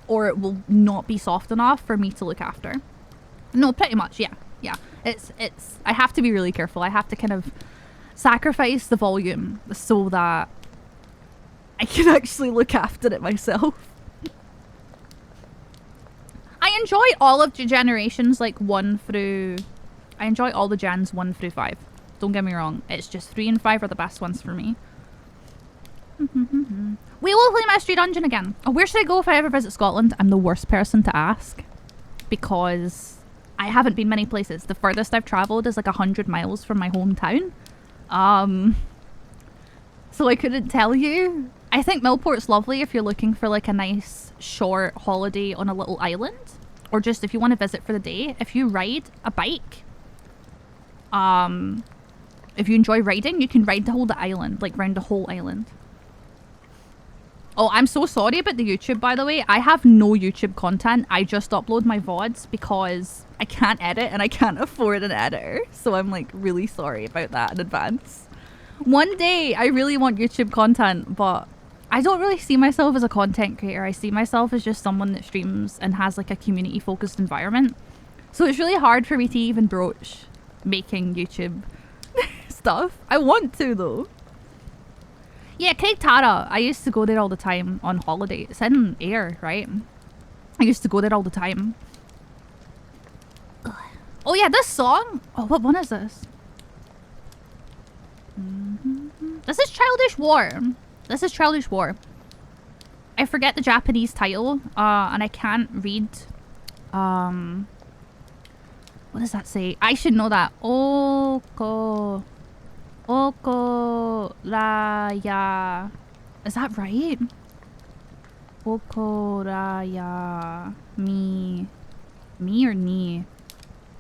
or it will not be soft enough for me to look after. No, pretty much, yeah. Yeah. I have to be really careful. I have to kind of sacrifice the volume so that I can actually look after it myself. I enjoy all of the generations, like 1 through... I enjoy all the gens 1 through 5. Don't get me wrong. It's just 3 and 5 are the best ones for me. We will play Mystery Dungeon again. Oh, where should I go if I ever visit Scotland? I'm the worst person to ask because I haven't been many places. The furthest I've travelled is like 100 miles from my hometown. So I couldn't tell you. I think Millport's lovely if you're looking for like a nice short holiday on a little island, or just if you want to visit for the day. If you ride a bike, if you enjoy riding, you can ride the whole island, like round the whole island. Oh, I'm so sorry about the YouTube, by the way. I have no YouTube content. I just upload my VODs because I can't edit and I can't afford an editor. So I'm like really sorry about that in advance. One day I really want YouTube content, but I don't really see myself as a content creator. I see myself as just someone that streams and has like a community focused environment. So it's really hard for me to even broach making YouTube stuff. I want to though. Yeah, Craig Tara. I used to go there all the time on holiday. It's in Ayr, right? I used to go there all the time. Ugh. Oh yeah, this song. Oh, what one is this? This is Childish War. This is Childish War. I forget the Japanese title, and I can't read. What does that say? I should know that. Okoraya. Is that right? Okoraya. Me or ni?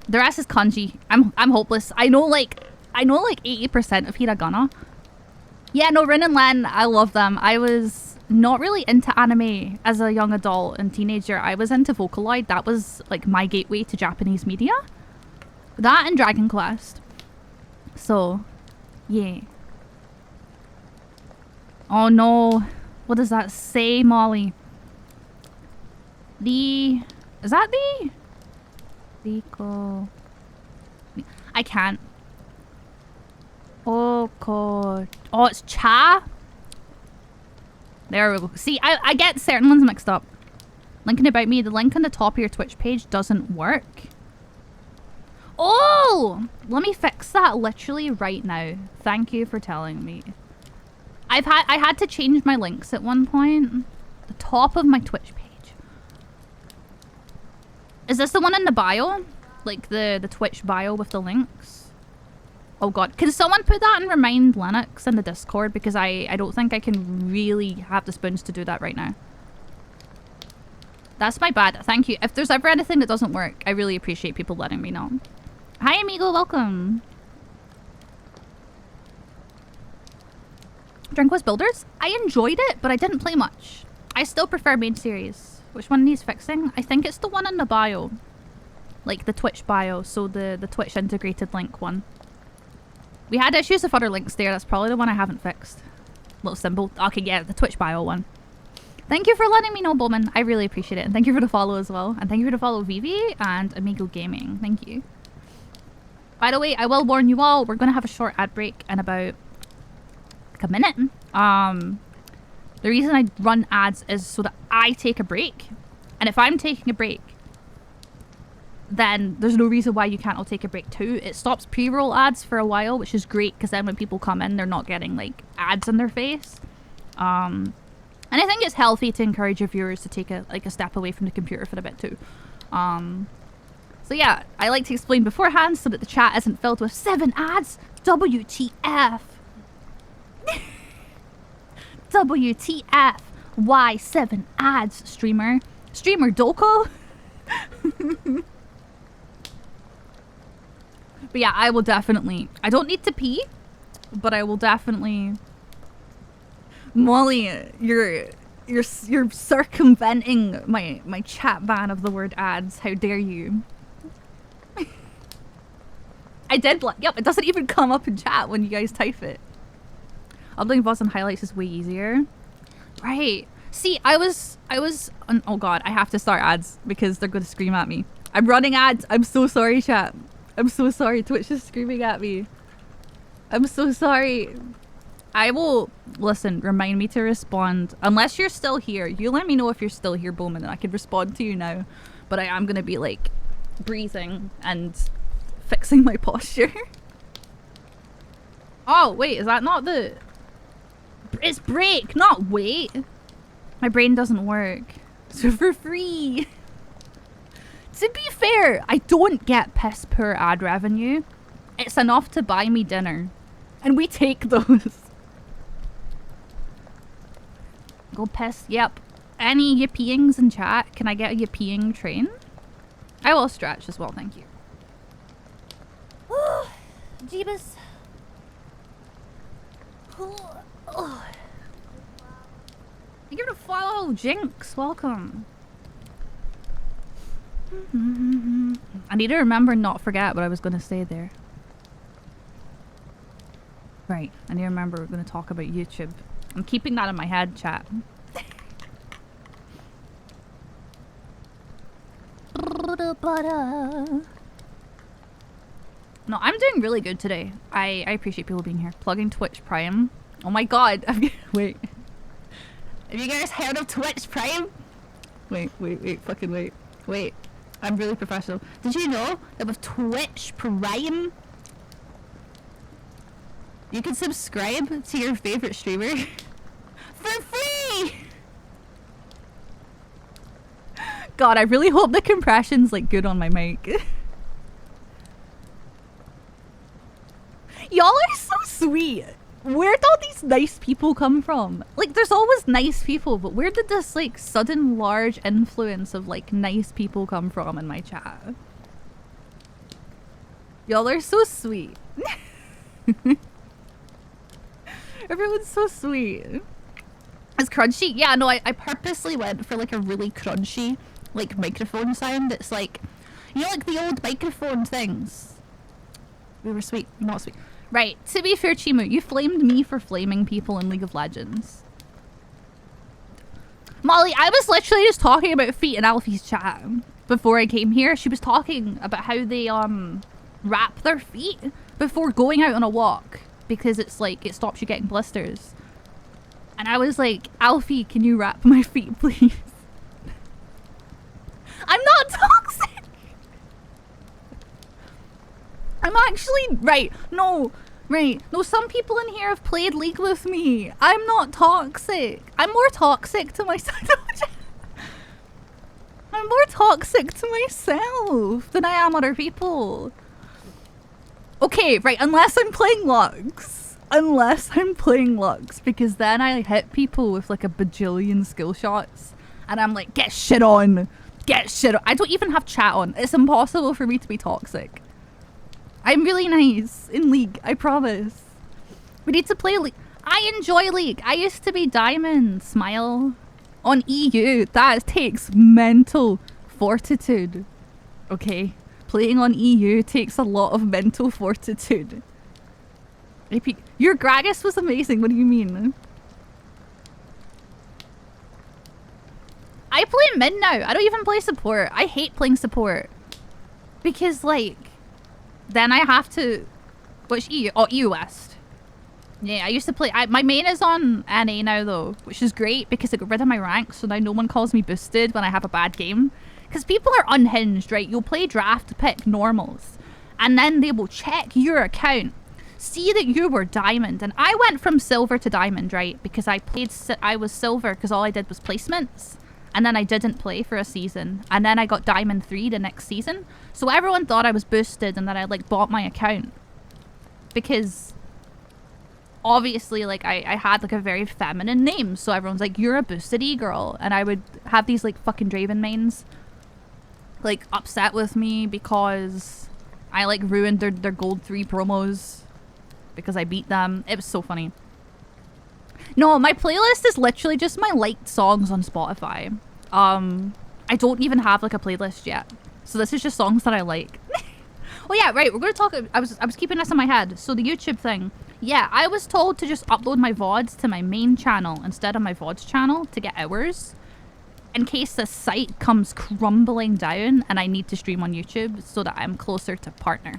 The rest is kanji. I'm hopeless. I know like 80% of hiragana. Yeah, no, Rin and Len, I love them. I was not really into anime as a young adult and teenager. I was into Vocaloid. That was like my gateway to Japanese media. That and Dragon Quest. So, yeah. Oh no. What does that say, Molly? Is that the? Riko. I can't. Oh, it's cha? There we go. See, I get certain ones mixed up. Linking about me. The link on the top of your Twitch page doesn't work. Oh! Let me fix that literally right now. Thank you for telling me. I had to change my links at one point. The top of my Twitch page. Is this the one in the bio? Like the Twitch bio with the links? Oh god, can someone put that and remind Linux in the Discord? Because I don't think I can really have the spoons to do that right now. That's my bad. Thank you. If there's ever anything that doesn't work, I really appreciate people letting me know. Hi amigo, welcome. Drink was Builders? I enjoyed it, but I didn't play much. I still prefer main series. Which one needs fixing? I think it's the one in the bio. Like the Twitch bio, so the Twitch integrated link one. We had issues with other links there. That's probably the one I haven't fixed. Little symbol. Okay, yeah, the Twitch bio one. Thank you for letting me know, Bowman. I really appreciate it. And thank you for the follow as well. And thank you for the follow, Vivi and Amigo Gaming. Thank you. By the way, I will warn you all, we're going to have a short ad break in about like a minute. The reason I run ads is so that I take a break. And if I'm taking a break, then there's no reason why you can't all take a break too. It stops pre-roll ads for a while, which is great because then when people come in, they're not getting like ads in their face. And I think it's healthy to encourage your viewers to take a step away from the computer for a bit too. So yeah, I like to explain beforehand so that the chat isn't filled with 7 ads. WTF. WTF Y7 ads streamer. Streamer Doko. But yeah, I will definitely. I don't need to pee, but I will definitely. Molly, you're circumventing my chat ban of the word ads. How dare you? I did. Yep, it doesn't even come up in chat when you guys type it. Uploading VODs and highlights is way easier. Right. See, I was oh god, I have to start ads because they're going to scream at me. I'm running ads. I'm so sorry, chat. I'm so sorry. Twitch is screaming at me. I'm so sorry. I will... Listen, remind me to respond. Unless you're still here. You let me know if you're still here, Bowman, and I can respond to you now. But I am going to be, like, breathing and fixing my posture. Oh, wait. Is that not the... It's break, not wait. My brain doesn't work. So for free. To be fair, I don't get piss poor ad revenue. It's enough to buy me dinner. And we take those. Go piss. Yep. Any yippieings in chat? Can I get a yippieing train? I will stretch as well, thank you. Oh, Jeebus. Oh. Thank you for the follow, Jinx. Welcome. I need to remember not forget what I was going to say there. Right. I need to remember we're going to talk about YouTube. I'm keeping that in my head, chat. No, I'm doing really good today. I appreciate people being here. Plugging Twitch Prime. Oh my god. Wait. Have you guys heard of Twitch Prime? Wait. Fucking wait. Wait. I'm really professional. Did you know that with Twitch Prime, you can subscribe to your favorite streamer for free? God, I really hope the compression's like good on my mic. Y'all are so sweet. Where'd all these nice people come from? Like, there's always nice people, but where did this, like, sudden large influence of, like, nice people come from in my chat? Y'all are so sweet. Everyone's so sweet. It's crunchy? Yeah, no, I purposely went for, like, a really crunchy, like, microphone sound. It's like, you know, like the old microphone things. We were sweet, not sweet. Right, to be fair, Chimu, you flamed me for flaming people in League of Legends. Molly, I was literally just talking about feet in Alfie's chat before I came here. She was talking about how they wrap their feet before going out on a walk because it's like, it stops you getting blisters. And I was like, Alfie, can you wrap my feet, please? I'm not toxic! I'm actually... Right. No, some people in here have played League with me. I'm not toxic. I'm more toxic to myself. I'm more toxic to myself than I am other people. Okay, right. Unless I'm playing Lux. Because then I hit people with like a bajillion skill shots. And I'm like, get shit on. I don't even have chat on. It's impossible for me to be toxic. I'm really nice in League, I promise. We need to play League. I enjoy League. I used to be Diamond. Smile. On EU, that takes mental fortitude. Okay? Playing on EU takes a lot of mental fortitude. Your Gragas was amazing, what do you mean? I play mid now. I don't even play support. I hate playing support. Because, like... Then I have to... Which EU? Oh, EU West. Yeah, I used to play... my main is on NA now, though. Which is great, because it got rid of my rank, so now no one calls me boosted when I have a bad game. Because people are unhinged, right? You'll play draft pick normals. And then they will check your account. See that you were diamond. And I went from silver to diamond, right? Because I was silver, because all I did was placements. And then I didn't play for a season. And then I got Diamond 3 the next season. So everyone thought I was boosted and that I like bought my account. Because obviously, like, I had, like, a very feminine name, so everyone's like, you're a boosted e-girl, and I would have these, like, fucking Draven mains, like, upset with me because I, like, ruined their Gold 3 promos because I beat them. It was so funny. No, my playlist is literally just my liked songs on Spotify. I don't even have, like, a playlist yet, so this is just songs that I like. Oh yeah, right, we're gonna talk, I was keeping this in my head, so the YouTube thing. Yeah, I was told to just upload my VODs to my main channel instead of my VODs channel to get hours, in case the site comes crumbling down and I need to stream on YouTube so that I'm closer to partner.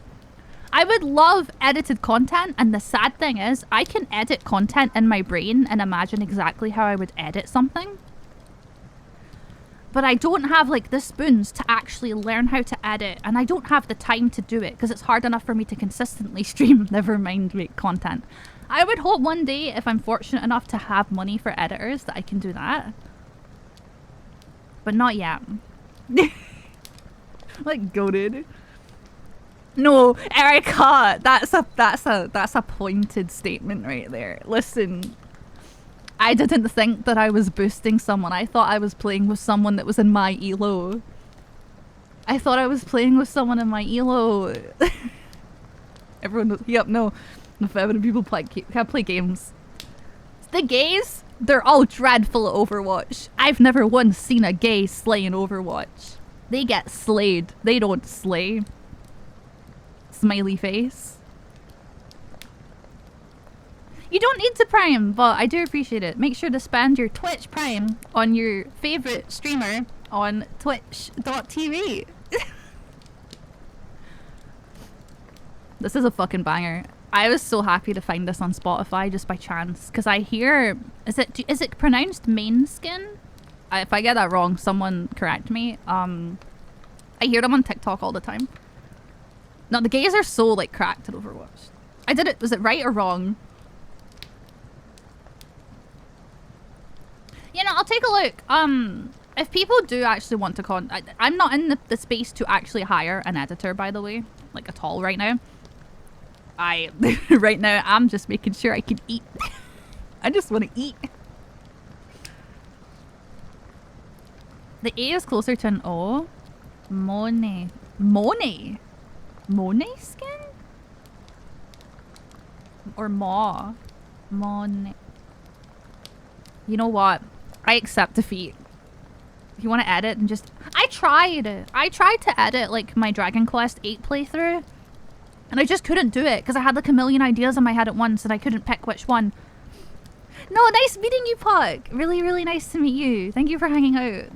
I would love edited content, and the sad thing is, I can edit content in my brain and imagine exactly how I would edit something. But I don't have, like, the spoons to actually learn how to edit, and I don't have the time to do it because it's hard enough for me to consistently stream, never mind make content. I would hope one day, if I'm fortunate enough to have money for editors, that I can do that. But not yet. Like, goated. No, Erica, that's a pointed statement right there. Listen, I didn't think that I was boosting someone. I thought I was playing with someone that was in my elo. I thought I was playing with someone in my elo. Everyone knows, yep, no. The feminine people can't play games. The gays, they're all dreadful at Overwatch. I've never once seen a gay slay in Overwatch. They get slayed. They don't slay. Smiley face. You don't need to Prime, but I do appreciate it. Make sure to spend your Twitch Prime on your favorite streamer on twitch.tv. This is a fucking banger. I was so happy to find this on Spotify just by chance, because I hear... Is it pronounced main skin? If I get that wrong, someone correct me. I hear them on TikTok all the time. No, the gays are so, like, cracked at Overwatch. I did it. Was it right or wrong? You know, I'll take a look. If people do actually want to I'm not in the space to actually hire an editor, by the way. Like, at all right now. Right now, I'm just making sure I can eat. I just want to eat. The A is closer to an O. Monet. Monet? Monet skin? Or Maw? Monet. You know what? I accept defeat. If you want to edit and just... I tried to edit, like, my Dragon Quest 8 playthrough. And I just couldn't do it because I had, like, a million ideas in my head at once and I couldn't pick which one. No, nice meeting you, Puck. Really, really nice to meet you. Thank you for hanging out.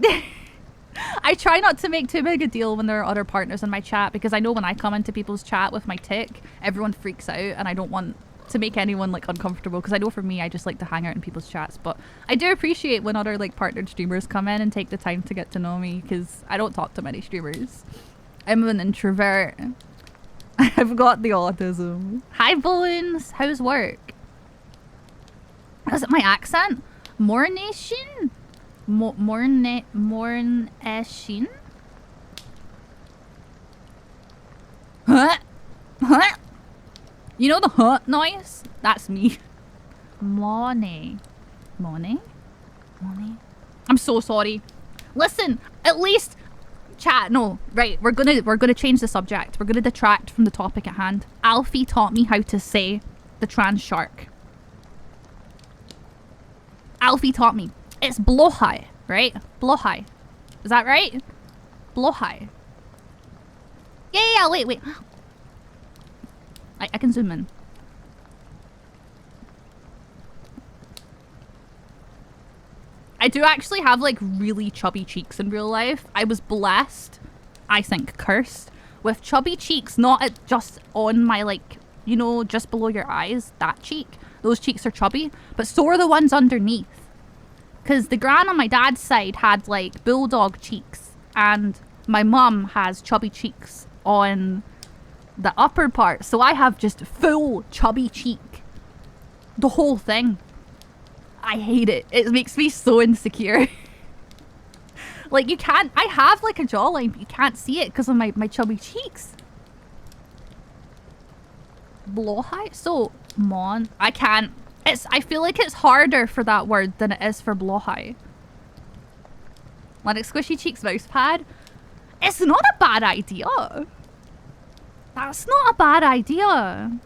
I try not to make too big a deal when there are other partners in my chat because I know when I come into people's chat with my tick, everyone freaks out and I don't want to make anyone, like, uncomfortable because I know for me, I just like to hang out in people's chats. But I do appreciate when other, like, partnered streamers come in and take the time to get to know me because I don't talk to many streamers. I'm an introvert. I've got the autism. Hi, Bones. How's work? Is it my accent? Mornation? Mornation? Huh? Huh? You know the huh noise? That's me. Money. Money? Money? I'm so sorry. Listen, at least... Chat, no, right, we're gonna change the subject. We're gonna detract from the topic at hand. Alfie taught me how to say the trans shark. Alfie taught me. It's blowhigh, right? Blowhigh. Is that right? Blowhigh. Yeah, wait. I can zoom in. I do actually have, like, really chubby cheeks in real life. I was blessed, I think cursed, with chubby cheeks, not just on my, like, you know, just below your eyes, that cheek. Those cheeks are chubby, but so are the ones underneath. Because the gran on my dad's side had, like, bulldog cheeks, and my mum has chubby cheeks on the upper part, so I have just full chubby cheek. The whole thing. I hate it. It makes me so insecure. Like, you can't... I have, like, a jawline, but you can't see it because of my chubby cheeks. Blowhigh? So, Mon. I can't. I feel like it's harder for that word than it is for blowhigh. Like Squishy Cheeks mouse pad. It's not a bad idea. That's not a bad idea.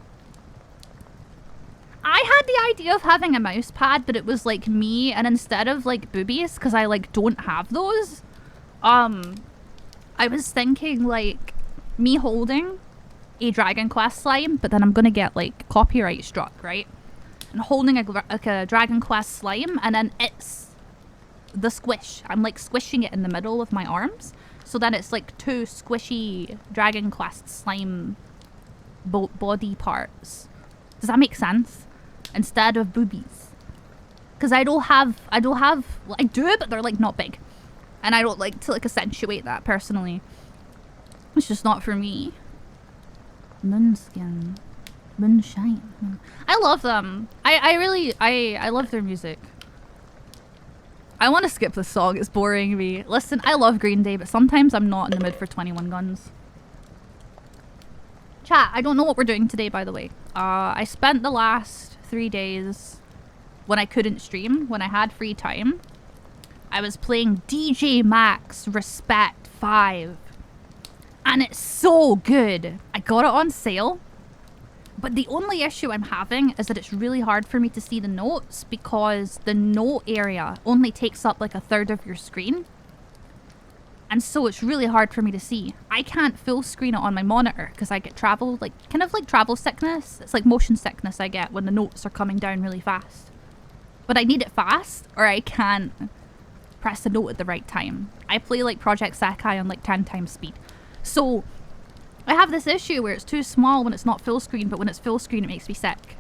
I had the idea of having a mouse pad, but it was like me, and instead of like boobies, because I like don't have those, I was thinking like me holding a Dragon Quest slime, but then I'm gonna get like copyright struck, right? And holding a Dragon Quest slime, and then it's the squish. I'm like squishing it in the middle of my arms, so then it's like two squishy Dragon Quest slime body parts. Does that make sense? Instead of boobies, because I do, but they're like not big, and I don't like to like accentuate that personally. It's just not for me. Moonskin, moonshine. I love them. I really love their music. I want to skip this song. It's boring me. Listen, I love Green Day, but sometimes I'm not in the mood for 21 Guns. Chat, I don't know what we're doing today, by the way. I spent the last 3 days when I couldn't stream, when I had free time. I was playing DJ Max Respect 5. And it's so good. I got it on sale. But the only issue I'm having is that it's really hard for me to see the notes because the note area only takes up like a third of your screen. And so it's really hard for me to see. I can't full screen it on my monitor because I get travel, like kind of like travel sickness. It's like motion sickness I get when the notes are coming down really fast. But I need it fast or I can't press the note at the right time. I play like Project Sakai on like 10 times speed. So I have this issue where it's too small when it's not full screen, but when it's full screen it makes me sick.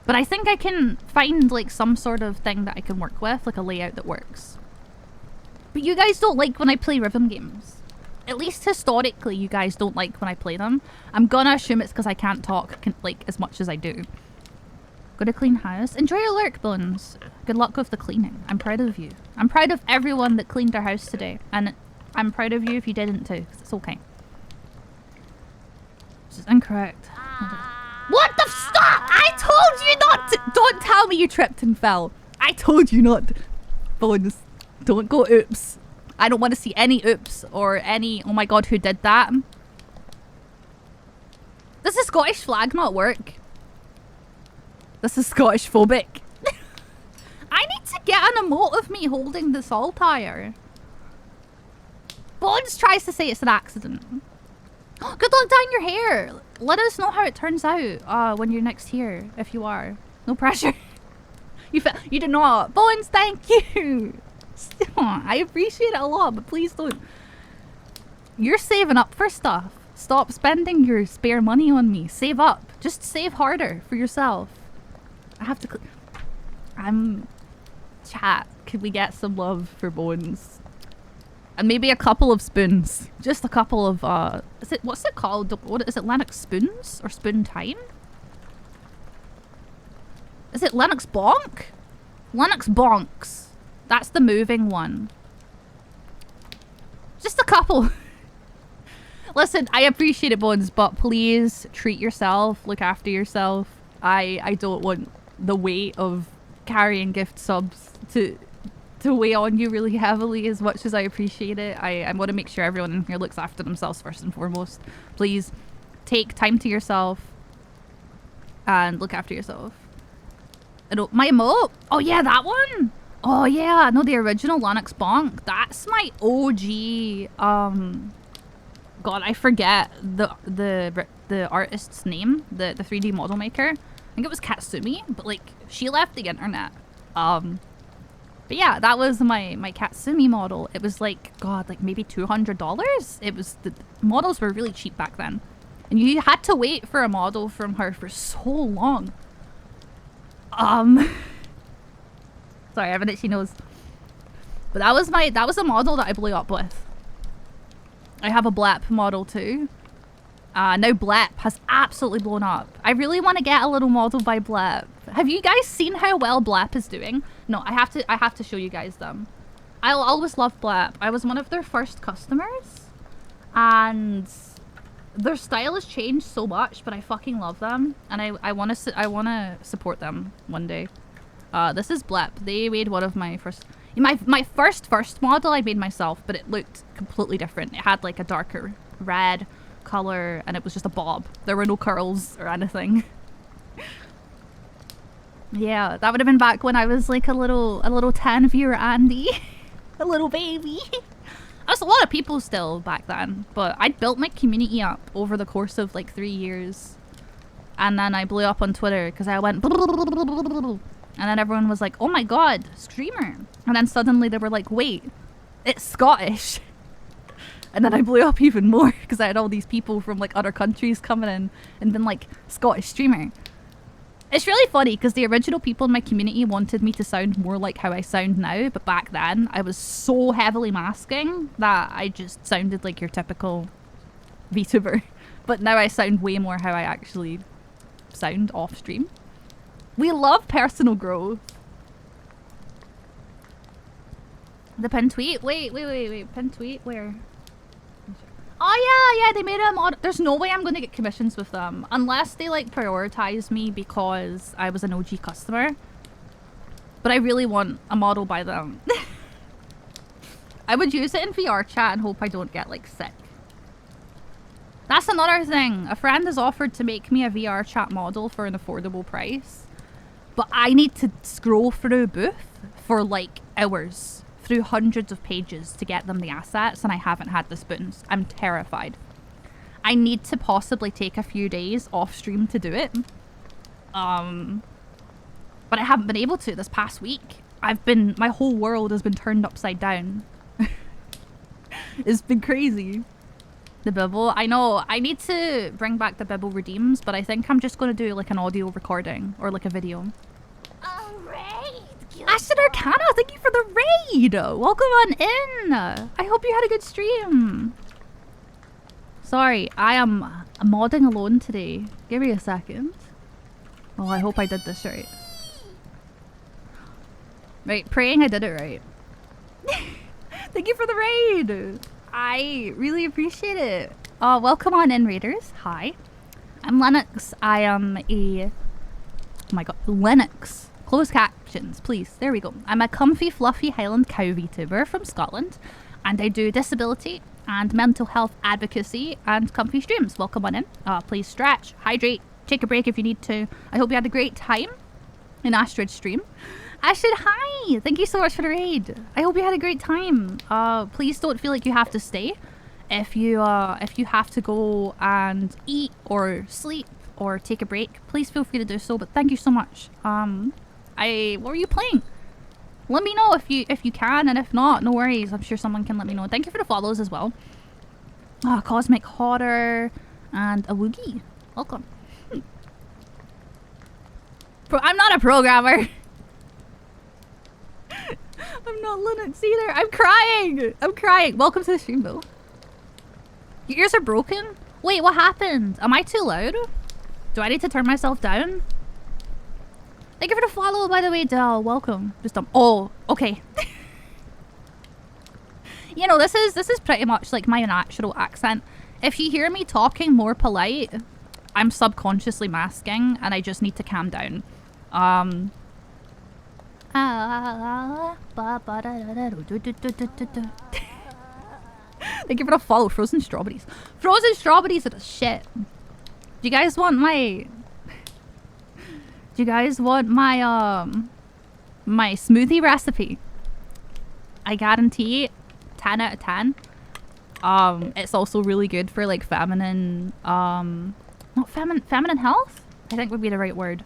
But I think I can find like some sort of thing that I can work with, like a layout that works. But you guys don't like when I play rhythm games. At least historically, you guys don't like when I play them. I'm gonna assume it's because I can't talk like as much as I do. Go to clean house. Enjoy your lurk, Bones. Good luck with the cleaning. I'm proud of you. I'm proud of everyone that cleaned their house today. And I'm proud of you if you didn't too, because it's okay. This is incorrect. What the stop! I told you not to! Don't tell me you tripped and fell. I told you not to. Bones. Don't go oops. I don't want to see any oops or any oh my god who did that. Does the Scottish flag not work? This is Scottish phobic. I need to get an emote of me holding the saltire. Bones tries to say it's an accident. Good luck dyeing your hair. Let us know how it turns out when you're next here, if you are. No pressure. You did not. Bones, thank you. I appreciate it a lot, but please don't. You're saving up for stuff. Stop spending your spare money on me. Save up. Just save harder for yourself. I have to... Chat, could we get some love for Bones? And maybe a couple of spoons. Just a couple of, what's it called? What is it, Lennox spoons? Or spoon time? Is it Lennox bonk? Lennox bonks. That's the moving one. Just a couple. Listen, I appreciate it, Bones, but please treat yourself. Look after yourself. I don't want the weight of carrying gift subs to weigh on you really heavily as much as I appreciate it. I want to make sure everyone in here looks after themselves first and foremost. Please take time to yourself and look after yourself. My emote? Oh yeah, that one? Oh yeah, no, the original Lennox Bonk. That's my OG. God, I forget the artist's name, the 3D model maker. I think it was Katsumi, but like she left the internet. But yeah, that was my Katsumi model. It was like, God, like maybe $200. It was, the models were really cheap back then, and you had to wait for a model from her for so long. Sorry, I have an itchy nose. But that was a model that I blew up with. I have a Blep model too. Now Blep has absolutely blown up. I really want to get a little model by Blep. Have you guys seen how well Blep is doing? No, I have to show you guys them. I'll always love Blep. I was one of their first customers, and their style has changed so much, but I fucking love them, and I wanna support them one day. This is Blep. They made one of my first first model I made myself, but it looked completely different. It had like a darker red color, and it was just a bob. There were no curls or anything. Yeah, that would have been back when I was like a little 10 viewer Andy, a little baby. I was a lot of people still back then, but I'd built my community up over the course of like 3 years, and then I blew up on Twitter because I went and then everyone was like, oh my god, streamer. And then suddenly they were like, wait, it's Scottish. And then I blew up even more because I had all these people from like other countries coming in and been like, Scottish streamer. It's really funny because the original people in my community wanted me to sound more like how I sound now, but back then I was so heavily masking that I just sounded like your typical VTuber. But now I sound way more how I actually sound off stream. We love personal growth. The pin tweet? Wait. Pin tweet? Where? Oh yeah, they made a mod. There's no way I'm going to get commissions with them. Unless they like prioritize me because I was an OG customer. But I really want a model by them. I would use it in VR chat and hope I don't get like sick. That's another thing. A friend has offered to make me a VR chat model for an affordable price. But I need to scroll through Booth for like hours, through hundreds of pages to get them the assets, and I haven't had the spoons. I'm terrified. I need to possibly take a few days off stream to do it. But I haven't been able to this past week. My whole world has been turned upside down. It's been crazy. The Bibble. I know, I need to bring back the Bibble redeems, but I think I'm just going to do like an audio recording or like a video. Ashton Arcana, thank you for the raid! Welcome on in! I hope you had a good stream. Sorry, I am modding alone today. Give me a second. Oh, I hope I did this right. Right, praying I did it right. Thank you for the raid! I really appreciate it. Welcome on in, raiders. Hi. I'm Lennox. I am a... Oh my god. Lennox. Closed captions, please. There we go. I'm a comfy, fluffy Highland cow VTuber from Scotland, and I do disability and mental health advocacy and comfy streams. Welcome on in. Please stretch, hydrate, take a break if you need to. I hope you had a great time in Astrid's stream. Astrid, hi! Thank you so much for the raid. I hope you had a great time. Please don't feel like you have to stay. If you have to go and eat or sleep or take a break, please feel free to do so. But thank you so much. What were you playing? Let me know if you can, and if not, no worries. I'm sure someone can let me know. Thank you for the follows as well. Cosmic Hotter and a Woogie. Welcome. I'm not a programmer. I'm not Linux either. I'm crying. Welcome to the stream, though. Your ears are broken? Wait, what happened? Am I too loud? Do I need to turn myself down? Thank you for the follow, by the way, Del. Welcome. Just oh, okay. You know, this is pretty much like my natural accent. If you hear me talking more polite, I'm subconsciously masking, and I just need to calm down. Thank you for the follow, Frozen Strawberries. Frozen Strawberries are the shit. Do you guys want my... my smoothie recipe? I guarantee 10 out of 10. It's also really good for like feminine, not feminine health? I think would be the right word.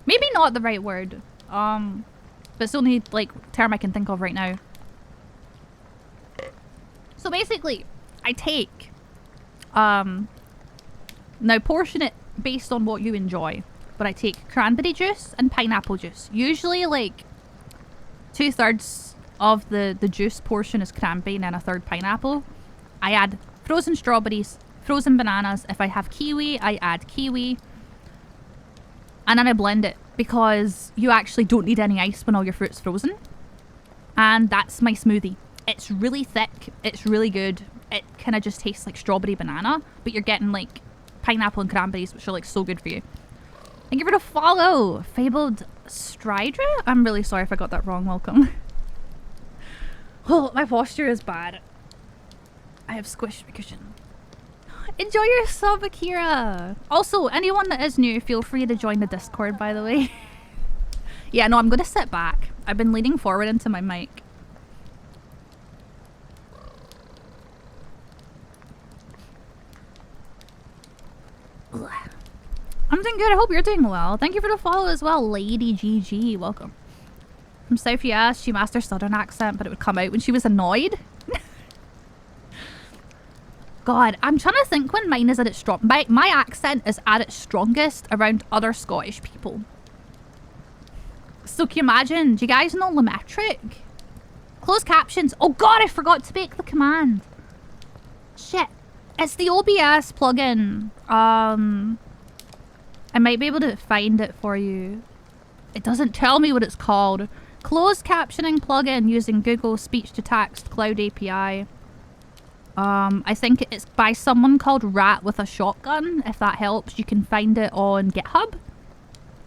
Maybe not the right word. But it's the only like term I can think of right now. So basically, I take, now portion it based on what you enjoy. But I take cranberry juice and pineapple juice. Usually like 2/3 of the juice portion is cranberry and then a third pineapple. I add frozen strawberries, frozen bananas. If I have kiwi, I add kiwi. And then I blend it because you actually don't need any ice when all your fruit's frozen. And that's my smoothie. It's really thick. It's really good. it kind of just tastes like strawberry banana, but you're getting like pineapple and cranberries, which are like so good for you. Thank you for the follow, Fabled Stridra. I'm really sorry if I got that wrong. Welcome. Oh, my posture is bad. I have squished my cushion. Enjoy your sub, Akira. Also, anyone that is new, feel free to join the Discord, by the way. Yeah, no, I'm gonna sit back. I've been leaning forward into my mic. Ugh. I'm doing good. I hope you're doing well. Thank you for the follow as well, Lady GG. Welcome. From South US, she mastered Southern accent, but it would come out when she was annoyed. God, I'm trying to think when mine is at its strong. My accent is at its strongest around other Scottish people. So can you imagine? Do you guys know Lemetric? Closed captions. Oh God, I forgot to make the command. Shit. It's the OBS plugin. I might be able to find it for you. It doesn't tell me what it's called. Closed captioning plugin using Google Speech to Text Cloud API. I think it's by someone called Rat with a Shotgun. If that helps, you can find it on GitHub.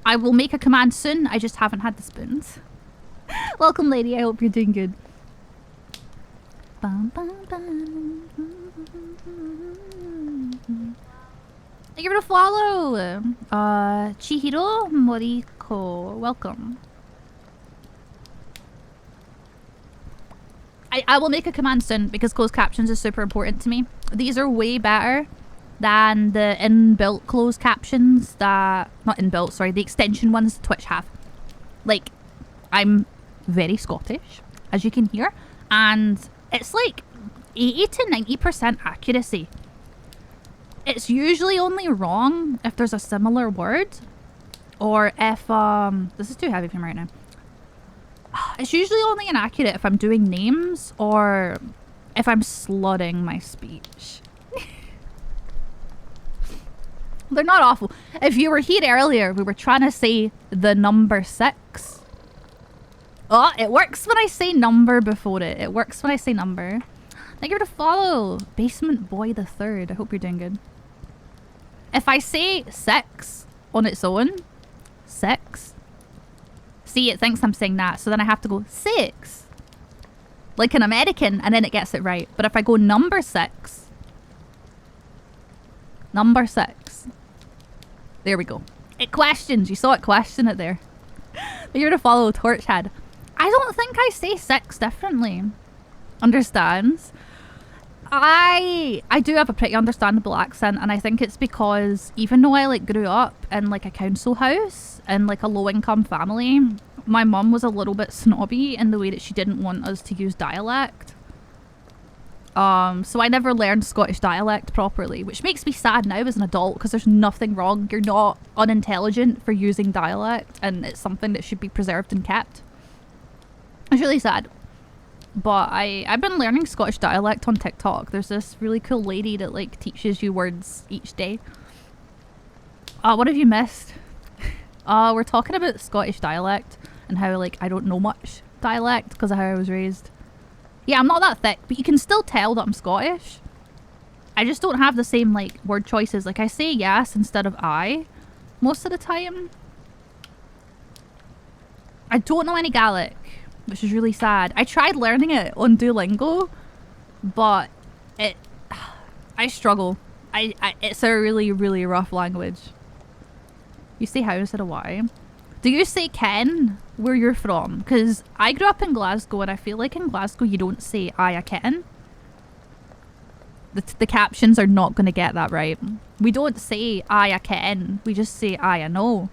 I will make a command soon. I just haven't had the spoons. Welcome, lady. I hope you're doing good. Bum, bum, bum. Thank you for the follow. Chihiro Moriko. Welcome. I will make a command soon because closed captions is super important to me. These are way better than the inbuilt closed captions that... Not inbuilt, sorry. The extension ones Twitch have. Like, I'm very Scottish, as you can hear. And it's like 80 to 90% accuracy. It's usually only wrong if there's a similar word. Or if... This is too heavy for me right now. It's usually only inaccurate if I'm doing names or if I'm slurring my speech. They're not awful. If you were here earlier, we were trying to say the number 6. Oh, it works when I say number before it. It works when I say number. Thank you for the follow. Basement Boy the Third. I hope you're doing good. If I say 6 on its own, 6. See, it thinks I'm saying that, so then I have to go 6. Like an American, and then it gets it right. But if I go number 6. Number 6. There we go. It questions. You saw it question it there. But you're to follow Torchhead. I don't think I say 6 differently. Understands? I do have a pretty understandable accent, and I think it's because even though I like grew up in like a council house and like a low-income family, my mum was a little bit snobby in the way that she didn't want us to use dialect. So I never learned Scottish dialect properly, which makes me sad now as an adult because there's nothing wrong. You're not unintelligent for using dialect, and it's something that should be preserved and kept. It's really sad. But I've been learning Scottish dialect on TikTok. There's this really cool lady that like teaches you words each day. What have you missed? We're talking about Scottish dialect and how like I don't know much dialect because of how I was raised. Yeah, I'm not that thick, but you can still tell that I'm Scottish. I just don't have the same like word choices. Like I say yes instead of I most of the time. I don't know any Gaelic, which is really sad. I tried learning it on Duolingo, but I struggle. It's a really, really rough language. You say how instead of why. Do you say Ken where you're from? Because I grew up in Glasgow, and I feel like in Glasgow you don't say I ken. The captions are not going to get that right. We don't say I ken. We just say I know.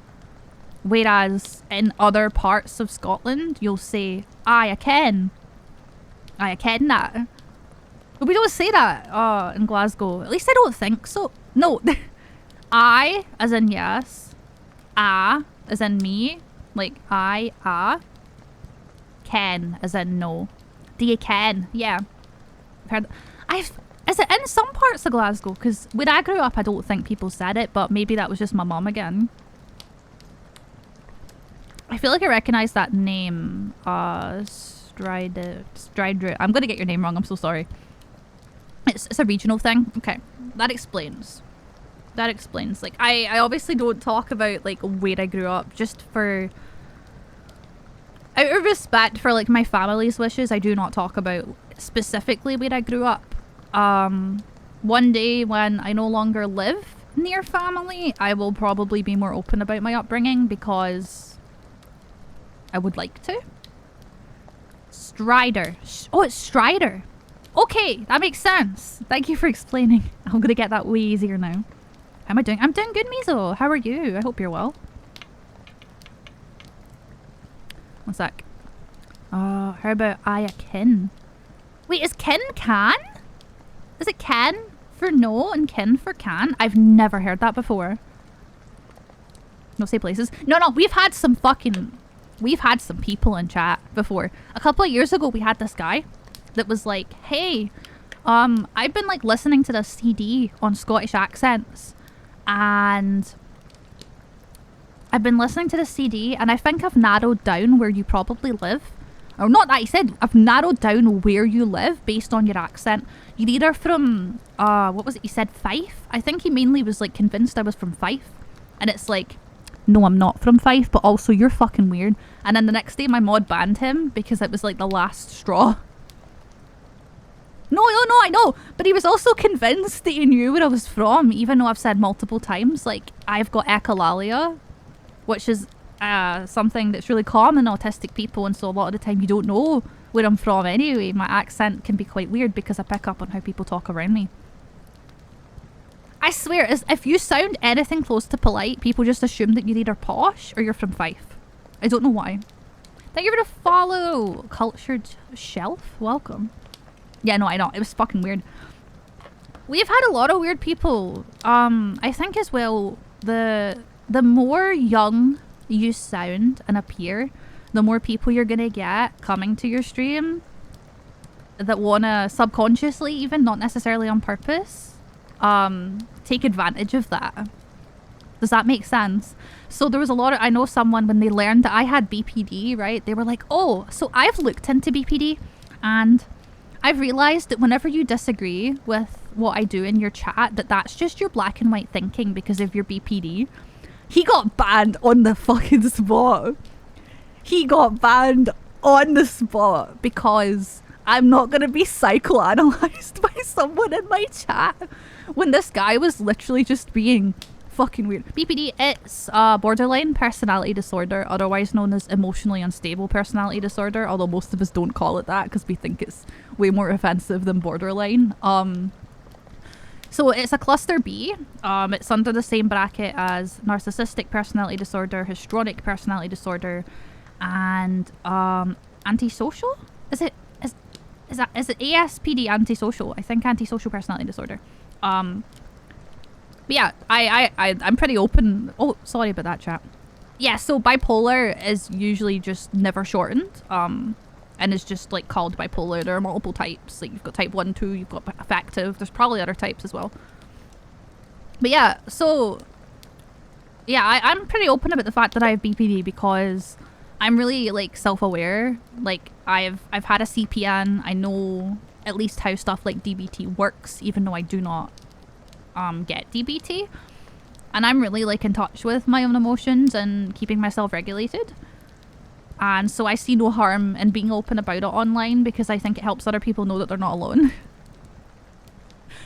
Whereas in other parts of Scotland, you'll say, I ken. I ken that. But we don't say that in Glasgow. At least I don't think so. No. I, as in yes. As in me. Like, ken, as in no. Do you ken? Yeah. I've heard... Is it in some parts of Glasgow? Because when I grew up, I don't think people said it, but maybe that was just my mum again. I feel like I recognize that name. Stridra. I'm gonna get your name wrong. I'm so sorry. it's a regional thing. Okay, that explains. That explains. Like, I obviously don't talk about, like, where I grew up, just for... Out of respect for, like, my family's wishes, I do not talk about specifically where I grew up. One day when I no longer live near family, I will probably be more open about my upbringing, because I would like to. Strider. Oh, it's Strider. Okay, that makes sense. Thank you for explaining. I'm gonna get that way easier now. How am I doing? I'm doing good, Mizo. How are you? I hope you're well. One sec. How about Aya Kin? Wait, is Kin can? Is it can for no and kin for can? I've never heard that before. No say places. No, we've had some people in chat before. A couple of years ago, we had this guy that was like, hey, I've been like listening to this CD on Scottish accents, and I've been listening to the CD, and I think I've narrowed down where you probably live. Or not that, he said, I've narrowed down where you live based on your accent. You're either from, what was it? He said Fife? I think he mainly was like convinced I was from Fife. And it's like, no, I'm not from Fife, but also you're fucking weird. And then the next day my mod banned him because it was like the last straw. No, I know. But he was also convinced that he knew where I was from, even though I've said multiple times, like, I've got echolalia, which is something that's really common in autistic people, and so a lot of the time you don't know where I'm from anyway. My accent can be quite weird because I pick up on how people talk around me. I swear, if you sound anything close to polite, people just assume that you're either posh or you're from Fife. I don't know why. Thank you for the follow, Cultured Shelf. Welcome. Yeah, no, I know. It was fucking weird. We've had a lot of weird people. I think as well, the more young you sound and appear, the more people you're gonna get coming to your stream that wanna subconsciously, even not necessarily on purpose, take advantage of that. Does that make sense? So there was a lot of, I know someone, when they learned that I had BPD, right, they were like, oh, so I've looked into BPD, and I've realized that whenever you disagree with what I do in your chat, that's just your black and white thinking because of your BPD. He got banned on the fucking spot. He got banned on the spot because I'm not going to be psychoanalyzed by someone in my chat when this guy was literally just being fucking weird. BPD, it's borderline personality disorder, otherwise known as emotionally unstable personality disorder, although most of us don't call it that because we think it's way more offensive than borderline. So it's a cluster B. It's under the same bracket as narcissistic personality disorder, histrionic personality disorder, and antisocial? Is it ASPD antisocial? I think antisocial personality disorder. But yeah, I'm pretty open. Oh, sorry about that, chat. Yeah, so bipolar is usually just never shortened. And it's just like called bipolar. There are multiple types. Like you've got type 1, 2, you've got affective. There's probably other types as well. But yeah, so yeah, I'm pretty open about the fact that I have BPD because I'm really like self-aware. Like I've had a CPN. I know at least how stuff like DBT works, even though I do not get DBT. And I'm really like in touch with my own emotions and keeping myself regulated. And so I see no harm in being open about it online because I think it helps other people know that they're not alone.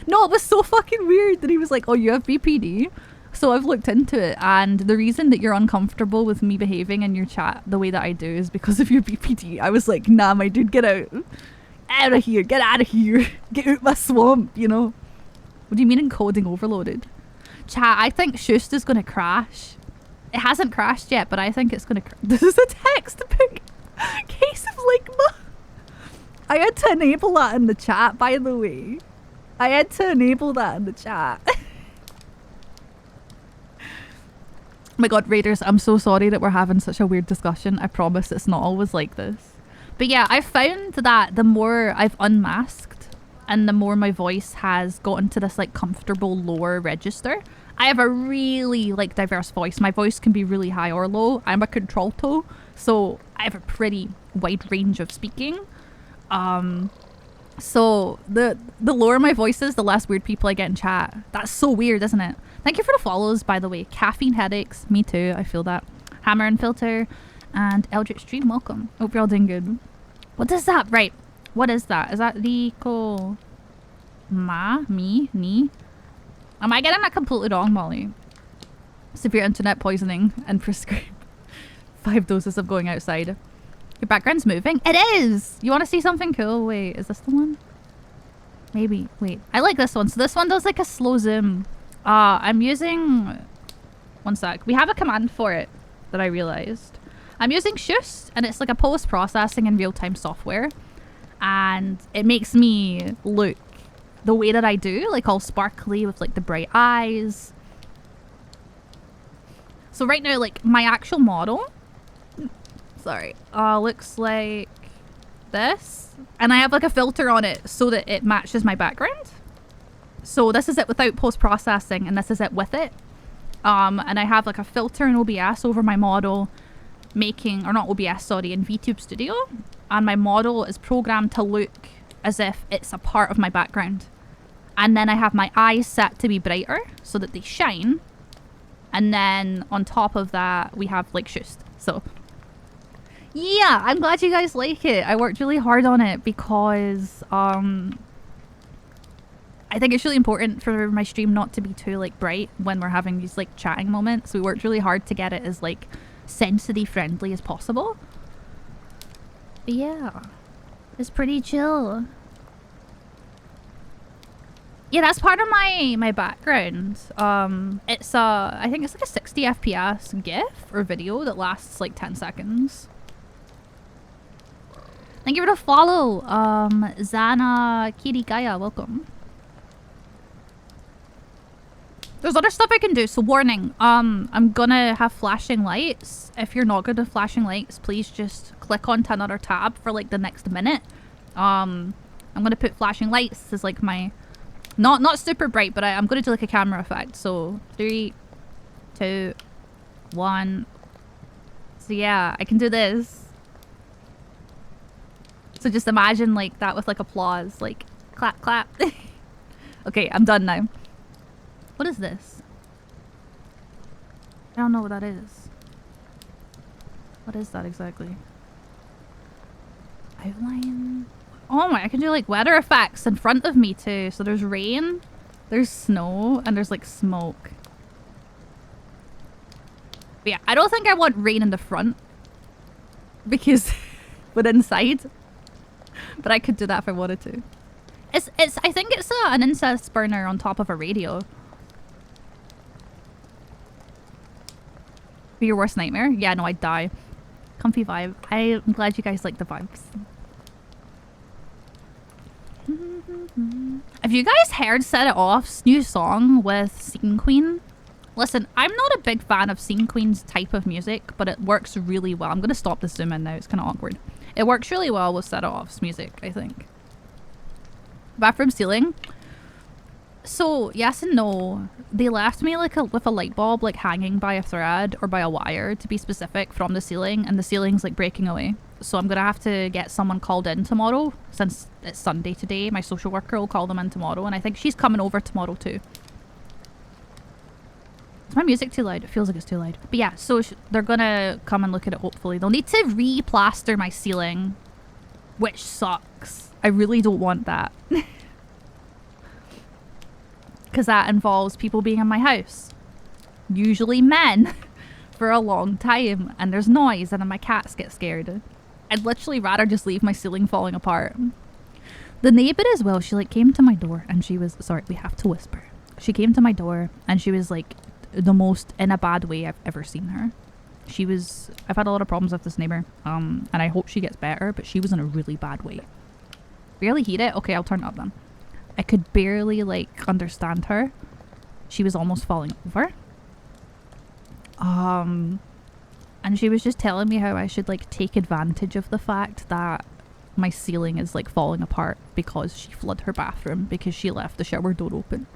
No, it was so fucking weird that he was like, oh, you have BPD? So I've looked into it, and the reason that you're uncomfortable with me behaving in your chat the way that I do is because of your BPD. I was like, nah, my dude, get out. Out of here. Get out of here. Get out my swamp, you know? What do you mean encoding overloaded? Chat, I think Shoost is going to crash. It hasn't crashed yet, but I think it's going to This is a textbook case of Ligma. I had to enable that in the chat, by the way. I had to enable that in the chat. Oh my god, Raiders, I'm so sorry that we're having such a weird discussion. I promise it's not always like this. But yeah, I've found that the more I've unmasked and the more my voice has gotten to this like comfortable lower register, I have a really like diverse voice. My voice can be really high or low. I'm a contralto, so I have a pretty wide range of speaking. So the lower my voice is, the less weird people I get in chat. That's so weird, isn't it? Thank you for the follows, by the way. Caffeine headaches. Me too. I feel that. Hammer and Filter and Eldritch Stream. Welcome. Hope you're all doing good. What is that? Right. What is that? Is that Rico? Me? Am I getting that completely wrong, Molly? Severe internet poisoning and prescribe 5 doses of going outside. Your background's moving? It is! You want to see something cool? Wait, is this the one? Maybe. Wait. I like this one. So this one does like a slow zoom. I'm using... One sec. We have a command for it that I realized. I'm using Shoost, and it's like a post-processing and real-time software. And it makes me look the way that I do, like all sparkly with like the bright eyes. So right now, like my actual model... Sorry. Looks like this. And I have like a filter on it so that it matches my background. So this is it without post-processing and this is it with it. And I have like a filter in OBS over my model making, or not OBS, sorry, in VTube Studio. And my model is programmed to look as if it's a part of my background. And then I have my eyes set to be brighter so that they shine. And then on top of that, we have like Shoost. So... yeah, I'm glad you guys like it. I worked really hard on it because I think it's really important for my stream not to be too like bright when we're having these like chatting moments. We worked really hard to get it as like sensitive friendly as possible. But yeah, it's pretty chill. Yeah, that's part of my background. It's I think it's like a 60 FPS GIF or video that lasts like 10 seconds. Thank you for the follow, Zana Kirigaya, welcome. There's other stuff I can do, so warning, I'm gonna have flashing lights. If you're not good at flashing lights, please just click onto another tab for like the next minute. I'm gonna put flashing lights as like my, not super bright, but I'm gonna do like a camera effect. So 3, 2, 1. So yeah, I can do this. So just imagine like that with like applause, like clap, clap. Okay, I'm done now. What is this? I don't know what that is. What is that exactly? Outline? Oh my, I can do like weather effects in front of me too. So there's rain, there's snow, and there's like smoke. But yeah, I don't think I want rain in the front. Because, but inside. But I could do that if I wanted to. I think it's an incense burner on top of a radio. Be your worst nightmare? Yeah, no, I'd die. Comfy vibe. I'm glad you guys like the vibes. Have you guys heard Set It Off's new song with Scene Queen? Listen, I'm not a big fan of Scene Queen's type of music, but it works really well. I'm going to stop the zoom in now. It's kind of awkward. It works really well with Set It Off's music, I think. Bathroom ceiling. So, yes and no. They left me like with a light bulb like hanging by a thread or by a wire, to be specific, from the ceiling, and the ceiling's like breaking away. So I'm gonna have to get someone called in tomorrow, since it's Sunday today. My social worker will call them in tomorrow, and I think she's coming over tomorrow too. Is my music too loud? It feels like it's too loud. But yeah, so they're gonna come and look at it, hopefully. They'll need to re-plaster my ceiling, which sucks. I really don't want that. Because that involves people being in my house. Usually men. For a long time. And there's noise, and then my cats get scared. I'd literally rather just leave my ceiling falling apart. The neighbor as well, she like came to my door and she was... Sorry, we have to whisper. She came to my door and she was like... the most in a bad way I've ever seen her. She was... I've had a lot of problems with this neighbor. And I hope she gets better, but she was in a really bad way. Barely heat it? Okay, I'll turn it up then. I could barely like understand her. She was almost falling over. And she was just telling me how I should like take advantage of the fact that my ceiling is like falling apart because she flooded her bathroom because she left the shower door open.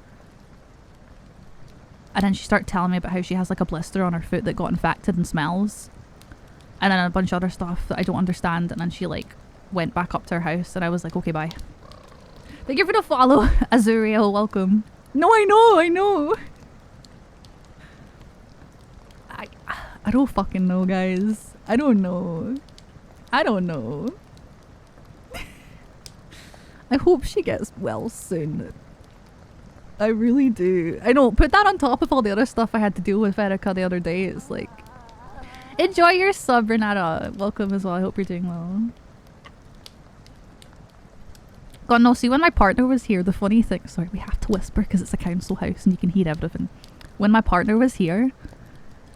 And then she started telling me about how she has like a blister on her foot that got infected and smells. And then a bunch of other stuff that I don't understand. And then she like went back up to her house and I was like, okay, bye. Thank you for the follow, Azuriel. Welcome. No, I know. I don't fucking know, guys. I don't know. I hope she gets well soon. I really do. I know, put that on top of all the other stuff I had to deal with Erica the other day. It's like... Enjoy your sub, Renata. Welcome as well. I hope you're doing well. God, no, see, when my partner was here, the funny thing... Sorry, we have to whisper because it's a council house and you can hear everything. When my partner was here...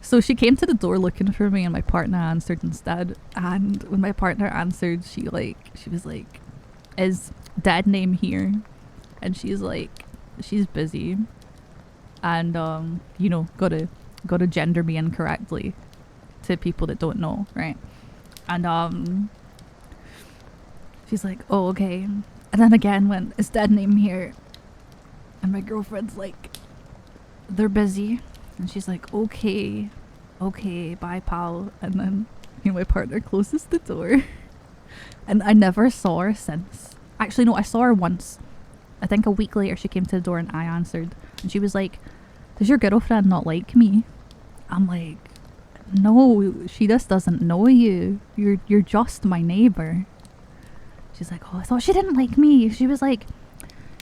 So she came to the door looking for me and my partner answered instead. And when my partner answered, she was like, is dad name here? And she's like, she's busy. And, you know, gotta gender me incorrectly to people that don't know, right? And, she's like, oh, okay. And then again, when is dad name here? And my girlfriend's like, they're busy. And she's like, okay, bye, pal. And then, you know, my partner closes the door. And I never saw her since. Actually, no, I saw her once. I think a week later she came to the door and I answered. And she was like, does your girlfriend not like me? I'm like, no, she just doesn't know you. You're just my neighbor. She's like, oh, I thought she didn't like me. She was like,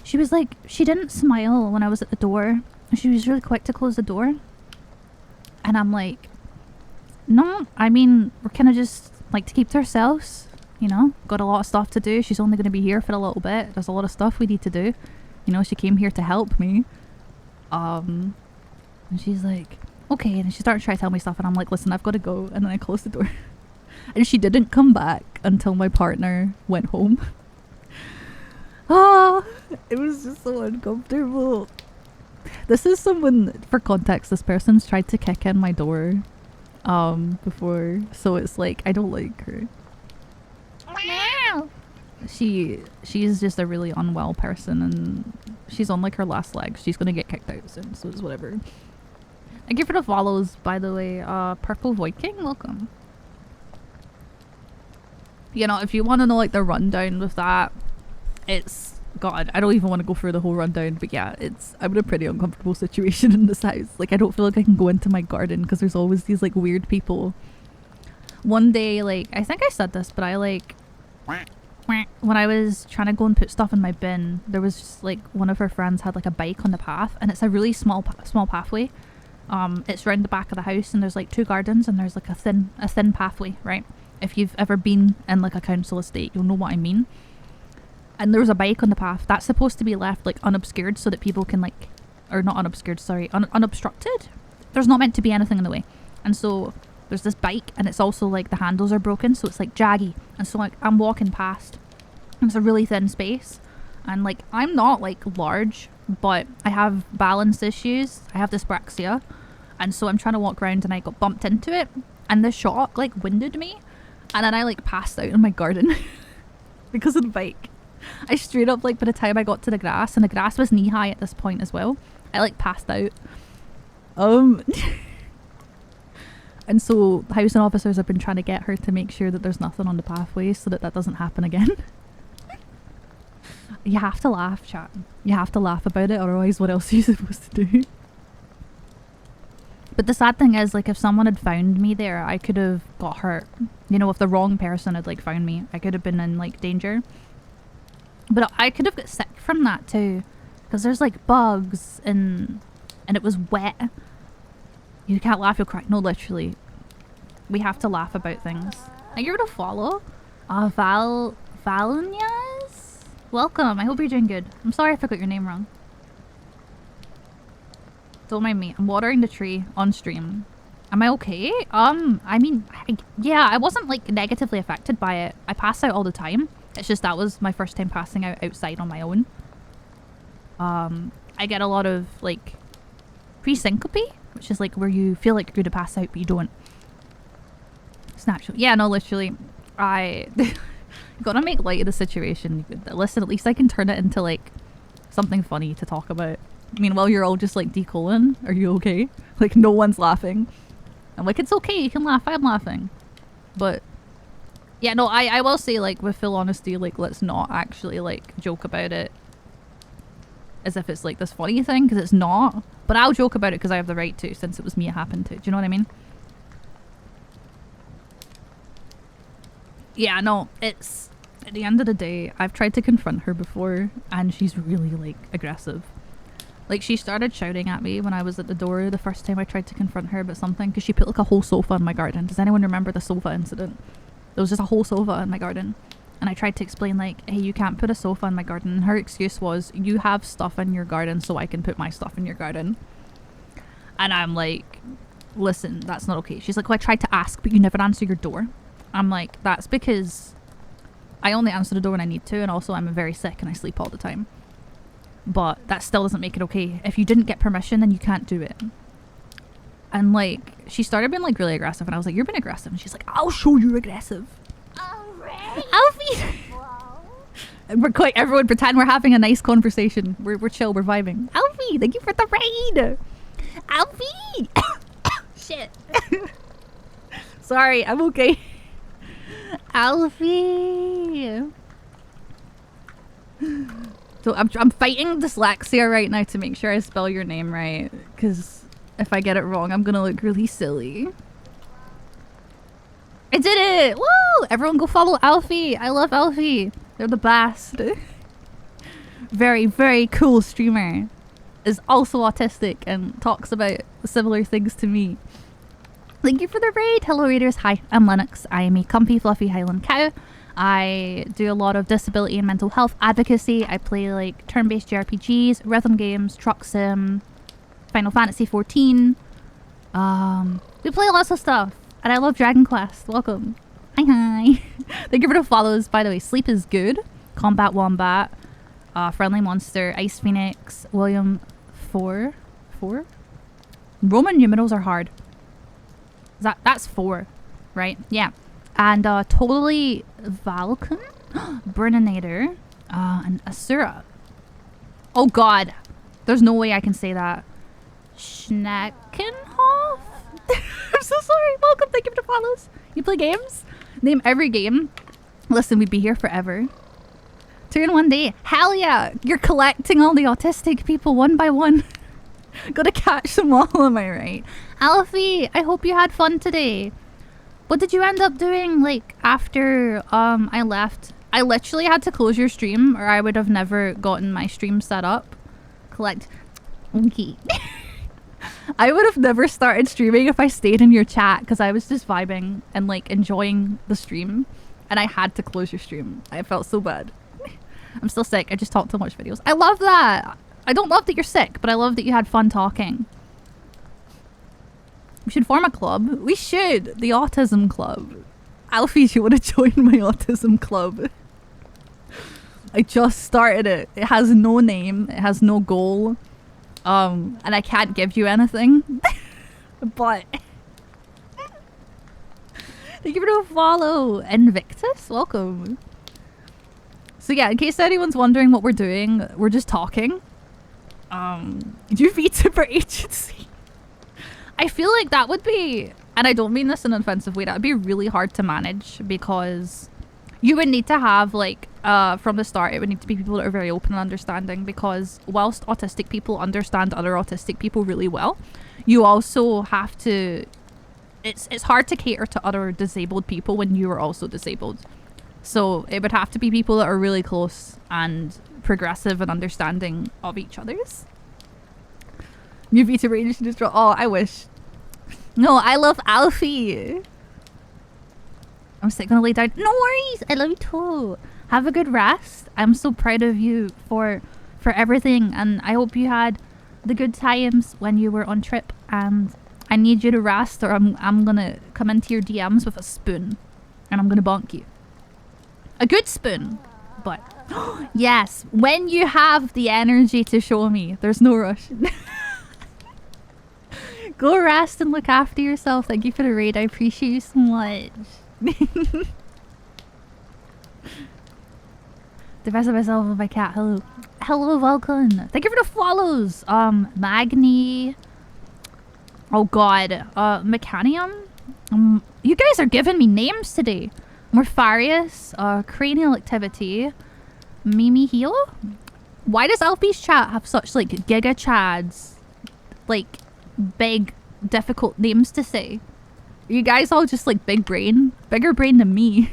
she didn't smile when I was at the door. She was really quick to close the door. And I'm like, no, I mean, we're kind of just like to keep to ourselves, you know, got a lot of stuff to do. She's only going to be here for a little bit. There's a lot of stuff we need to do. You know, she came here to help me. And she's like, okay. And she started trying to tell me stuff and I'm like, listen, I've got to go. And then I closed the door. And she didn't come back until my partner went home. Ah, it was just so uncomfortable. This is someone, for context, this person's tried to kick in my door before, so it's like, I don't like her. She's just a really unwell person and she's on like her last leg. She's gonna get kicked out soon, so it's whatever. Thank you for the follows, by the way. Purple Viking, welcome. You know, if you want to know like the rundown with that, it's... God, I don't even want to go through the whole rundown, but yeah, I'm in a pretty uncomfortable situation in this house. Like, I don't feel like I can go into my garden because there's always these like weird people. One day, like, I think I said this, but I like, when I was trying to go and put stuff in my bin, there was just like one of her friends had like a bike on the path, and it's a really small pathway. It's round the back of the house, and there's like 2 gardens, and there's like a thin pathway, right? If you've ever been in like a council estate, you'll know what I mean. And there was a bike on the path that's supposed to be left like unobscured so that people can like, or not unobscured, sorry, unobstructed. There's not meant to be anything in the way. And so there's this bike and it's also like the handles are broken, so it's like jaggy. And so like I'm walking past and it's a really thin space. And like, I'm not like large, but I have balance issues. I have dyspraxia. And so I'm trying to walk around and I got bumped into it. And the shock like winded me. And then I like passed out in my garden because of the bike. I straight up, like, by the time I got to the grass, and the grass was knee high at this point as well, I like passed out. And so housing officers have been trying to get her to make sure that there's nothing on the pathway so that doesn't happen again. You have to laugh, chat. You have to laugh about it, otherwise what else are you supposed to do? But the sad thing is, like, if someone had found me there, I could have got hurt. You know, if the wrong person had, like, found me, I could have been in, like, danger. But I could have got sick from that too, because there's like bugs and it was wet. You can't laugh, you'll cry. No, literally, we have to laugh about things. I give it a follow. Valunias, welcome. I hope you're doing good. I'm sorry if I got your name wrong. Don't mind me. I'm watering the tree on stream. Am I okay? I mean, yeah, I wasn't like negatively affected by it. I pass out all the time. It's just that was my first time passing out outside on my own. I get a lot of like pre-syncope, which is like where you feel like you're going to pass out but you don't. It's natural. Yeah, no, literally. You gotta make light of the situation. Listen, at least I can turn it into like something funny to talk about. Meanwhile, you're all just like decoling. Are you okay? Like no one's laughing. I'm like, it's okay, you can laugh, I'm laughing. But yeah, no, I will say, like, with full honesty, like, let's not actually, like, joke about it. as if it's like this funny thing, because it's not. But I'll joke about it because I have the right to, since it was me it happened to. Do you know what I mean? Yeah, no, it's... At the end of the day, I've tried to confront her before, and she's really, like, aggressive. Like, she started shouting at me when I was at the door the first time I tried to confront her about something, because she put, like, a whole sofa in my garden. Does anyone remember the sofa incident? There was just a whole sofa in my garden. And I tried to explain, like, hey, you can't put a sofa in my garden. And her excuse was, you have stuff in your garden, so I can put my stuff in your garden. And I'm like, listen, that's not okay. She's like, well, I tried to ask, but you never answer your door. I'm like, that's because I only answer the door when I need to, and also I'm very sick and I sleep all the time. But that still doesn't make it okay. If you didn't get permission, then you can't do it. And like, she started being like really aggressive, and I was like, you're being aggressive. And she's like, I'll show you aggressive. Alright. Alfie! We're quite, everyone pretend we're having a nice conversation. We're chill, we're vibing. Alfie, thank you for the raid! Alfie! Shit. Sorry, I'm okay. Alfie! So I'm fighting dyslexia right now to make sure I spell your name right, because if I get it wrong, I'm gonna look really silly. I did it! Woo! Everyone go follow Alfie! I love Alfie! They're the best. Very, very cool streamer. Is also autistic and talks about similar things to me. Thank you for the raid! Hello raiders, hi, I'm Lennox. I am a comfy, fluffy Highland cow. I do a lot of disability and mental health advocacy. I play like turn-based JRPGs, rhythm games, truck sim, Final Fantasy 14. We play lots of stuff. And I love Dragon Quest. Welcome. Hi hi. Thank you for the follows. By the way, Sleep is Good, Combat Wombat, Friendly Monster, Ice Phoenix, William 4? Roman numerals are hard. That's 4, right? Yeah. And Totally Valken, Burninator, and Asura. Oh god. There's no way I can say that. Schneckenhof? I'm so sorry. Welcome. Thank you for the follows. You play games? Name every game. Listen, we'd be here forever. 2 in 1 day. Hell yeah. You're collecting all the autistic people one by one. Gotta catch them all, am I right? Alfie, I hope you had fun today. What did you end up doing, like, after I left? I literally had to close your stream, or I would have never gotten my stream set up. Collect. Okay. I would have never started streaming if I stayed in your chat, because I was just vibing and, like, enjoying the stream. And I had to close your stream. I felt so bad. I'm still sick. I just talked to much videos. I love that! I don't love that you're sick, but I love that you had fun talking. We should form a club. We should. The Autism Club. Alfie, you want to join my Autism Club? I just started it. It has no name. It has no goal. And I can't give you anything. But... Thank you for the follow. Invictus, welcome. So yeah, in case anyone's wondering what we're doing, we're just talking. You VTuber agency. I feel like that would be, and I don't mean this in an offensive way, that would be really hard to manage, because you would need to have, like, from the start, it would need to be people that are very open and understanding, because whilst autistic people understand other autistic people really well, you also have to, it's hard to cater to other disabled people when you are also disabled. So it would have to be people that are really close and progressive and understanding of each other's. New VTuber agency just draw. Oh, I wish. No, I love Alfie. I'm sick, gonna lay down. No worries, I love you too. Have a good rest. I'm so proud of you for everything, and I hope you had the good times when you were on trip. And I need you to rest, or I'm gonna come into your DMs with a spoon, and I'm gonna bonk you. A good spoon, but yes, when you have the energy to show me. There's no rush. Go rest and look after yourself. Thank you for the raid. I appreciate you so much. The best of myself with my cat. Hello. Hello, welcome. Thank you for the follows. Magni. Oh god. Mechanium. You guys are giving me names today. Morpharius. Cranial activity. Mimi Heal. Why does Alfie's chat have such like giga chads, like big difficult names to say? Are you guys all just like bigger brain than me?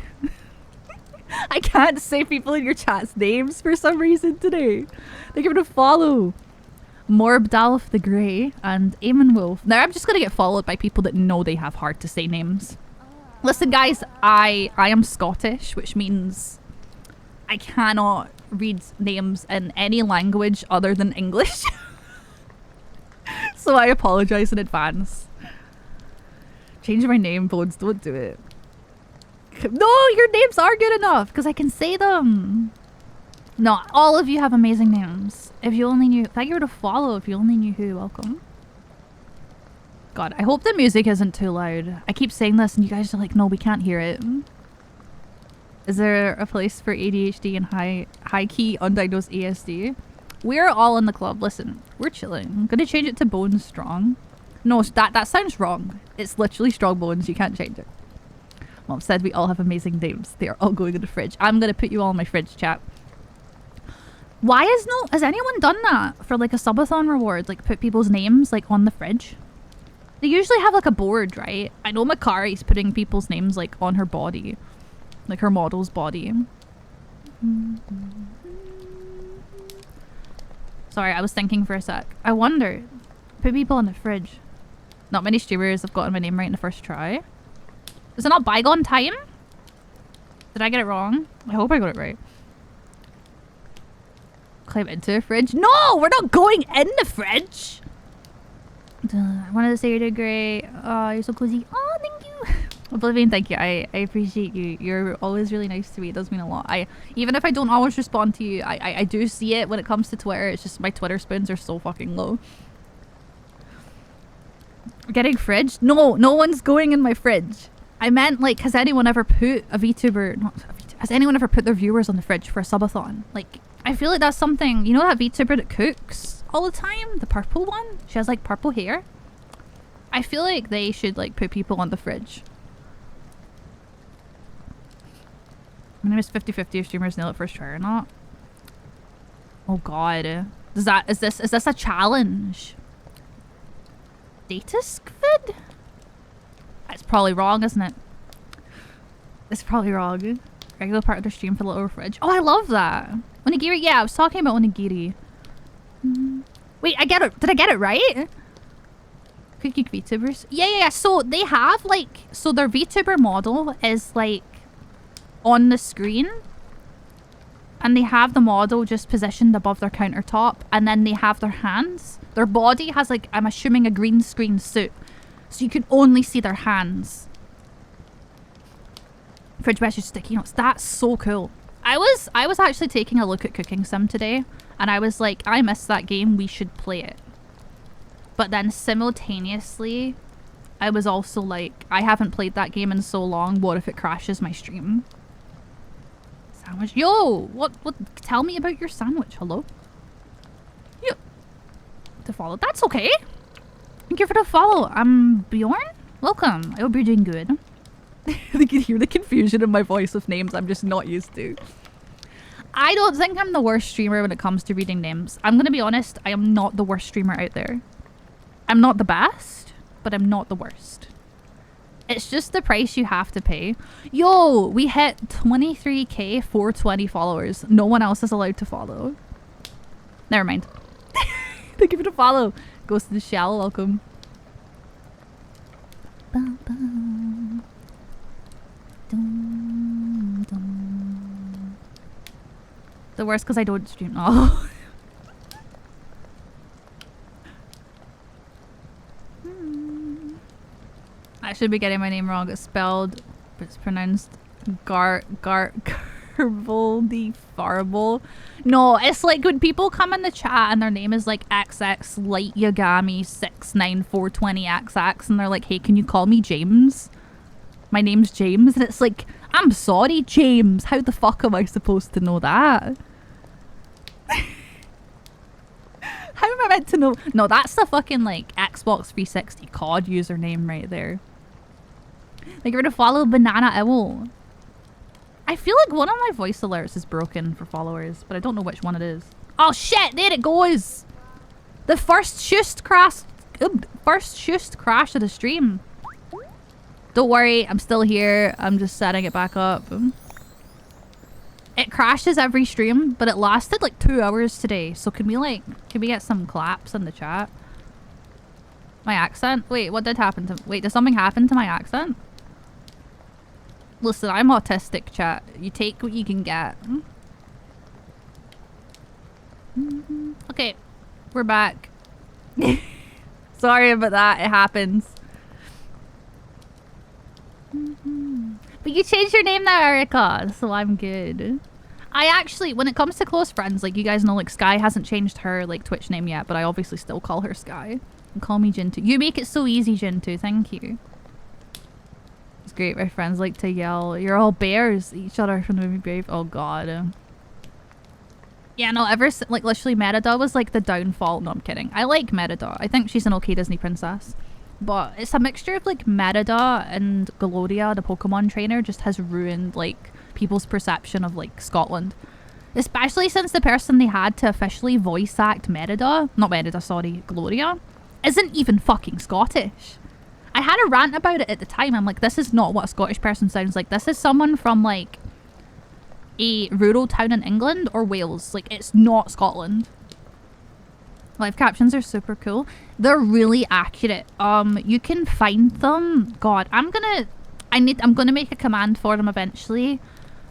I can't say people in your chat's names for some reason today. They give it a follow. Morbdalf the Grey and Eamon Wolf. Now I'm just gonna get followed by people that know they have hard to say names. Listen guys, I am Scottish, which means I cannot read names in any language other than English. So I apologize in advance. Change my name, Bones, don't do it. No, your names are good enough because I can say them. No, all of you have amazing names. If you only knew, thank you to follow. If you only knew who, welcome. God, I hope the music isn't too loud. I keep saying this and you guys are like, no, we can't hear it. Is there a place for ADHD and high key undiagnosed ASD? We're all in the club. Listen, we're chilling. I'm gonna change it to Bones Strong. No, that sounds wrong. It's literally Strong Bones. You can't change it. Mom said we all have amazing names. They are all going in the fridge. I'm gonna put you all in my fridge, chat. Why has anyone done that for like a subathon reward? Like put people's names like on the fridge? They usually have like a board, right? I know Makari's putting people's names like on her body. Like her model's body. Sorry, I was thinking for a sec. I wonder. Put people on the fridge. Not many streamers have gotten my name right in the first try. Is it not bygone time? Did I get it wrong? I hope I got it right. Climb into a fridge? No! We're not going in the fridge! I wanted to say you're doing great. Oh, you're so cozy. Oh, thank you! Oblivion, thank you. I appreciate you. You're always really nice to me. It does mean a lot. Even if I don't always respond to you, I do see it when it comes to Twitter. It's just my Twitter spoons are so fucking low. Getting fridge? No, no one's going in my fridge. I meant like, has anyone ever put a VTuber, has anyone ever put their viewers on the fridge for a subathon? Like, I feel like that's something, you know that VTuber that cooks all the time? The purple one? She has like purple hair. I feel like they should like put people on the fridge. My name is 50/50 if streamers nail it first try or not. Oh god. Is this a challenge? Dataskvid? It's probably wrong, isn't it? It's probably wrong. Regular part of the stream for the little fridge. Oh, I love that. Onigiri, yeah, I was talking about onigiri. Wait, I get it. Did I get it right? Cookie VTubers? Yeah. So they have like, so their VTuber model is like on the screen. And they have the model just positioned above their countertop. And then they have their hands. Their body has like, I'm assuming a green screen suit. So you can only see their hands. Fridge message sticky notes. That's so cool. I was actually taking a look at Cooking Sim today. And I was like, I missed that game. We should play it. But then simultaneously, I was also like, I haven't played that game in so long. What if it crashes my stream? Sandwich. Yo, what, tell me about your sandwich. Hello? Yeah. To follow. That's okay. Thank you for the follow. I'm Bjorn. Welcome. I hope you're doing good. You can hear the confusion in my voice with names I'm just not used to. I don't think I'm the worst streamer when it comes to reading names. I'm gonna be honest, I am not the worst streamer out there. I'm not the best, but I'm not the worst. It's just the price you have to pay. Yo, we hit 23k 420 followers. No one else is allowed to follow. Never mind. Thank you for the follow. Ghost in the Shell, welcome. Dum, dum. Dum, dum. The worst because I don't stream. Oh. I should be getting my name wrong. It's spelled, but it's pronounced Garbaldi Farble. No, it's like when people come in the chat and their name is like XX Light Yagami 69420XX and they're like, hey, can you call me James? My name's James. And it's like, I'm sorry, James. How the fuck am I supposed to know that? How am I meant to know? No, that's the fucking like Xbox 360 COD username right there. Like, you're gonna follow Banana Owl. I feel like one of my voice alerts is broken for followers, but I don't know which one it is. Oh shit, there it goes. The first crash of the stream. Don't worry, I'm still here. I'm just setting it back up. It crashes every stream, but it lasted like 2 hours today. So can we get some claps in the chat? My accent? Wait, what did happen to... Wait, did something happen to my accent? Listen, I'm autistic, chat. You take what you can get. Okay, we're back. Sorry about that, it happens. But you changed your name now, Erica, so I'm good. I actually, when it comes to close friends, like you guys know, like Sky hasn't changed her like Twitch name yet, but I obviously still call her Sky. And call me Jintu. You make it so easy, Jintu, thank you. It's great, my friends like to yell, "You're all bears!" at each other from the movie Brave. Oh god. Yeah, no, like literally Merida was like the downfall. No, I'm kidding. I like Merida. I think she's an okay Disney princess. But it's a mixture of like Merida and Gloria, the Pokemon trainer, just has ruined like people's perception of like Scotland. Especially since the person they had to officially voice act Gloria, isn't even fucking Scottish. I had a rant about it at the time. I'm like, this is not what a Scottish person sounds like. This is someone from like a rural town in England or Wales. Like, it's not Scotland. Live captions are super cool. They're really accurate. You can find them. God, I'm gonna make a command for them eventually.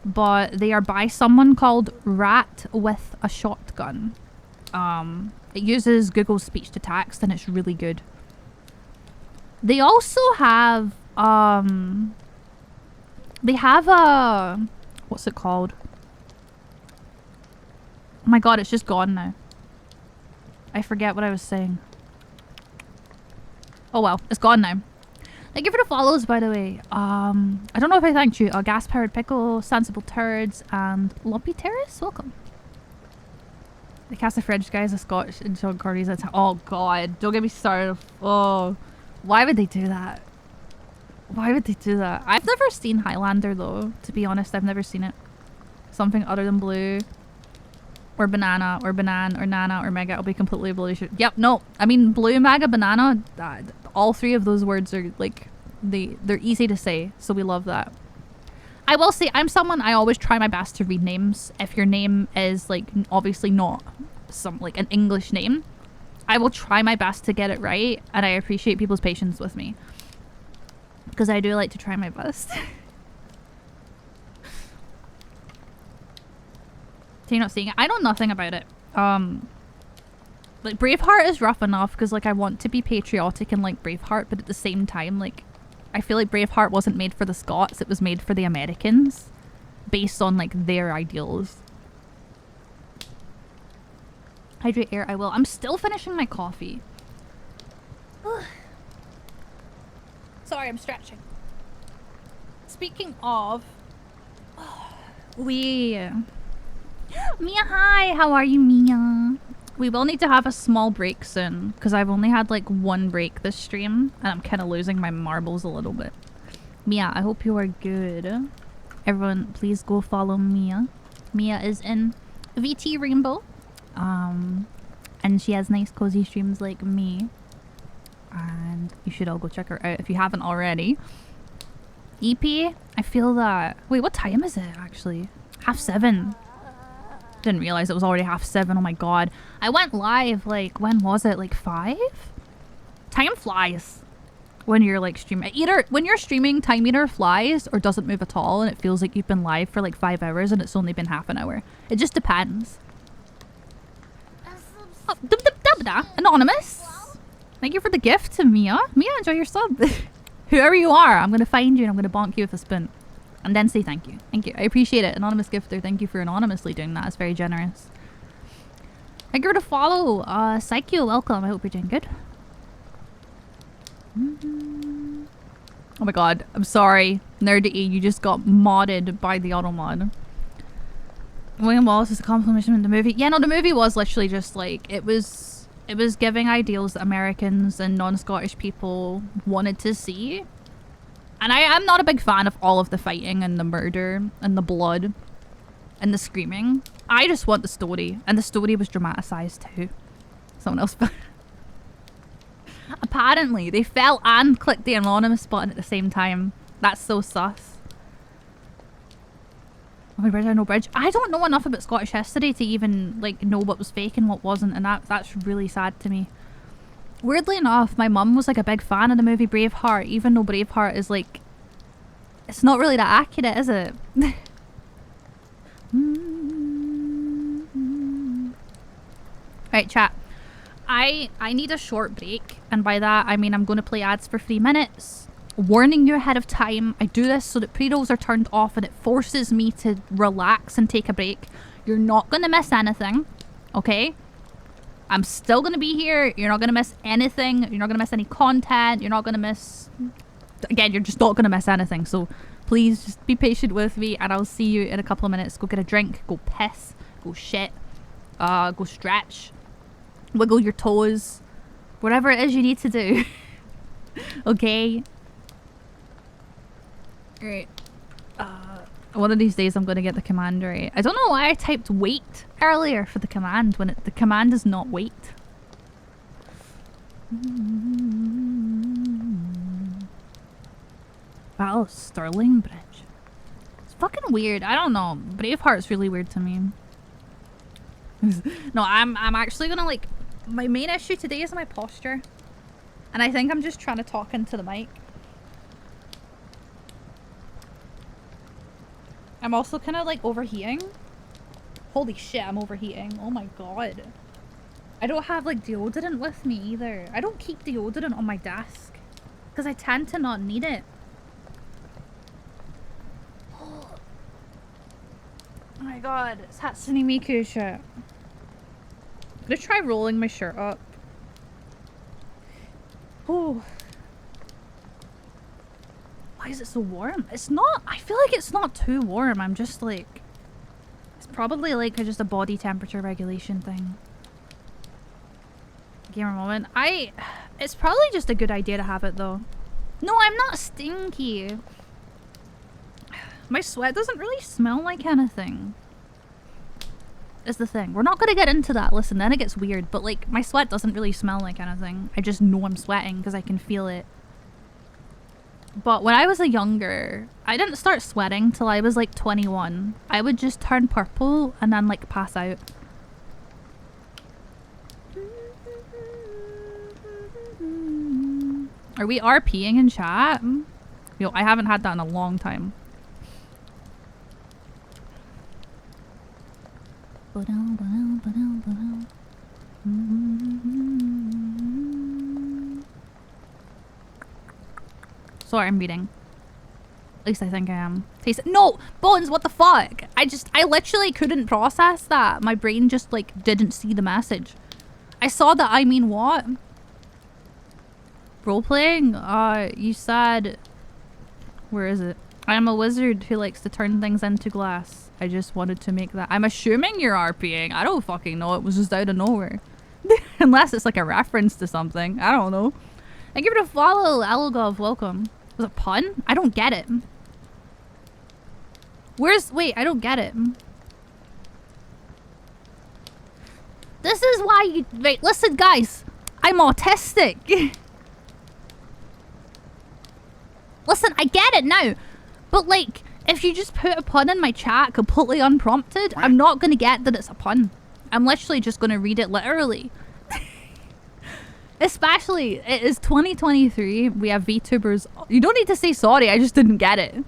But they are by someone called Rat with a Shotgun. It uses Google speech to text and it's really good. They also have they have a, what's it called? Oh my god, it's just gone now. I forget what I was saying. Oh well, it's gone now. Thank you for the follows, by the way. I don't know if I thanked you. Gas Powered Pickle, Sensible Turds, and Lumpy Terrace. Welcome. The Cast of Fridge guys, a Scotch and Sean Cordy's. Oh god, don't get me started. Oh, why would they do that? Why would they do that? I've never seen Highlander though, to be honest. I've never seen it. Something other than blue. Or banana, or banan, or nana, or mega. I'll be completely obliterated. Yep, no. I mean, blue, mega, banana. All three of those words are like, they're easy to say. So we love that. I will say, I'm someone, I always try my best to read names. If your name is like, obviously not like an English name, I will try my best to get it right. And I appreciate people's patience with me. Because I do like to try my best. So you're not seeing it? I know nothing about it. Like Braveheart is rough enough because like I want to be patriotic and like Braveheart, but at the same time like I feel like Braveheart wasn't made for the Scots, it was made for the Americans based on like their ideals. Hydrate air, I will. I'm still finishing my coffee. Sorry, I'm stretching. Speaking of, Mia, hi! How are you, Mia? We will need to have a small break soon, because I've only had like one break this stream, and I'm kind of losing my marbles a little bit. Mia, I hope you are good. Everyone, please go follow Mia. Mia is in VT Rainbow. And she has nice cozy streams like me. And you should all go check her out if you haven't already. EP, I feel that... Wait, what time is it, actually? 7:30. Didn't realize it was already 7:30. Oh my god. I went live, like, when was it? Like 5? Time flies when you're, like, streaming. Either when you're streaming, time either flies or doesn't move at all, and it feels like you've been live for, like, 5 hours and it's only been half an hour. It just depends. Oh, Anonymous! Thank you for the gift to Mia. Mia, enjoy your sub. Whoever you are, I'm gonna find you and I'm gonna bonk you with a spoon. And then say thank you. Thank you. I appreciate it. Anonymous gifter, thank you for anonymously doing that. It's very generous. Thank you for the follow. Psycho, welcome. I hope you're doing good. Oh my god. I'm sorry. Nerdy, you just got modded by the automod. William Wallace is a compliment in the movie. Yeah, no, the movie was literally just like, it was giving ideals that Americans and non-Scottish people wanted to see. And I'm not a big fan of all of the fighting and the murder and the blood and the screaming. I just want the story, and the story was dramatised too. Someone else. Apparently, they fell and clicked the anonymous button at the same time. That's so sus. Oh, bridge or no bridge? I don't know enough about Scottish history to even like know what was fake and what wasn't, and that's really sad to me. Weirdly enough, my mum was like a big fan of the movie Braveheart, even though Braveheart is like, it's not really that accurate, is it? Right, chat. I need a short break, and by that I mean I'm going to play ads for 3 minutes. Warning you ahead of time, I do this so that pre-rolls are turned off and it forces me to relax and take a break. You're not going to miss anything, okay? I'm still going to be here. You're not going to miss anything. You're not going to miss any content. You're not going to miss... Again, you're just not going to miss anything. So please just be patient with me, and I'll see you in a couple of minutes. Go get a drink. Go piss. Go shit. Go stretch. Wiggle your toes. Whatever it is you need to do. Okay? Right. One of these days I'm going to get the command right. I don't know why I typed wait earlier for the command when the command is not wait. Battle of Stirling Bridge. It's fucking weird. I don't know. Braveheart's really weird to me. No, I'm actually gonna like... My main issue today is my posture. And I think I'm just trying to talk into the mic. I'm also kind of like overheating. Holy shit, I'm overheating. Oh my god. I don't have like deodorant with me either. I don't keep deodorant on my desk because I tend to not need it. Oh my god, it's Hatsune Miku shit. I'm gonna try rolling my shirt up. Oh. Why is it so warm? It's not, I feel like it's not too warm. I'm just like, it's probably like just a body temperature regulation thing. Gamer moment. It's probably just a good idea to have it though. No, I'm not stinky. My sweat doesn't really smell like anything. Is the thing. We're not gonna get into that. Listen, then it gets weird. But like, my sweat doesn't really smell like anything. I just know I'm sweating because I can feel it. But when I was younger, I didn't start sweating till I was like 21. I would just turn purple and then like pass out. Are we RPing in chat? Yo, I haven't had that in a long time. Sorry, I'm reading. At least I think I am. Taste it. No! Bones, what the fuck? I literally couldn't process that. My brain just like didn't see the message. I saw that I mean what? Role-playing? You said... Where is it? I am a wizard who likes to turn things into glass. I just wanted to make that. I'm assuming you're RPing. I don't fucking know. It was just out of nowhere. Unless it's like a reference to something. I don't know. Thank you for the follow, Algov. Welcome. Was it a pun? I don't get it. Wait, I don't get it. This is why you... Wait, listen guys. I'm autistic. Listen, I get it now. But like, if you just put a pun in my chat completely unprompted, I'm not gonna get that it's a pun. I'm literally just gonna read it literally. Especially, it is 2023. We have VTubers. You don't need to say sorry. I just didn't get it.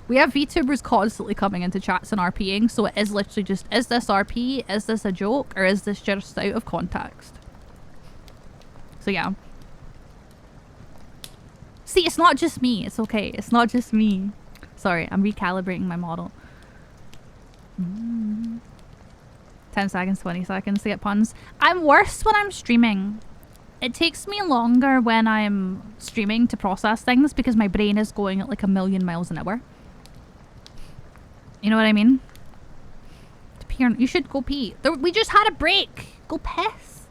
We have VTubers constantly coming into chats and RPing. So it is literally just, is this RP? Is this a joke? Or is this just out of context? So yeah. See, it's not just me. It's okay. It's not just me. Sorry, I'm recalibrating my model. 10 seconds, 20 seconds to get puns. I'm worse when I'm streaming. It takes me longer when I'm streaming to process things because my brain is going at like 1,000,000 miles an hour. You know what I mean? You should go pee. We just had a break. Go piss.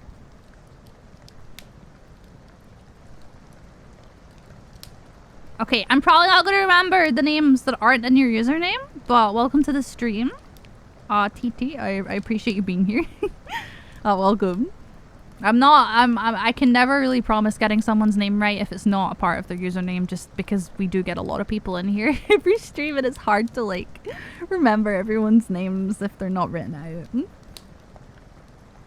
Okay, I'm probably not going to remember the names that aren't in your username, but welcome to the stream. TT, I appreciate you being here. Welcome. I can never really promise getting someone's name right if it's not a part of their username, just because we do get a lot of people in here every stream and it's hard to like remember everyone's names if they're not written out.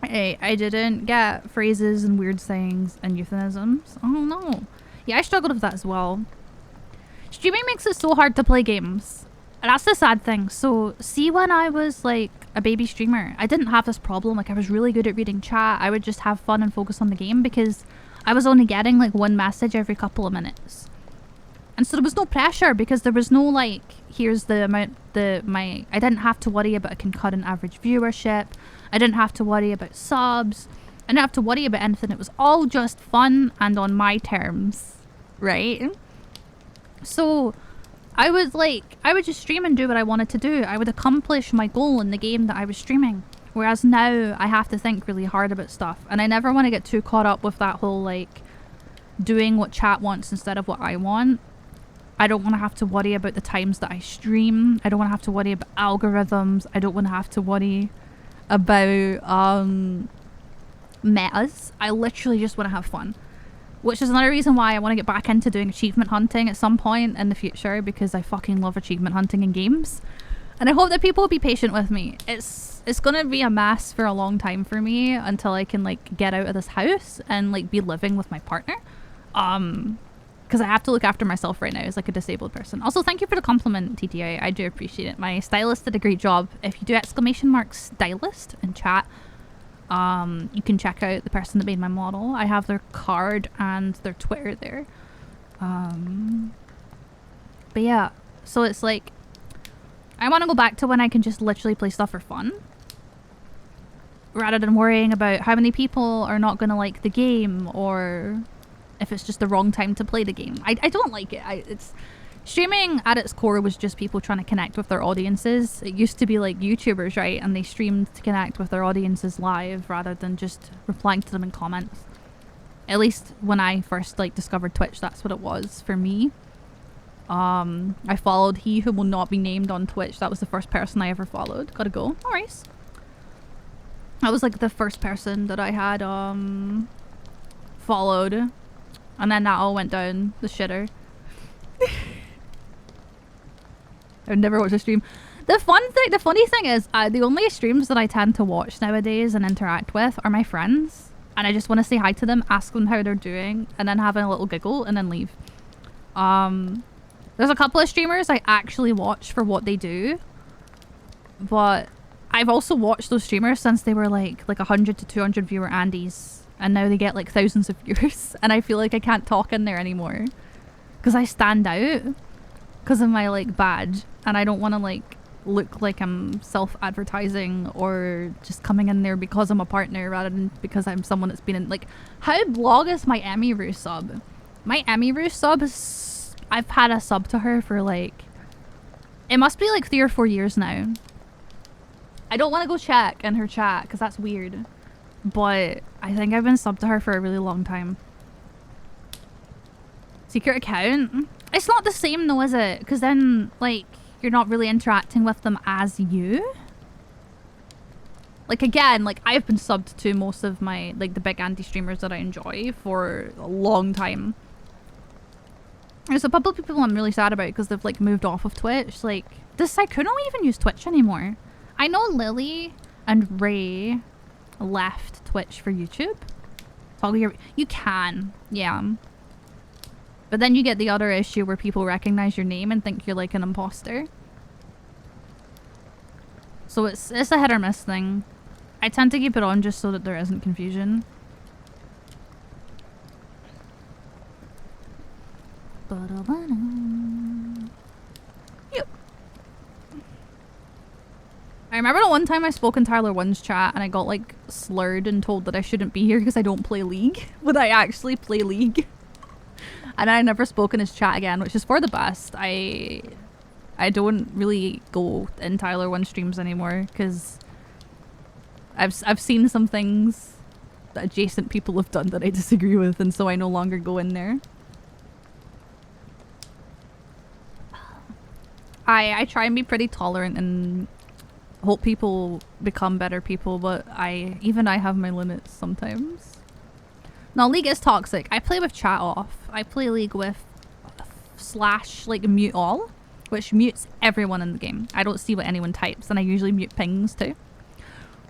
Hey, I didn't get phrases and weird sayings and euphemisms. Oh no. Yeah, I struggled with that as well. Streaming makes it so hard to play games. And that's the sad thing. So, see, when I was like a baby streamer, I didn't have this problem. Like, I was really good at reading chat. I would just have fun and focus on the game because I was only getting like one message every couple of minutes. And so there was no pressure because there was no like, here's the amount, I didn't have to worry about a concurrent average viewership. I didn't have to worry about subs. I didn't have to worry about anything. It was all just fun and on my terms, right? So I would just stream and do what I wanted to do. I would accomplish my goal in the game that I was streaming. Whereas now I have to think really hard about stuff. And I never want to get too caught up with that whole like doing what chat wants instead of what I want. I don't want to have to worry about the times that I stream. I don't want to have to worry about algorithms. I don't want to have to worry about metas. I literally just want to have fun. Which is another reason why I want to get back into doing achievement hunting at some point in the future, because I fucking love achievement hunting in games. And I hope that people will be patient with me. It's gonna be a mess for a long time for me until I can like get out of this house and like be living with my partner. Because I have to look after myself right now as like a disabled person. Also, thank you for the compliment, TTA. I do appreciate it. My stylist did a great job. If you do / stylist in chat, you can check out the person that made my model. I have their card and their Twitter there. But yeah, so it's like I want to go back to when I can just literally play stuff for fun rather than worrying about how many people are not going to like the game or if it's just the wrong time to play the game. I don't like it. It's streaming at its core was just people trying to connect with their audiences. It used to be like YouTubers, right? And they streamed to connect with their audiences live rather than just replying to them in comments. At least when I first like discovered Twitch, that's what it was for me. I followed He Who Will Not Be Named on Twitch. That was the first person I ever followed. Gotta go. Alright. That was like the first person that I had followed. And then that all went down the shitter. I've never watched a stream. The funny thing is, the only streams that I tend to watch nowadays and interact with are my friends. And I just want to say hi to them, ask them how they're doing, and then have a little giggle, and then leave. There's a couple of streamers I actually watch for what they do. But I've also watched those streamers since they were like 100 to 200 viewer Andes. And now they get like thousands of viewers. And I feel like I can't talk in there anymore. Because I stand out. Because of my like badge. And I don't want to like look like I'm self-advertising or just coming in there because I'm a partner rather than because I'm someone that's been in like... How blog is my Emiru sub? My Emiru sub is... I've had a sub to her for like... It must be like 3 or 4 years now. I don't want to go check in her chat because that's weird. But I think I've been subbed to her for a really long time. Secret account? It's not the same though, is it? Because then, like, you're not really interacting with them as you. Like, again, like, I've been subbed to most of my, like, the big anti streamers that I enjoy for a long time. There's a couple of people I'm really sad about because they've, like, moved off of Twitch. Like, does Saikuno even use Twitch anymore? I know Lily and Ray left Twitch for YouTube. You can, yeah. But then you get the other issue where people recognize your name and think you're like an imposter. So it's a hit or miss thing. I tend to keep it on just so that there isn't confusion. Yep. I remember the one time I spoke in Tyler 1's chat and I got like slurred and told that I shouldn't be here because I don't play League. But I actually play League. And I never spoke in his chat again, which is for the best. I don't really go in Tyler 1 streams anymore because I've seen some things that adjacent people have done that I disagree with, and so I no longer go in there. I try and be pretty tolerant and hope people become better people, but even I have my limits sometimes. No, League is toxic. I play with chat off. I play League with / like mute all, which mutes everyone in the game. I don't see what anyone types, and I usually mute pings too.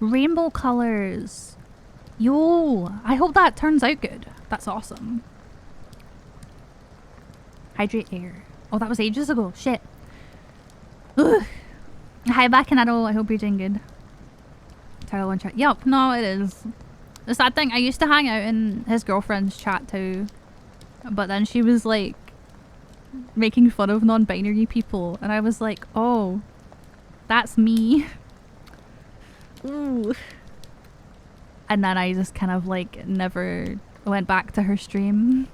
Rainbow colors. Yo, I hope that turns out good. That's awesome. Hydrate air. Oh, that was ages ago. Shit. Ugh. Hi, Bacanado. I hope you're doing good. Title one chat. Yup, no, it is. The sad thing, I used to hang out in his girlfriend's chat too. But then she was like making fun of non-binary people. And I was like, oh, that's me. Ooh. And then I just kind of like never went back to her stream.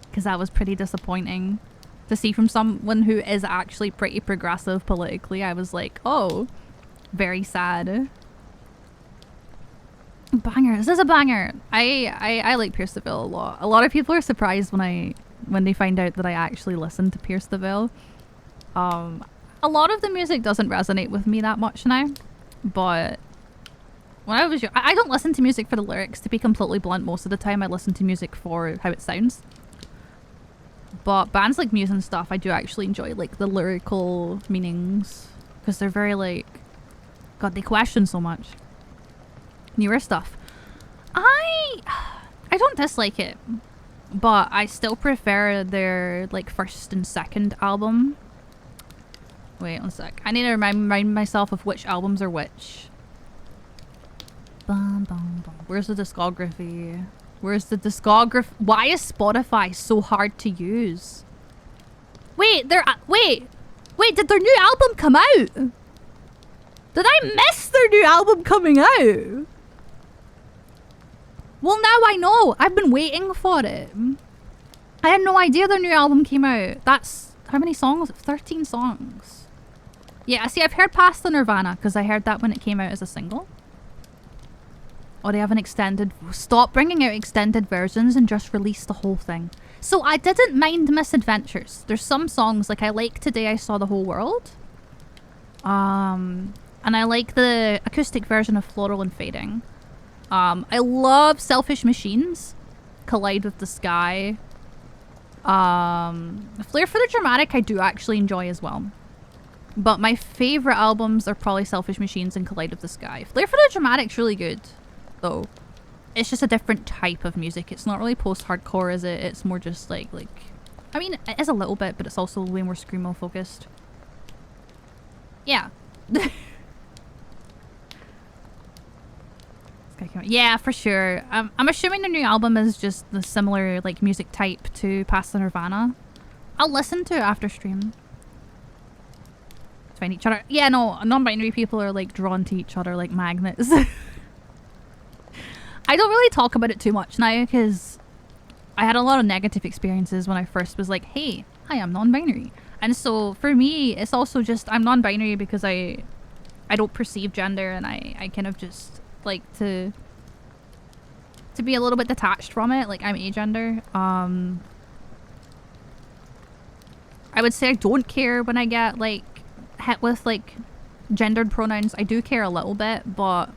Because that was pretty disappointing to see from someone who is actually pretty progressive politically. I was like, oh, very sad. Banger. This is a banger. I like Pierce the Veil a lot. A lot of people are surprised when they find out that I actually listen to Pierce the Veil. A lot of the music doesn't resonate with me that much now, but when I was young, I don't listen to music for the lyrics, to be completely blunt. Most of the time I listen to music for how it sounds. But bands like Muse and stuff, I do actually enjoy, like, the lyrical meanings. Because they're very, like... God, they question so much. Newer stuff. I don't dislike it. But I still prefer their, like, first and second album. Wait, one sec. I need to remind myself of which albums are which. Bum, bum, bum. Where's the discography? Where's the discography? Why is Spotify so hard to use? Wait, wait, did their new album come out? Did I miss their new album coming out? Well, now I know. I've been waiting for it. I had no idea their new album came out. That's... How many songs? 13 songs. Yeah, see, I've heard past the Nirvana because I heard that when it came out as a single. Or they have an extended... Stop bringing out extended versions and just release the whole thing. So I didn't mind Misadventures. There's some songs, like I like Today I Saw the Whole World. And I like the acoustic version of Floral and Fading. I love Selfish Machines. Collide with the Sky. Flair for the Dramatic I do actually enjoy as well. But my favourite albums are probably Selfish Machines and Collide with the Sky. Flair for the Dramatic's really good, though. It's just a different type of music. It's not really post-hardcore, is it? It's more just like... I mean, it is a little bit, but it's also way more screamo focused. Yeah. Yeah, for sure. I'm assuming the new album is just the similar like music type to Past the Nirvana. I'll listen to it after stream. Find each other. Yeah, no, non-binary people are like drawn to each other like magnets. I don't really talk about it too much now because I had a lot of negative experiences when I first was like, hey, hi, I'm non-binary. And so for me, it's also just I'm non-binary because I don't perceive gender, and I kind of just like to be a little bit detached from it. Like I'm agender. I would say I don't care when I get like hit with like gendered pronouns. I do care a little bit, but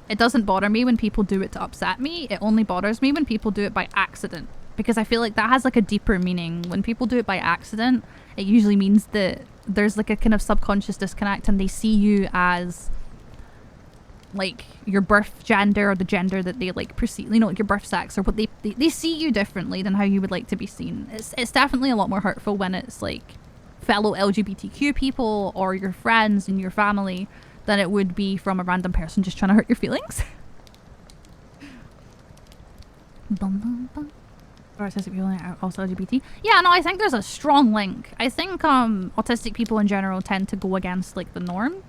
it doesn't bother me when people do it to upset me. It only bothers me when people do it by accident, because I feel like that has like a deeper meaning. When people do it by accident, it usually means that there's like a kind of subconscious disconnect, and they see you as like your birth gender or the gender that they like perceive, you know, like your birth sex, or what they see you differently than how you would like to be seen. It's definitely a lot more hurtful when it's like fellow LGBTQ people or your friends and your family than it would be from a random person just trying to hurt your feelings. Or autistic people are also LGBT. Yeah, no, I think there's a strong link. I think autistic people in general tend to go against like the norm.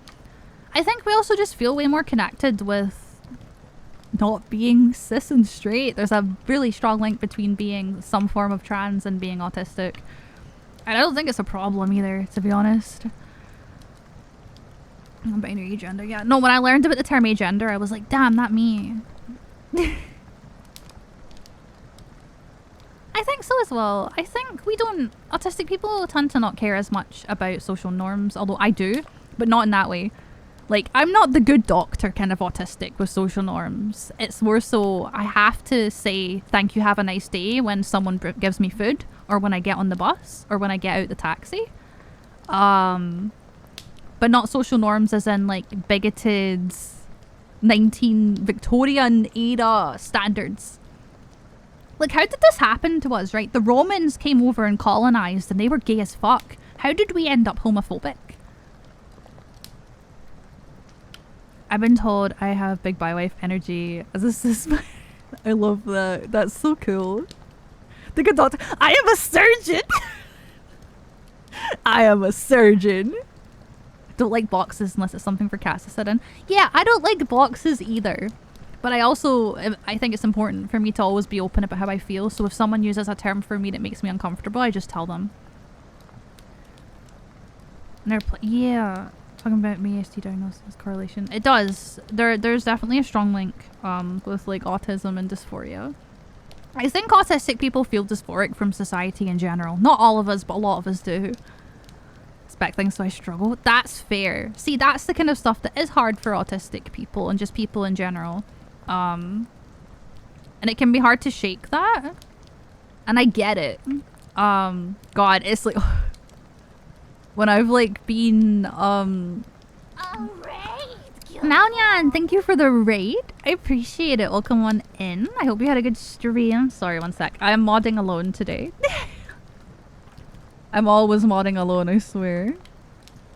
I think we also just feel way more connected with not being cis and straight. There's a really strong link between being some form of trans and being autistic. And I don't think it's a problem either, to be honest. Binary gender, yeah. No, when I learned about the term agender, I was like, damn, not me. I think so as well. I think autistic people tend to not care as much about social norms, although I do, but not in that way. Like, I'm not the good doctor kind of autistic with social norms. It's more so I have to say thank you, have a nice day when someone gives me food, or when I get on the bus, or when I get out the taxi. But not social norms as in like bigoted 19 Victorian era standards. Like, how did this happen to us, right? The Romans came over and colonized and they were gay as fuck. How did we end up homophobic? I've been told I have big bi wife energy. This is I love that. That's so cool. The good doctor. I am a surgeon. I am a surgeon. Don't like boxes unless it's something for Cass to sit in. Yeah, I don't like boxes either. But I think it's important for me to always be open about how I feel. So if someone uses a term for me that makes me uncomfortable, I just tell them. Yeah. Talking about me, ASD diagnosis correlation. It does. There's definitely a strong link with like autism and dysphoria. I think autistic people feel dysphoric from society in general. Not all of us, but a lot of us do. Expect things, so I struggle. That's fair. See, that's the kind of stuff that is hard for autistic people and just people in general. And it can be hard to shake that. And I get it. God, it's like... when I've like been Malnyan, thank you for the raid. I appreciate it. Welcome on in. I hope you had a good stream. Sorry, one sec. I am modding alone today. I'm always modding alone, I swear.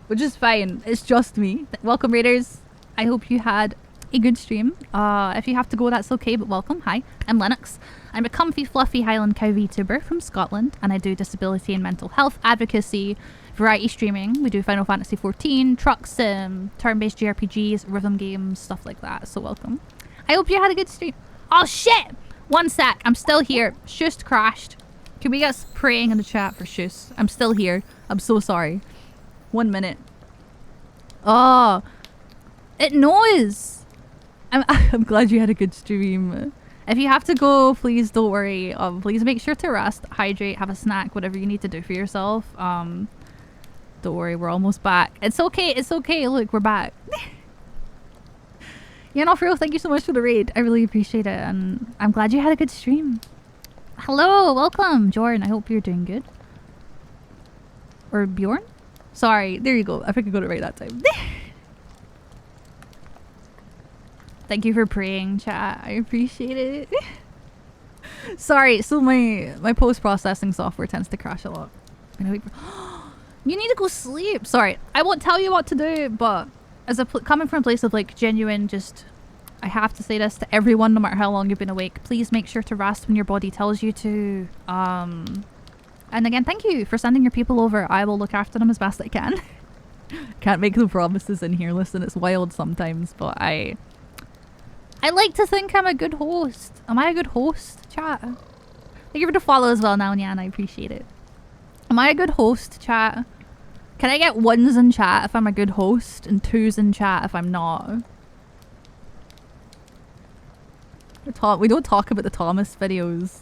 Which is fine. It's just me. Welcome, raiders. I hope you had a good stream. If you have to go, that's okay, but welcome. Hi, I'm Lennox. I'm a comfy, fluffy Highland Cow VTuber from Scotland, and I do disability and mental health advocacy, variety streaming. We do Final Fantasy XIV, truck sim, turn-based JRPGs, rhythm games, stuff like that. So welcome. I hope you had a good stream. Oh shit! One sec. I'm still here. Shust crashed. Can we get praying in the chat for Shust? I'm still here. I'm so sorry. 1 minute. Oh, it knows. I'm glad you had a good stream. If you have to go, please don't worry. Please make sure to rest, hydrate, have a snack, whatever you need to do for yourself. Don't worry, we're almost back. It's okay, it's okay. Look, we're back. Yeah, no, for real, thank you so much for the raid. I really appreciate it, and I'm glad you had a good stream. Hello, welcome, Jordan. I hope you're doing good. Or Bjorn? Sorry, there you go. I think I got it right that time. Thank you for praying, chat. I appreciate it. Sorry, so my post-processing software tends to crash a lot. You need to go sleep. Sorry, I won't tell you what to do, but as coming from a place of like genuine, just I have to say this to everyone, no matter how long you've been awake. Please make sure to rest when your body tells you to. And again, thank you for sending your people over. I will look after them as best I can. Can't make no promises in here. Listen, it's wild sometimes, but I like to think I'm a good host. Am I a good host, chat? Thank you for the follow as well, Nyan. I appreciate it. Am I a good host, chat? Can I get 1s in chat if I'm a good host and 2s in chat if I'm not? We don't talk about the Thomas videos.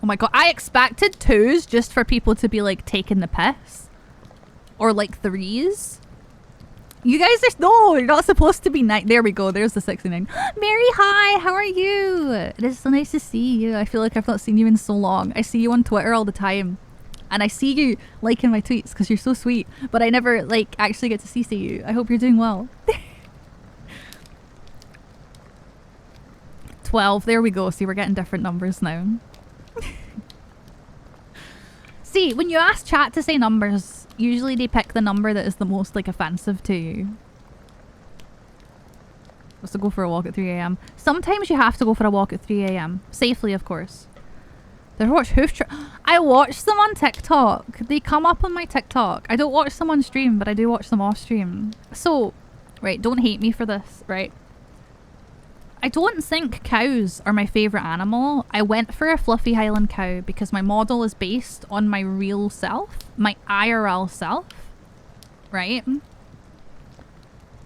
Oh my god, I expected 2s just for people to be like taking the piss. Or like 3s. You guys are... No, you're not supposed to be... There we go. There's the 69. Mary, hi. How are you? It is so nice to see you. I feel like I've not seen you in so long. I see you on Twitter all the time. And I see you liking my tweets because you're so sweet. But I never, like, actually get to see you. I hope you're doing well. 12. There we go. See, we're getting different numbers now. See, when you ask chat to say numbers, usually they pick the number that is the most like offensive to you. Was to go for a walk at 3 AM. Sometimes you have to go for a walk at 3 AM. Safely, of course. Did I watch I watch them on TikTok. They come up on my TikTok. I don't watch them on stream, but I do watch them off stream. So, right, don't hate me for this, right? I don't think cows are my favourite animal. I went for a fluffy Highland cow because my model is based on my real self, my IRL self, right?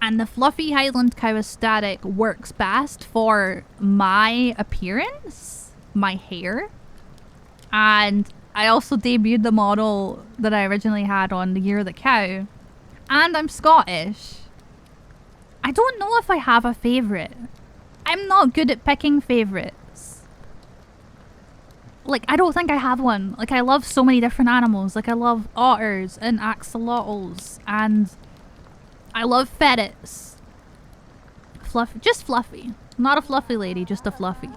And the fluffy Highland cow aesthetic works best for my appearance, my hair, and I also debuted the model that I originally had on the Year of the Cow. And I'm Scottish. I don't know if I have a favourite. I'm not good at picking favourites. Like, I don't think I have one. Like, I love so many different animals. Like, I love otters and axolotls. And I love ferrets. Just fluffy. Not a fluffy lady, just a fluffy.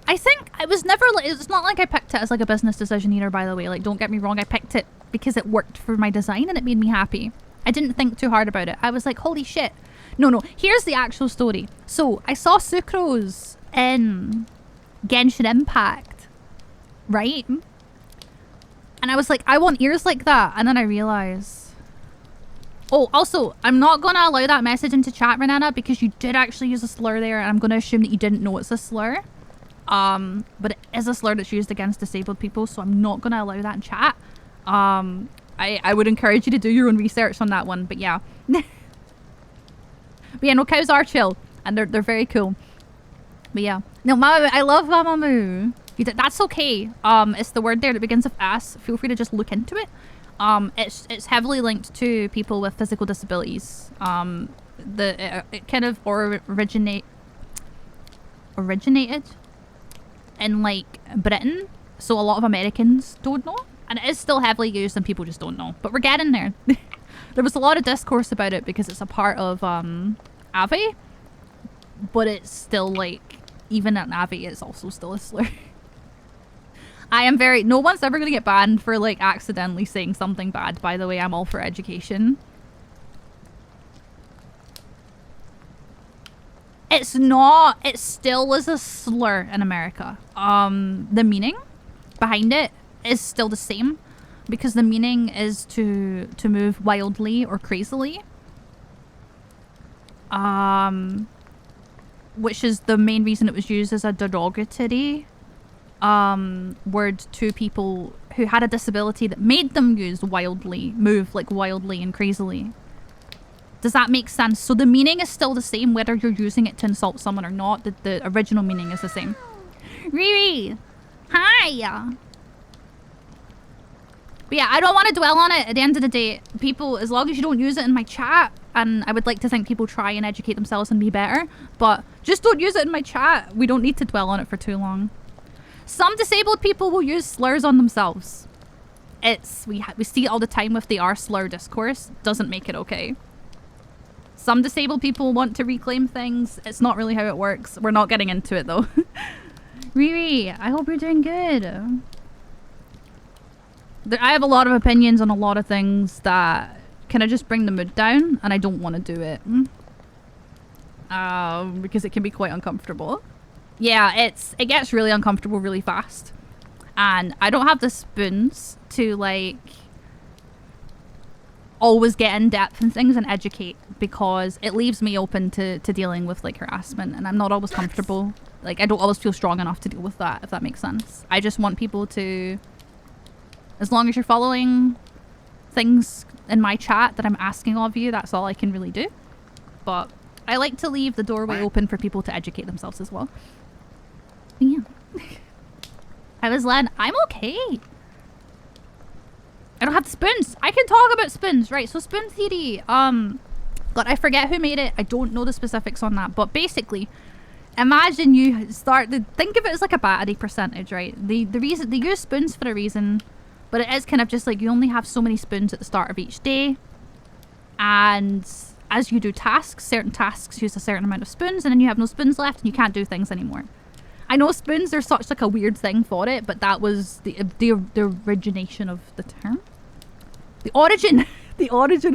I think I was never like, it's not like I picked it as like a business decision either, by the way. Like, don't get me wrong, I picked it because it worked for my design and it made me happy. I didn't think too hard about it. I was like, holy shit. No, here's the actual story. So I saw Sucrose in Genshin Impact, right? And I was like, I want ears like that. And then I realized, oh, also, I'm not going to allow that message into chat, Renana, because you did actually use a slur there, and I'm going to assume that you didn't know it's a slur. But it is a slur that's used against disabled people, so I'm not going to allow that in chat. I would encourage you to do your own research on that one, but yeah. But yeah, no, cows are chill, and they're very cool. But yeah. No, Mamamoo, I love Mamamoo. That's okay. It's the word there that begins with S. Feel free to just look into it. It's heavily linked to people with physical disabilities. It kind of originated in like Britain, so a lot of Americans don't know, and it is still heavily used and people just don't know, but we're getting there. There was a lot of discourse about it because it's a part of Ave, but it's still like, even at Ave, it's also still a slur. No one's ever gonna get banned for like accidentally saying something bad, by the way. I'm all for education. It's not. It still is a slur in America. The meaning behind it is still the same, because the meaning is to move wildly or crazily. Which is the main reason it was used as a derogatory word to people who had a disability that made them move like wildly and crazily. Does that make sense? So the meaning is still the same whether you're using it to insult someone or not. The original meaning is the same. Riri! Hi! But yeah, I don't want to dwell on it. At the end of the day, people, as long as you don't use it in my chat, and I would like to think people try and educate themselves and be better, but just don't use it in my chat. We don't need to dwell on it for too long. Some disabled people will use slurs on themselves. We see it all the time with the R slur discourse. Doesn't make it okay. Some disabled people want to reclaim things. It's not really how it works. We're not getting into it though. Riri, I hope you're doing good. I have a lot of opinions on a lot of things that kind of just bring the mood down, and I don't want to do it. Because it can be quite uncomfortable. Yeah, it gets really uncomfortable really fast. And I don't have the spoons to like always get in depth in things and educate, because it leaves me open to dealing with like harassment, and I'm not always comfortable. Like, I don't always feel strong enough to deal with that, if that makes sense. I just want people to, as long as you're following things in my chat that I'm asking of you, that's all I can really do. But I like to leave the doorway open for people to educate themselves as well. Yeah. I was Len. I'm okay. I don't have the spoons. I can talk about spoons. Right, so spoon theory. God, I forget who made it. I don't know the specifics on that. But basically, imagine you think of it as like a battery percentage, right? The reason they use spoons for a reason, but it is kind of just like you only have so many spoons at the start of each day. And as you do tasks, certain tasks use a certain amount of spoons, and then you have no spoons left and you can't do things anymore. I know spoons are such like a weird thing for it, but that was the origination of the term. The origin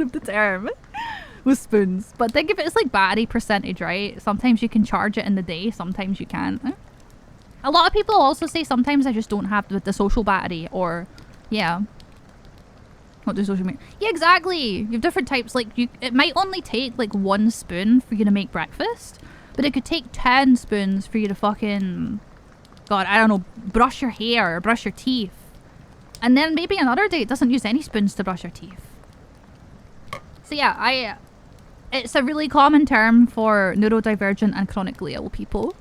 of the term was spoons. But think of it as like battery percentage, right? Sometimes you can charge it in the day, sometimes you can't. A lot of people also say sometimes I just don't have the social battery, or yeah. What do social media? Yeah, exactly. You have different types. Like it might only take like 1 spoon for you to make breakfast, but it could take 10 spoons for you to fucking, God, I don't know, brush your hair or brush your teeth. And then maybe another day it doesn't use any spoons to brush your teeth. So yeah, it's a really common term for neurodivergent and chronically ill people.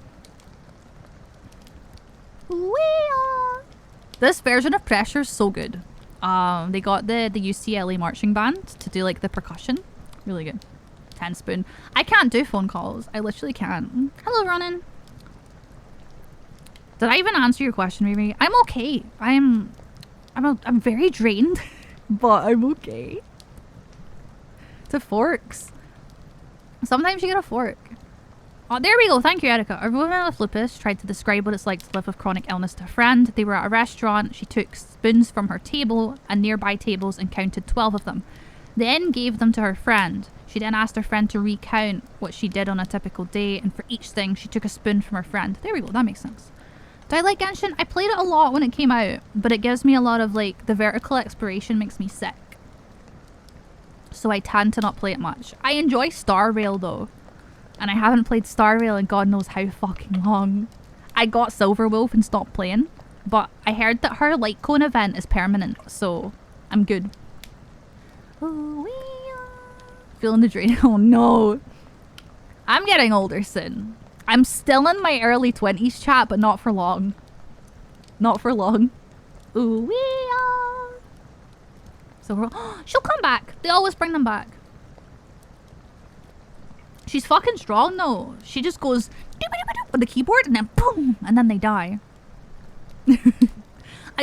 This version of Pressure is so good. They got the UCLA marching band to do like the percussion. Really good. 10 spoon. I can't do phone calls. I literally can't. Hello, Ronan. Did I even answer your question, Riri? I'm okay. I'm very drained, but I'm okay. To forks. Sometimes you get a fork. Oh, there we go. Thank you, Erica. A woman with lupus tried to describe what it's like to live with chronic illness to a friend. They were at a restaurant. She took spoons from her table and nearby tables and counted 12 of them. Then gave them to her friend. She then asked her friend to recount what she did on a typical day, and for each thing, she took a spoon from her friend. There we go. That makes sense. Do I like Genshin? I played it a lot when it came out, but it gives me a lot of, like, the vertical exploration makes me sick. So I tend to not play it much. I enjoy Star Rail, though. And I haven't played Star Rail in God knows how fucking long. I got Silver Wolf and stopped playing, but I heard that her Light Cone event is permanent, so I'm good. Feeling the drain. Oh no. I'm getting older soon. I'm still in my early 20s, chat, but not for long. Not for long. Ooh, so we're she'll come back. They always bring them back. She's fucking strong though. She just goes with the keyboard and then boom, and then they die.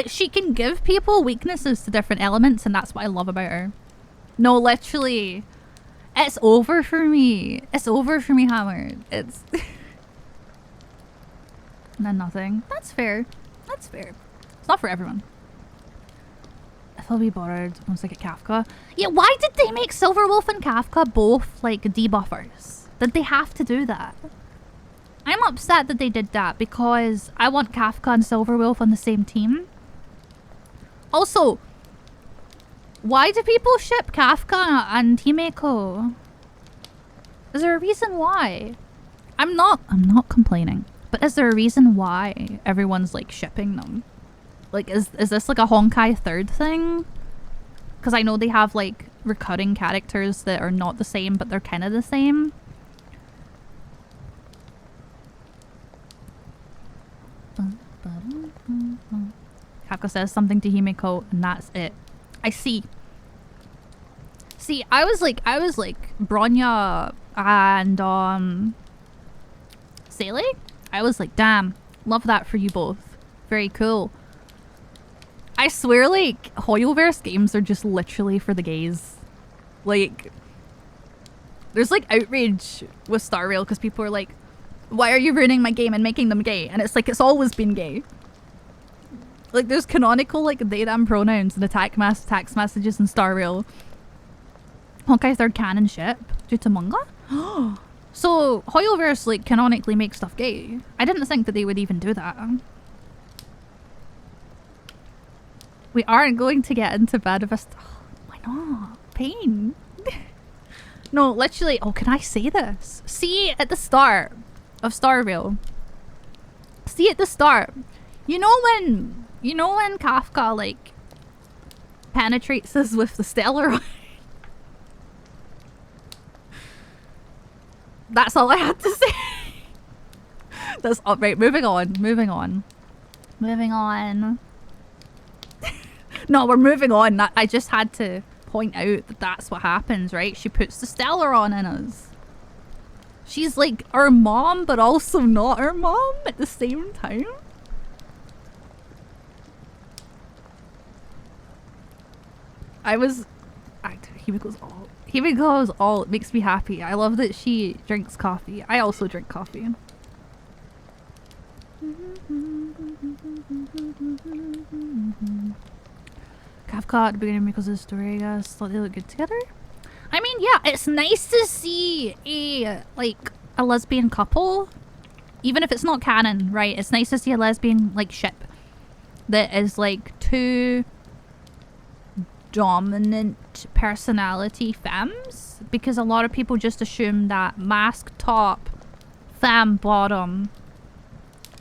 She can give people weaknesses to different elements, and that's what I love about her. No, literally. It's over for me. It's over for me, Hammer. It's... and then nothing. That's fair. That's fair. It's not for everyone. If I'll be bothered once I get Kafka. Yeah, why did they make Silverwolf and Kafka both, like, debuffers? Did they have to do that? I'm upset that they did that because I want Kafka and Silverwolf on the same team. Also, why do people ship Kafka and Himeko? Is there a reason why? I'm not complaining. But is there a reason why everyone's like shipping them? Like is this like a Honkai third thing? Because I know they have like recurring characters that are not the same, but they're kind of the same. Kafka says something to Himeko and that's it. I see. See, I was like Bronya and Sele. I was like, damn, love that for you both. Very cool. I swear, like, Hoyoverse games are just literally for the gays. Like, there's like outrage with Star Rail because people are like, why are you ruining my game and making them gay? And it's like, it's always been gay. Like, there's canonical, like, they, them pronouns and text messages in Star Rail. Honkai third canon ship due to manga? So, Hoyoverse, like, canonically makes stuff gay. I didn't think that they would even do that. We aren't going to get into bed of a... why not? Pain. No, literally... Oh, can I say this? See, at the start of Star Rail. See, at the start. You know when Kafka, like, penetrates us with the Stellaroid? That's all I had to say. That's all right. Moving on. No, we're moving on. I just had to point out that that's what happens, right? She puts the Stellaron in us. She's like our mom, but also not our mom at the same time. Himiko's all. It makes me happy. I love that she drinks coffee. I also drink coffee. Kafka at the beginning because of the story, I guess. Thought they look good together. I mean, yeah, it's nice to see a lesbian couple. Even if it's not canon, right? It's nice to see a lesbian, like, ship that is, like, two dominant personality femmes, because a lot of people just assume that mask top, femme bottom,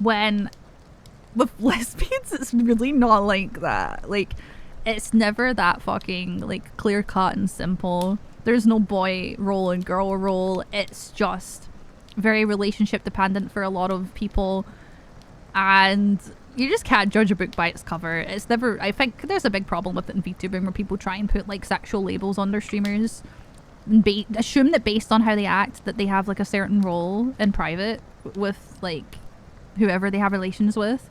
when with lesbians it's really not like that. Like, it's never that fucking like clear cut and simple. There's no boy role and girl role. It's just very relationship dependent for a lot of people, and You just can't judge a book by its cover. It's never... I think there's a big problem with it in VTubing where people try and put, like, sexual labels on their streamers. And assume that based on how they act, that they have, like, a certain role in private with, like, whoever they have relations with.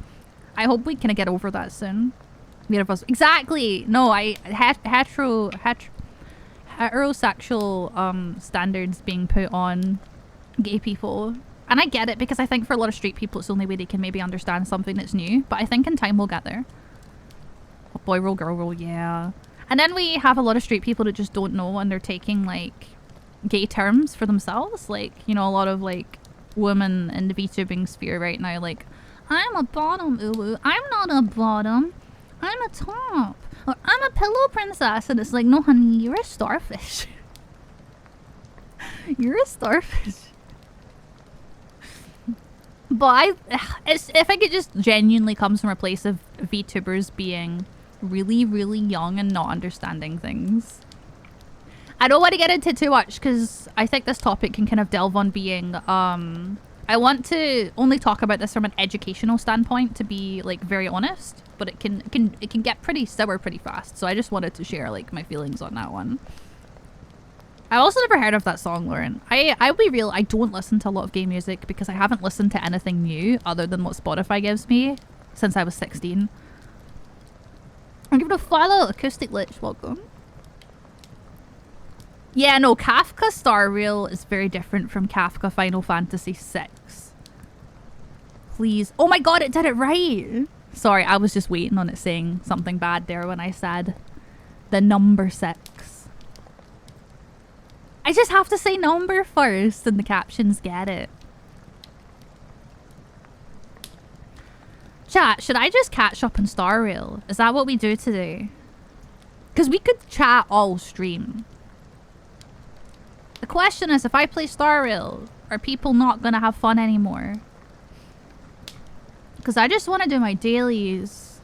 I hope we can get over that soon. Exactly! No, heterosexual standards being put on gay people. And I get it, because I think for a lot of straight people it's the only way they can maybe understand something that's new. But I think in time we'll get there. Boy rule, girl rule, yeah. And then we have a lot of straight people that just don't know and they're taking, like, gay terms for themselves. Like, you know, a lot of, like, women in the VTubing sphere right now, like, I'm a bottom, uwu. I'm not a bottom. I'm a top. Or I'm a pillow princess. And it's like, no, honey, you're a starfish. You're a starfish. But I think it just genuinely comes from a place of VTubers being really, really young and not understanding things. I don't want to get into too much because I think this topic can kind of delve on being, I want to only talk about this from an educational standpoint to be, like, very honest, but it can get pretty sour pretty fast. So I just wanted to share, like, my feelings on that one. I also never heard of that song, Lauren. I'll be real, I don't listen to a lot of gay music because I haven't listened to anything new other than what Spotify gives me since I was 16. I'm giving a follow, Acoustic Lich, welcome. Yeah, no, Kafka Star Rail is very different from Kafka Final Fantasy VI. Please. Oh my god, it did it right! Sorry, I was just waiting on it saying something bad there when I said the number 6. I just have to say number first and the captions get it. Chat, should I just catch up on Star Rail? Is that what we do today? Because we could chat all stream. The question is, if I play Star Rail, are people not going to have fun anymore? Because I just want to do my dailies.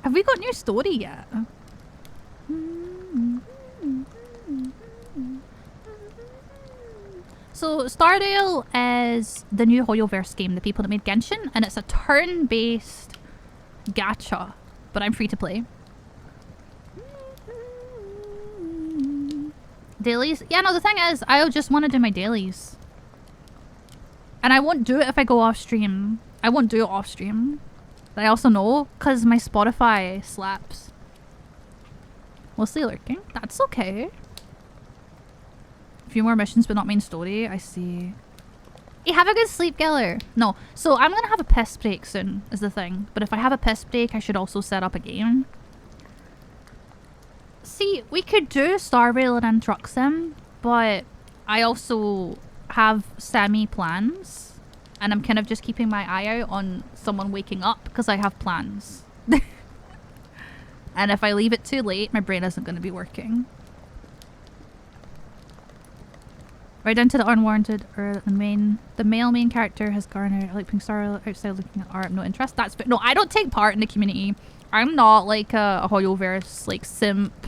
Have we got new story yet? So Stardew is the new Hoyoverse game, the people that made Genshin, and it's a turn-based gacha, but I'm free to play. Dailies? Yeah, no, the thing is, I just want to do my dailies. And I won't do it if I go off stream. I won't do it off stream. But I also know, because my Spotify slaps. Mostly lurking. That's okay. A few more missions, but not main story. I see. You have a good sleep, Geller. No. So I'm going to have a piss break soon, is the thing. But if I have a piss break, I should also set up a game. See, we could do Star Rail and Truck Sim, but I also have semi plans. And I'm kind of just keeping my eye out on someone waking up because I have plans. And if I leave it too late, my brain isn't going to be working. Right down to the unwarranted, or the male main character has garnered like pink star outside looking at art, no interest. That's no, I don't take part in the community. I'm not like a Hoyoverse like simp.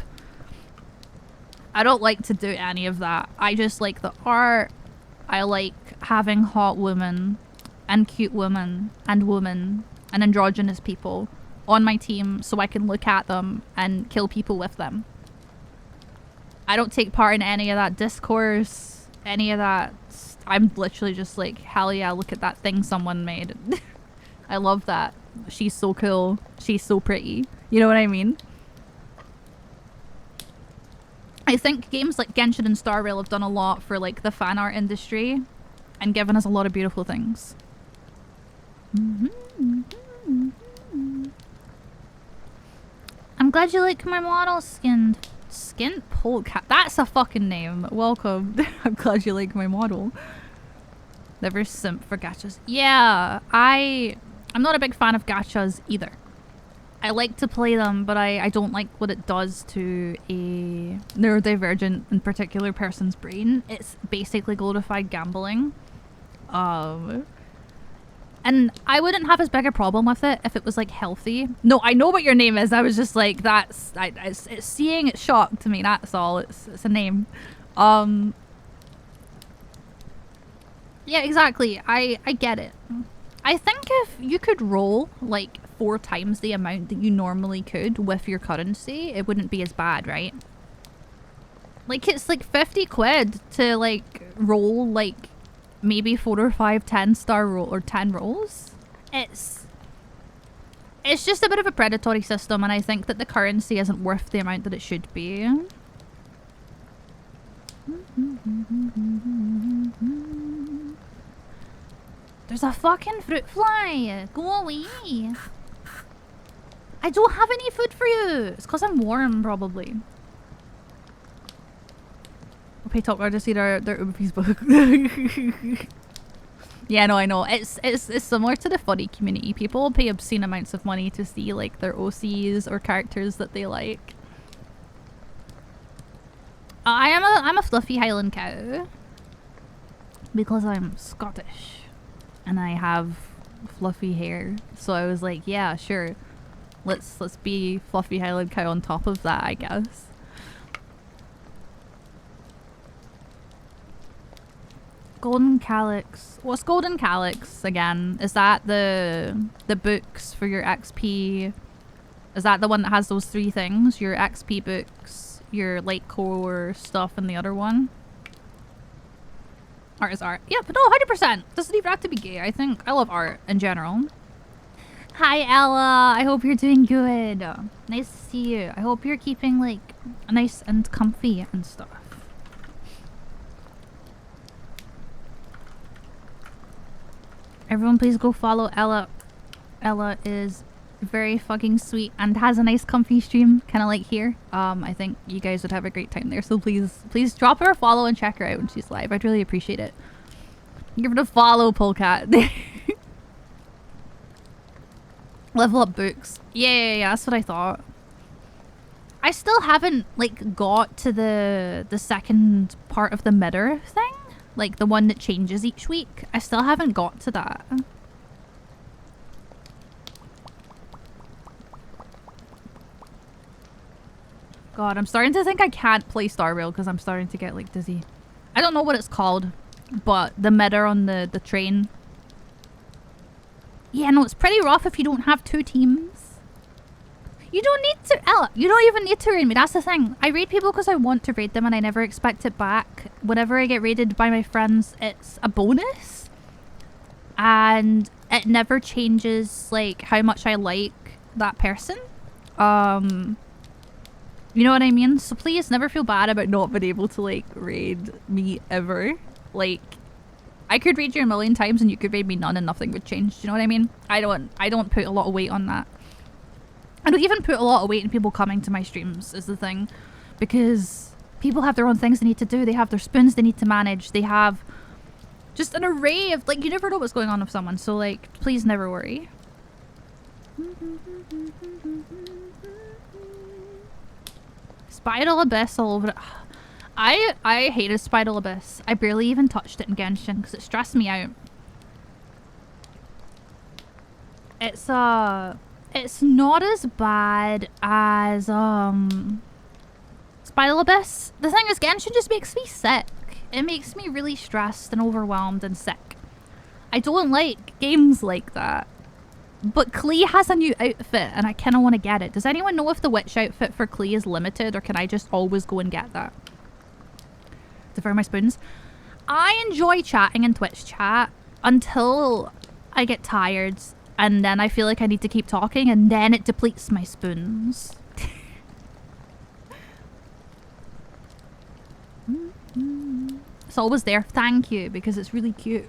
I don't like to do any of that. I just like the art. I like having hot women and cute women and androgynous people on my team so I can look at them and kill people with them. I don't take part in any of that discourse. Any of that. I'm literally just like, hell yeah, look at that thing someone made. I love that. She's so cool. She's so pretty. You know what I mean? I think games like Genshin and Star Rail have done a lot for like the fan art industry and given us a lot of beautiful things. I'm glad you like my model skinned. Skint Polecat. That's a fucking name. Welcome. I'm glad you like my model. Never simp for gachas. Yeah, I'm not a big fan of gachas either. I like to play them, but I don't like what it does to a neurodivergent, in particular, person's brain. It's basically glorified gambling. And I wouldn't have as big a problem with it if it was like healthy. No, I know what your name is. I was just like, that's it's seeing it shocked to me. That's all. It's a name. Yeah, exactly. I get it. I think if you could roll like 4 times the amount that you normally could with your currency, it wouldn't be as bad, right? Like, it's like 50 quid to like roll like maybe 4 or 5 10-star roll or 10 rolls. It's just a bit of a predatory system, and I think that the currency isn't worth the amount that it should be. There's a fucking fruit fly! Go away! I don't have any food for you! It's because I'm warm, probably. I'll pay top dollar to see their Facebook. Yeah, no, I know. It's similar to the furry community. People pay obscene amounts of money to see like their OCs or characters that they like. I'm a fluffy Highland cow because I'm Scottish and I have fluffy hair. So I was like, yeah, sure. Let's be fluffy Highland cow on top of that, I guess. Golden Calyx. What's Golden Calyx again? Is that the books for your XP? Is that the one that has those 3 things? Your XP books, your light core stuff, and the other one? Art is art. Yeah, but no, 100%. Doesn't even have to be gay. I think I love art in general. Hi, Ella. I hope you're doing good. Nice to see you. I hope you're keeping like nice and comfy and stuff. Everyone please go follow Ella. Ella is very fucking sweet and has a nice comfy stream, kind of like here. I think you guys would have a great time there, so please drop her a follow and check her out when she's live. I'd really appreciate it. Give her a follow, Polecat. Level up books. Yeah, that's what I thought. I still haven't like got to the second part of the mirror thing. Like the one that changes each week. I still haven't got to that. God, I'm starting to think I can't play Star Rail because I'm starting to get like dizzy. I don't know what it's called, but the mirror on the train. Yeah, no, it's pretty rough if you don't have 2 teams. You don't need to, Ella, you don't even need to raid me. That's the thing. I raid people because I want to raid them and I never expect it back. Whenever I get raided by my friends, it's a bonus. And it never changes, like, how much I like that person. You know what I mean? So please never feel bad about not being able to, like, raid me ever. Like, I could raid you a million times and you could raid me none and nothing would change. Do you know what I mean? I don't put a lot of weight on that. I don't even put a lot of weight in people coming to my streams, is the thing. Because people have their own things they need to do. They have their spoons they need to manage. They have just an array of, like, you never know what's going on with someone. So, like, please never worry. Spiral Abyss all over it. I hated Spiral Abyss. I barely even touched it in Genshin because it stressed me out. It's not as bad as Spiral Abyss. The thing is, Genshin just makes me sick. It makes me really stressed and overwhelmed and sick. I don't like games like that. But Klee has a new outfit and I kind of want to get it. Does anyone know if the witch outfit for Klee is limited or can I just always go and get that? Defer my spoons. I enjoy chatting in Twitch chat until I get tired and then I feel like I need to keep talking and then it depletes my spoons. It's always there. Thank you, because it's really cute.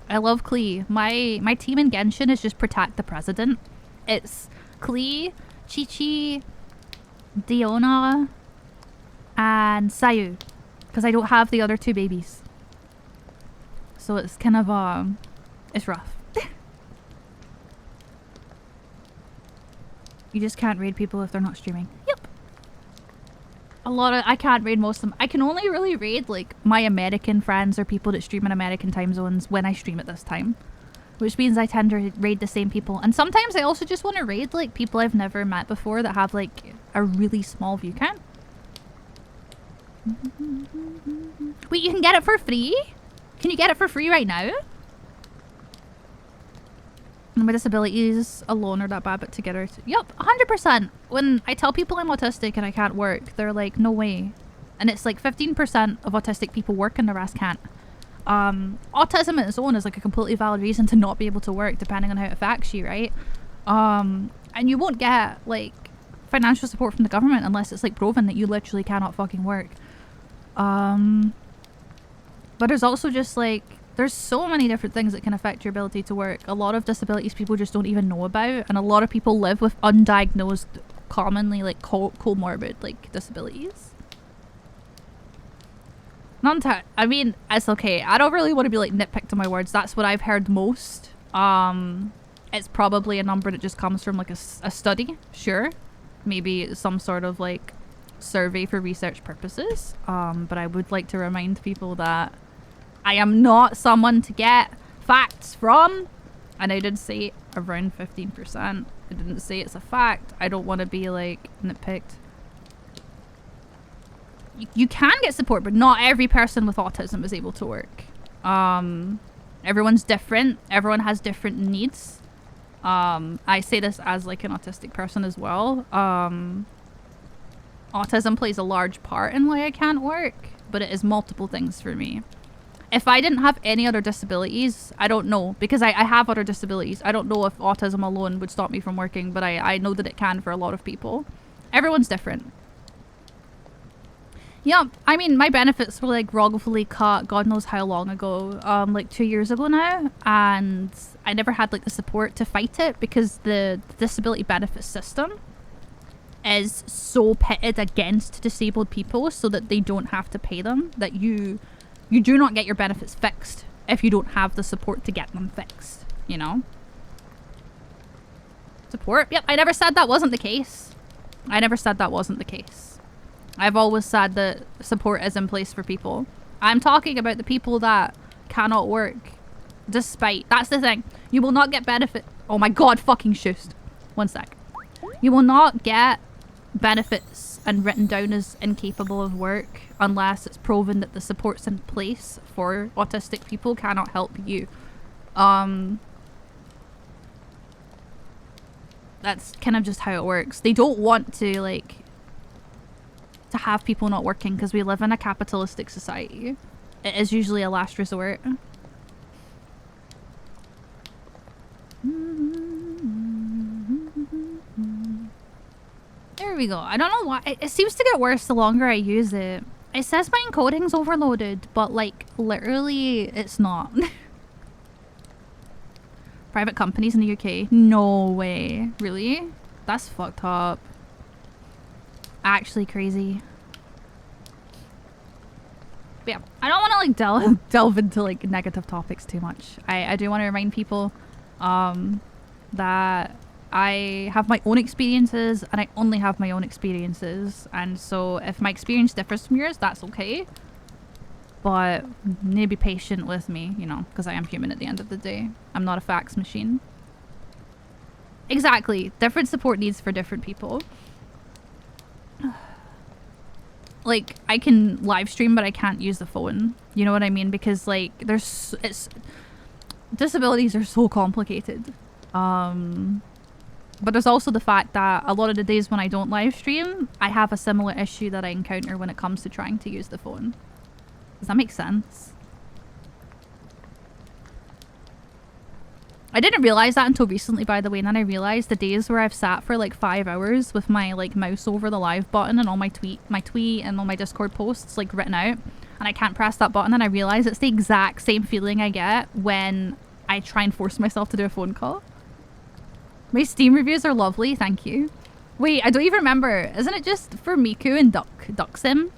I love Klee. My team in Genshin is just protect the president. It's Klee, Chi-Chi, Diona, and Sayu. Because I don't have the other 2 babies. So it's kind of, it's rough. You just can't raid people if they're not streaming. Yep. I can't raid most of them. I can only really raid, like, my American friends or people that stream in American time zones when I stream at this time. Which means I tend to raid the same people. And sometimes I also just want to raid, like, people I've never met before that have, like, a really small view count. Wait, you can get it for free? Can you get it for free right now? My disabilities alone are that bad, but together, yep, 100%. When I tell people I'm autistic and I can't work, they're like, no way. And it's like 15% of autistic people work and the rest can't. Autism on its own is like a completely valid reason to not be able to work, depending on how it affects you, right? And you won't get like financial support from the government unless it's like proven that you literally cannot fucking work. But there's also just like, there's so many different things that can affect your ability to work. A lot of disabilities people just don't even know about, and a lot of people live with undiagnosed, commonly like comorbid like disabilities. I mean, it's okay. I don't really want to be like nitpicked to my words. That's what I've heard most. It's probably a number that just comes from like a study, sure. Maybe some sort of like survey for research purposes. But I would like to remind people that I am not someone to get facts from. And I did say around 15%. I didn't say it's a fact. I don't want to be like nitpicked. You can get support, but not every person with autism is able to work. Everyone's different. Everyone has different needs. I say this as like an autistic person as well. Autism plays a large part in why I can't work, but it is multiple things for me. If I didn't have any other disabilities, I don't know, because I have other disabilities. I don't know if autism alone would stop me from working, but I know that it can for a lot of people. Everyone's different. Yeah, I mean, my benefits were like wrongfully cut God knows how long ago, like 2 years ago now, and I never had like the support to fight it because the disability benefit system is so pitted against disabled people so that they don't have to pay them, that you do not get your benefits fixed if you don't have the support to get them fixed, you know? Support? Yep, I never said that wasn't the case. I never said that wasn't the case. I've always said that support is in place for people. I'm talking about the people that cannot work despite... That's the thing. You will not get benefit... Oh my god, fucking shoost. One sec. You will not get benefits and written down as incapable of work unless it's proven that the supports in place for autistic people cannot help you. That's kind of just how it works. They don't want to, like... to have people not working because we live in a capitalistic society. It is usually a last resort. There we go. I don't know why. It seems to get worse the longer I use it. It says my encoding's overloaded, but like literally it's not. Private companies in the UK? No way. Really? That's fucked up. Actually crazy. But yeah, I don't want to like delve into like negative topics too much. I do want to remind people that I have my own experiences and I only have my own experiences, and so if my experience differs from yours, that's okay, but you need to be patient with me, you know, because I am human at the end of the day. I'm not a fax machine. Exactly. Different support needs for different people. Like, I can live stream, but I can't use the phone. You know what I mean? Because, like, disabilities are so complicated. But there's also the fact that a lot of the days when I don't live stream, I have a similar issue that I encounter when it comes to trying to use the phone. Does that make sense? I didn't realize that until recently, by the way, and then I realized the days where I've sat for like 5 hours with my like mouse over the live button and all my tweet and all my Discord posts like written out, and I can't press that button, and I realize it's the exact same feeling I get when I try and force myself to do a phone call. My Steam reviews are lovely, thank you. Wait, I don't even remember. Isn't it just for Miku and Duck Sim?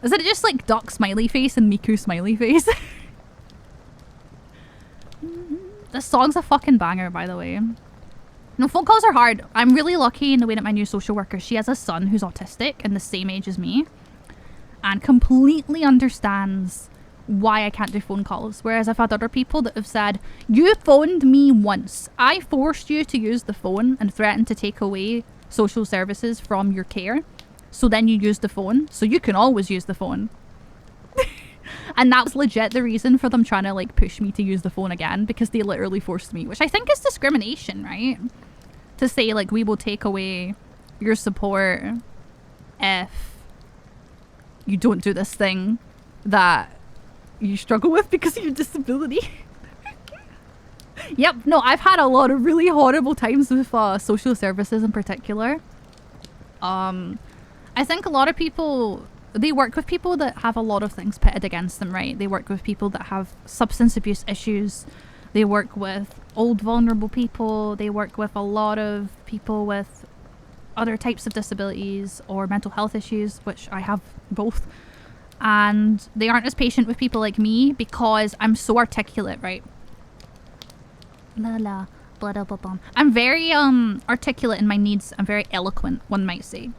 Isn't it just like Duck smiley face and Miku smiley face? This song's a fucking banger, by the way. No, phone calls are hard. I'm really lucky in the way that my new social worker, she has a son who's autistic and the same age as me, and completely understands why I can't do phone calls. Whereas I've had other people that have said, you phoned me once. I forced you to use the phone and threatened to take away social services from your care. So then you use the phone. So you can always use the phone. And that was legit the reason for them trying to like push me to use the phone again, because they literally forced me, which I think is discrimination, right? To say like, we will take away your support if you don't do this thing that you struggle with because of your disability. Yep, no, I've had a lot of really horrible times with social services in particular. I think a lot of people, they work with people that have a lot of things pitted against them, right? They work with people that have substance abuse issues. They work with old vulnerable people. They work with a lot of people with other types of disabilities or mental health issues, which I have both. And they aren't as patient with people like me because I'm so articulate, right? La la, blah blah blah blah. I'm very articulate in my needs. I'm very eloquent, one might say.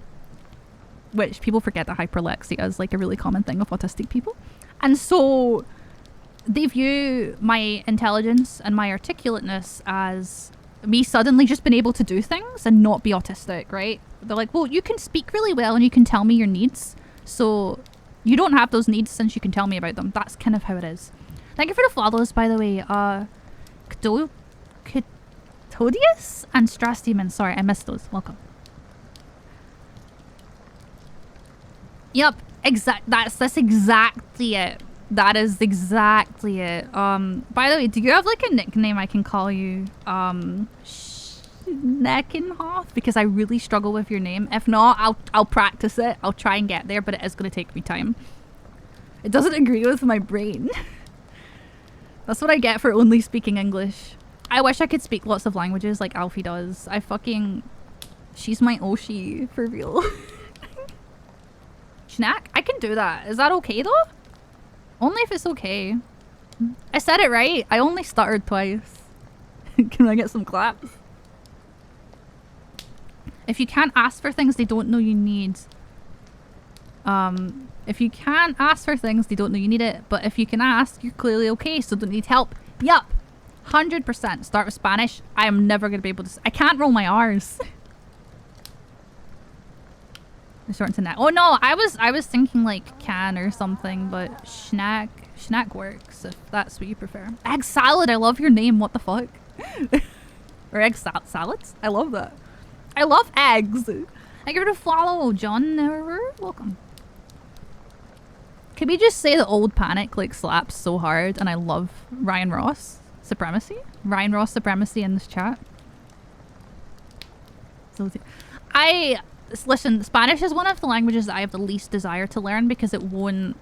Which people forget that hyperlexia is like a really common thing of autistic people. And so they view my intelligence and my articulateness as me suddenly just being able to do things and not be autistic, right? They're like, well, you can speak really well and you can tell me your needs. So you don't have those needs since you can tell me about them. That's kind of how it is. Thank you for the follows, by the way. Catodius and Strass Demon. Sorry, I missed those. Welcome. Yep, that's exactly it. That is exactly it. By the way, do you have like a nickname I can call you? Schneckenhoff? Because I really struggle with your name. If not, I'll practice it. I'll try and get there, but it is going to take me time. It doesn't agree with my brain. That's what I get for only speaking English. I wish I could speak lots of languages like Alfie does. She's my Oshi, for real. Schnack? I can do that. Is that okay though? Only if it's okay. I said it right. I only stuttered twice. Can I get some claps? If you can't ask for things they don't know you need. If you can't ask for things they don't know you need it. But if you can ask, you're clearly okay, so don't need help. Yup. 100%. Start with Spanish. I am never going to be able to... I can't roll my R's. Short to net. Oh no, I was thinking like can or something, but schnack works if that's what you prefer. Egg salad, I love your name. What the fuck? Or egg salads? I love that. I love eggs. I give it a follow, John. Welcome. Can we just say the old panic like slaps so hard, and I love Ryan Ross supremacy. Ryan Ross supremacy in this chat. So listen, Spanish is one of the languages that I have the least desire to learn because it won't...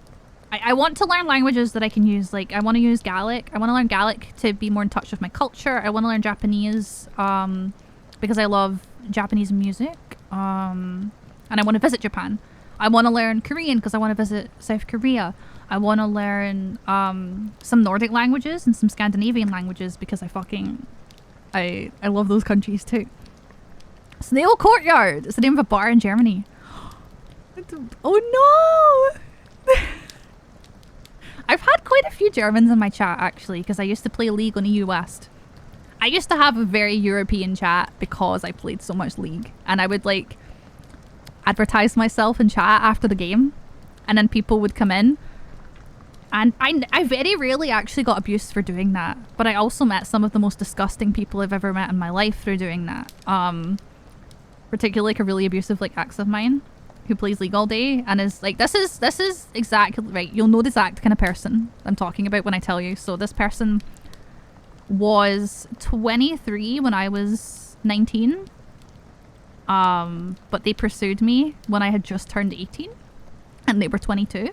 I want to learn languages that I can use. Like, I want to use Gaelic. I want to learn Gaelic to be more in touch with my culture. I want to learn Japanese because I love Japanese music. And I want to visit Japan. I want to learn Korean because I want to visit South Korea. I want to learn some Nordic languages and some Scandinavian languages because I love those countries too. Snail Courtyard. It's the name of a bar in Germany. Oh no! I've had quite a few Germans in my chat actually because I used to play League on EU West. I used to have a very European chat because I played so much League, and I would like advertise myself in chat after the game, and then people would come in, and I very rarely actually got abused for doing that, but I also met some of the most disgusting people I've ever met in my life through doing that. Particularly like a really abusive like ex of mine who plays League all day and is like, this is exactly right. You'll know the exact kind of person I'm talking about when I tell you. So this person was 23 when I was 19. But they pursued me when I had just turned 18 and they were 22.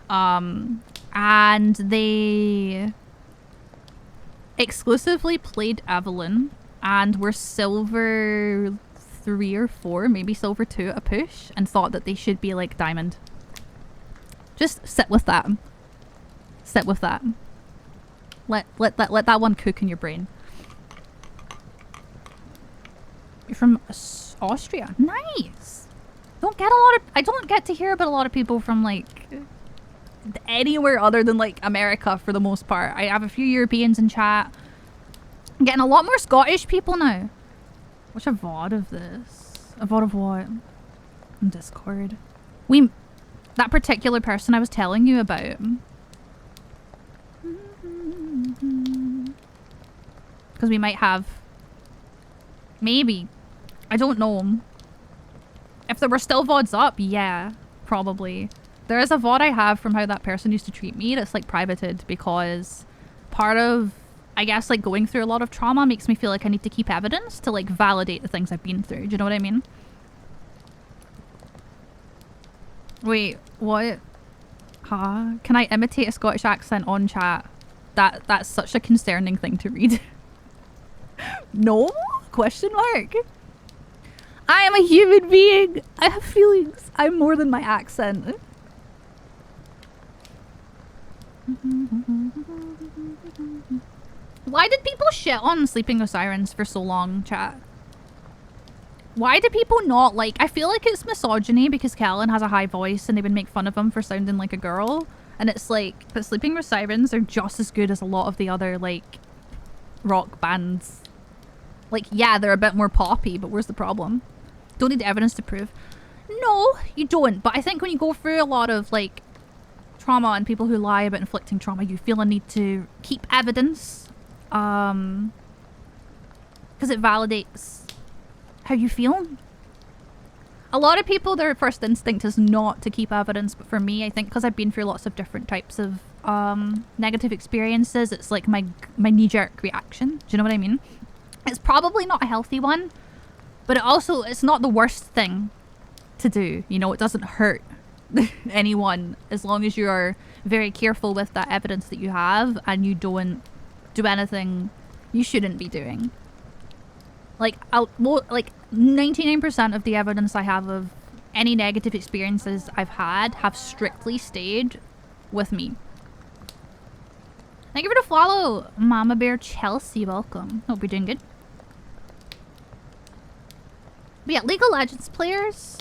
And they exclusively played Evelyn and were silver 3 or 4, maybe silver 2 at a push, and thought that they should be like diamond. Just sit with that. Sit with that. Let that one cook in your brain. You're from Austria. Nice. I don't get to hear about a lot of people from like anywhere other than like America for the most part. I have a few Europeans in chat. I'm getting a lot more Scottish people now. What's a VOD of this? A VOD of what? On Discord. That particular person I was telling you about, Because we might have... Maybe. I don't know. If there were still VODs up, yeah. Probably. There is a VOD I have from how that person used to treat me that's like privated because part of, I guess, like going through a lot of trauma makes me feel like I need to keep evidence to like validate the things I've been through. Do you know what I mean? Wait, what? Huh? Can I imitate a Scottish accent on chat? That's such a concerning thing to read. No? Question mark? I am a human being. I have feelings. I'm more than my accent. Why did people shit on Sleeping with Sirens for so long, chat? Why do people not like... I feel like it's misogyny because Kellen has a high voice and they would make fun of him for sounding like a girl. And it's like... But Sleeping with Sirens are just as good as a lot of the other, like, rock bands. Like, yeah, they're a bit more poppy, but where's the problem? Don't need evidence to prove. No, you don't. But I think when you go through a lot of, like, trauma and people who lie about inflicting trauma, you feel a need to keep evidence. Because it validates how you feel. A lot of people, their first instinct is not to keep evidence, but for me, I think because I've been through lots of different types of negative experiences, it's like my knee-jerk reaction. Do you know what I mean? It's probably not a healthy one, but it's not the worst thing to do. You know, it doesn't hurt anyone as long as you're very careful with that evidence that you have and you don't do anything you shouldn't be doing. Like, 99% of the evidence I have of any negative experiences I've had have strictly stayed with me. Thank you for the follow, Mama Bear Chelsea. Welcome. Hope you're doing good. But yeah, League of Legends players,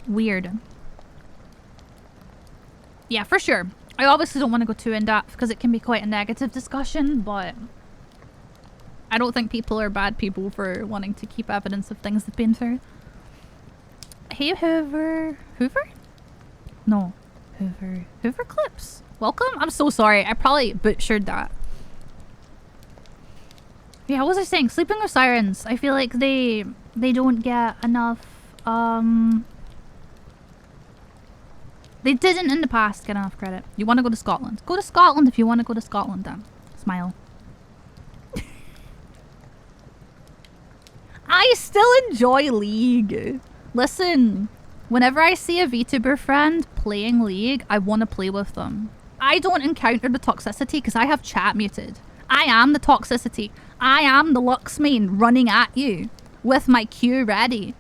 weird. Yeah, for sure. I obviously don't want to go too in-depth because it can be quite a negative discussion, but I don't think people are bad people for wanting to keep evidence of things they've been through. Hey, Hoover. Hoover? No. Hoover. Hoover Clips. Welcome? I'm so sorry. I probably butchered that. Yeah, what was I saying? Sleeping with Sirens. I feel like they don't get enough, they didn't in the past get enough credit. You want to go to Scotland. Go to Scotland if you want to go to Scotland then. Smile. I still enjoy League. Listen, whenever I see a VTuber friend playing League, I want to play with them. I don't encounter the toxicity because I have chat muted. I am the toxicity. I am the Lux main running at you with my Q ready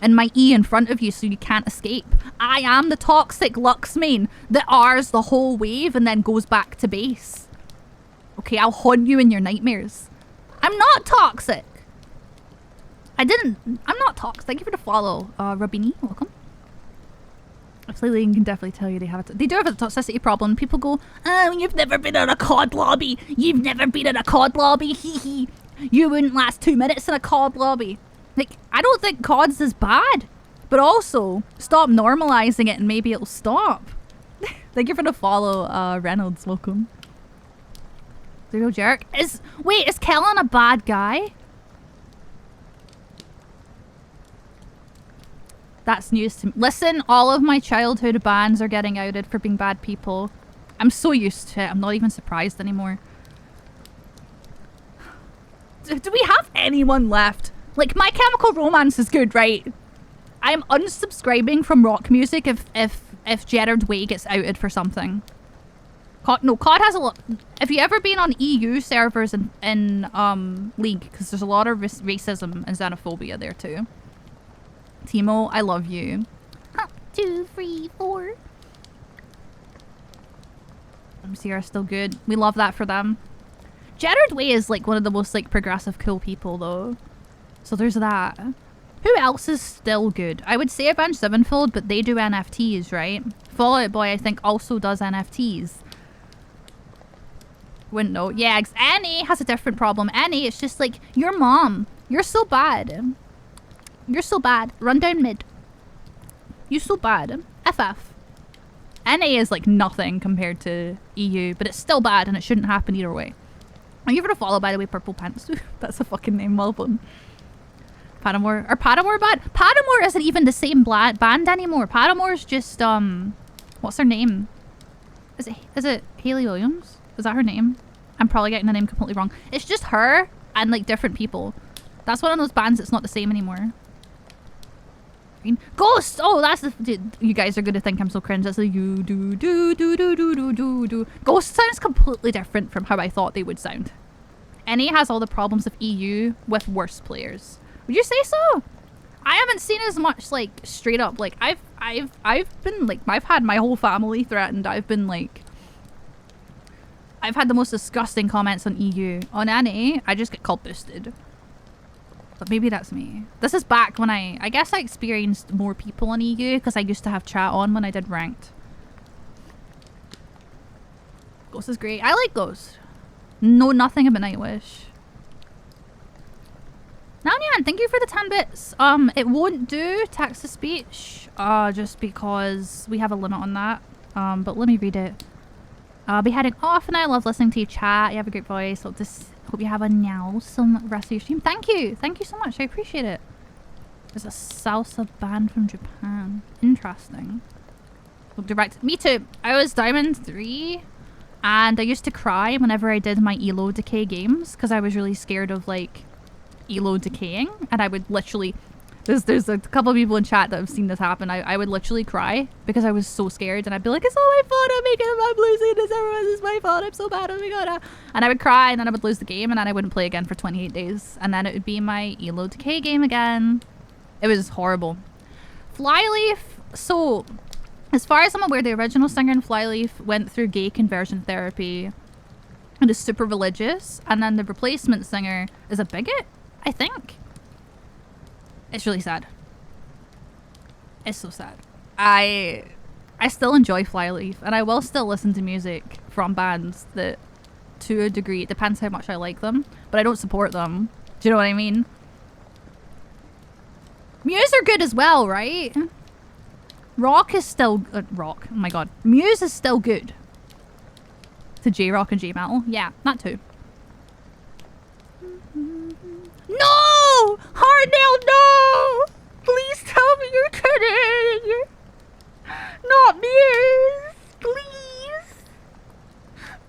and my E in front of you so you can't escape. I am the toxic Lux main that R's the whole wave and then goes back to base. Okay, I'll haunt you in your nightmares. I'm not toxic. I'm not toxic. Thank you for the follow, Rabini. Welcome. Absolutely, you can definitely tell you they have it. They do have a toxicity problem. People go, oh, you've never been in a COD lobby. You've never been in a COD lobby. Hee hee. You wouldn't last 2 minutes in a COD lobby. Like, I don't think COD's is bad. But also, stop normalizing it and maybe it'll stop. Thank you for the follow, Reynolds. Welcome. The real jerk. Wait, is Kellen a bad guy? That's news to me. Listen, all of my childhood bands are getting outed for being bad people. I'm so used to it. I'm not even surprised anymore. Do we have anyone left? Like, My Chemical Romance is good, right? I'm unsubscribing from rock music if Gerard Way gets outed for something. COD has a lot. Have you ever been on EU servers in League? Because there's a lot of racism and xenophobia there too. Timo, I love you. 2, 3, 4. MC are still good. We love that for them. Gerard Way is like one of the most like progressive cool people though. So there's that. Who else is still good? I would say Avenged Sevenfold, but they do NFTs, right? Fallout Boy I think also does NFTs. Wouldn't know. Yeah, NA has a different problem. NA, it's just like, your mom. You're so bad. You're so bad. Run down mid. You're so bad. FF. NA is like nothing compared to EU, but it's still bad and it shouldn't happen either way. I'll give it a follow, by the way, Purple Pants. That's a fucking name, well done. Paramore. Are Paramore bad? Paramore isn't even the same band anymore. Paramore's just, what's her name? Is it Hayley Williams? Is that her name? I'm probably getting the name completely wrong. It's just her and, like, different people. That's one of those bands that's not the same anymore. Ghost! Oh, that's the... Dude, you guys are gonna think I'm so cringe. That's the you do do do do do do do do. Ghost sounds completely different from how I thought they would sound. NA has all the problems of EU with worse players. Would you say so? I haven't seen as much, like, straight up. Like, I've been, like, I've had my whole family threatened. I've been, like... I've had the most disgusting comments on EU. On NA, I just get called boosted. But maybe that's me. This is back when I guess I experienced more people on EU because I used to have chat on when I did ranked. Ghost is great. I like Ghost. Know nothing about Nightwish. Nyan, thank you for the 10 bits. It won't do text-to-speech, just because we have a limit on that. But let me read it. I'll be heading off and I love listening to you chat. You have a great voice. Hope you have a some rest of your stream. Thank you so much. I appreciate it. There's a salsa band from Japan. Interesting. Look direct. Me too. I was Diamond 3 and I used to cry whenever I did my elo decay games because I was really scared of like elo decaying, and I would literally there's a couple of people in chat that have seen this happen. I would literally cry because I was so scared, and I'd be like, it's all my fault, I'm losing this, everyone, it's my fault, I'm so bad, oh my god. And I would cry, and then I would lose the game, and then I wouldn't play again for 28 days, and then it would be my elo decay game again. It was horrible. Flyleaf, so as far as I'm aware, the original singer in Flyleaf went through gay conversion therapy and is super religious, and then the replacement singer is a bigot, I think. It's really sad. It's so sad. I still enjoy Flyleaf, and I will still listen to music from bands that, to a degree, it depends how much I like them, but I don't support them. Do you know what I mean? Muse are good as well, right? Rock is still... rock. Oh my god. Muse is still good. To J-Rock and J-Metal. Yeah, that too. No! Hardnail, no! Please tell me you're kidding! Not Muse! Please!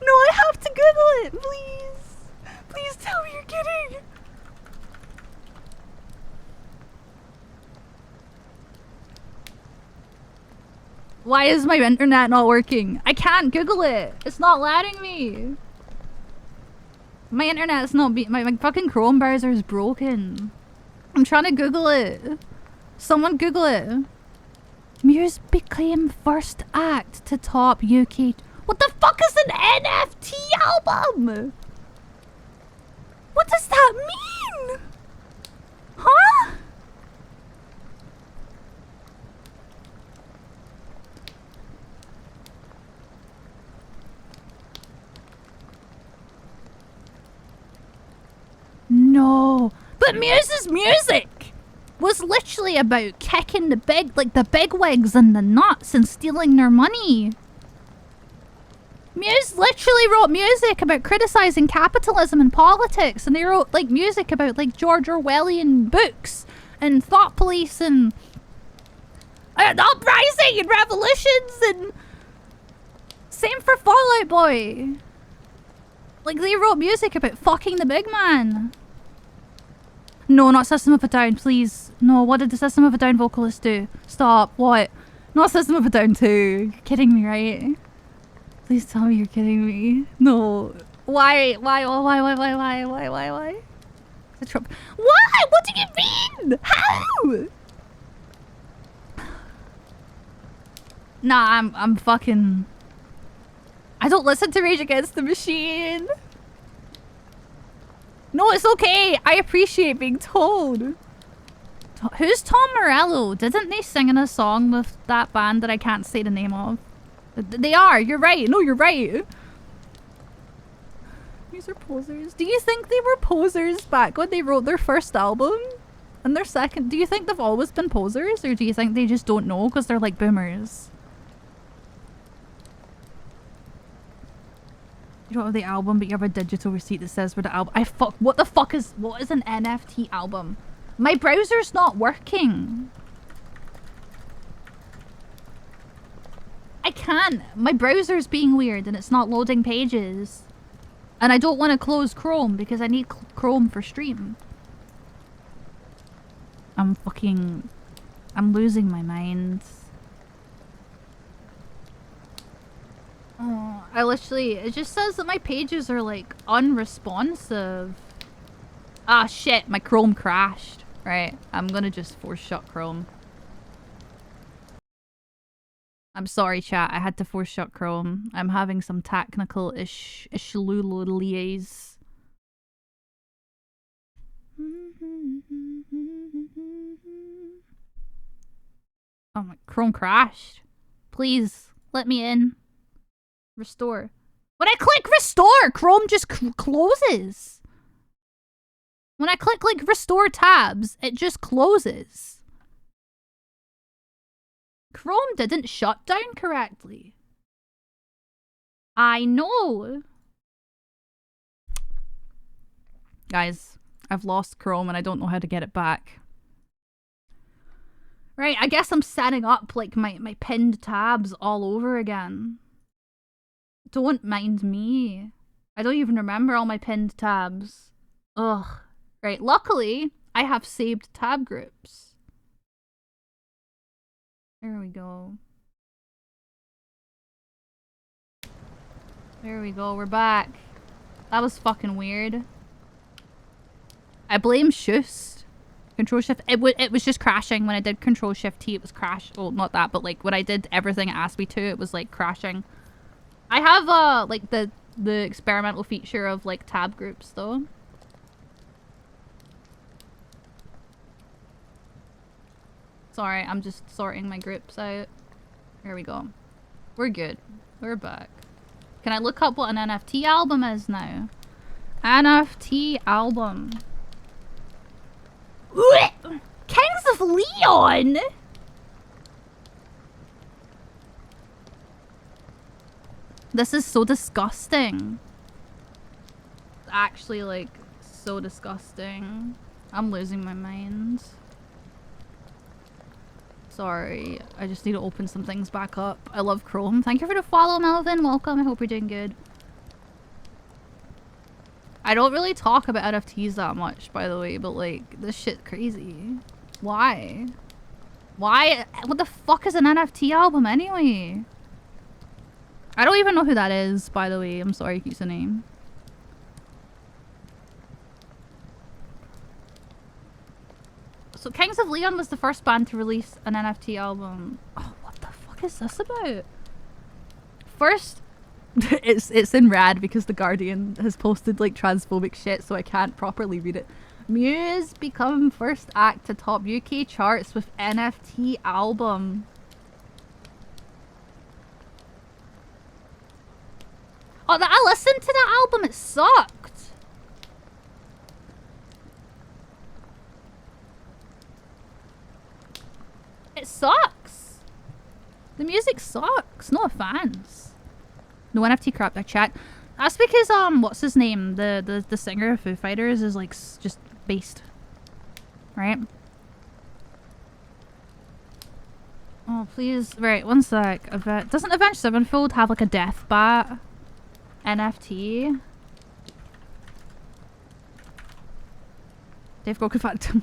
No, I have to Google it! Please! Please tell me you're kidding! Why is my internet not working? I can't Google it! It's not letting me! My internet's not my fucking Chrome browser is broken. I'm trying to Google it. Someone Google it. Muse became first act to top UK. What the fuck is an NFT album? What does that mean? Huh? No, but Muse's music was literally about kicking the bigwigs in the nuts and stealing their money. Muse literally wrote music about criticizing capitalism and politics, and they wrote like music about like George Orwellian books and thought police and uprising and revolutions, and same for Fall Out Boy. Like, they wrote music about fucking the big man. No, not System of a Down, please. No, what did the System of a Down vocalist do? Stop, what? Not System of a Down 2. You're kidding me, right? Please tell me you're kidding me. No. Why? The Trump. Why? What do you mean? How? Nah, I'm fucking... I don't listen to Rage Against the Machine. No, it's okay. I appreciate being told. Who's Tom Morello? Didn't they sing in a song with that band that I can't say the name of? They are. You're right. No, you're right. These are posers. Do you think they were posers back when they wrote their first album? And their second? Do you think they've always been posers? Or do you think they just don't know because they're like boomers? You don't have the album, but you have a digital receipt that says where the album. What the fuck is? What is an NFT album? My browser's not working. I can't. My browser's being weird and it's not loading pages. And I don't want to close Chrome because I need Chrome for stream. I'm losing my mind. Oh, it just says that my pages are like unresponsive. Ah shit, my Chrome crashed. Right, I'm gonna just force shut Chrome. I'm sorry chat, I had to force shut Chrome. I'm having some technical issues. Oh my, Chrome crashed. Please, let me in. Restore. When I click restore, Chrome just closes. When I click like restore tabs, it just closes. Chrome didn't shut down correctly. I know. Guys, I've lost Chrome and I don't know how to get it back. Right, I guess I'm setting up like my pinned tabs all over again. Don't mind me. I don't even remember all my pinned tabs. Ugh. Right, luckily, I have saved tab groups. There we go. There we go, we're back. That was fucking weird. I blame Shust. Control Shift. It was just crashing when I did Control Shift T. It was crash. Well, not that, but like when I did everything it asked me to, it was like crashing. I have like the experimental feature of like tab groups though. Sorry, I'm just sorting my groups out. Here we go. We're good. We're back. Can I look up what an NFT album is now? NFT album. Kings of Leon! This is so disgusting. Actually, like, so disgusting. I'm losing my mind. Sorry, I just need to open some things back up. I love Chrome. Thank you for the follow, Melvin. Welcome. I hope you're doing good. I don't really talk about NFTs that much, by the way, but like, this shit crazy. Why? Why? What the fuck is an NFT album anyway? I don't even know who that is, by the way. I'm sorry, use the name. So Kings of Leon was the first band to release an NFT album. Oh, what the fuck is this about? First, it's in red because The Guardian has posted like transphobic shit, so I can't properly read it. Muse become first act to top UK charts with NFT album. Oh, I listened to that album. It sucked. It sucks. The music sucks. No offense. No NFT crap there, chat. That's because what's his name? The singer of Foo Fighters is like just based, right? Oh please, right, one sec. Doesn't Avenged Sevenfold have like a death bat NFT? Dave Goku Phantom.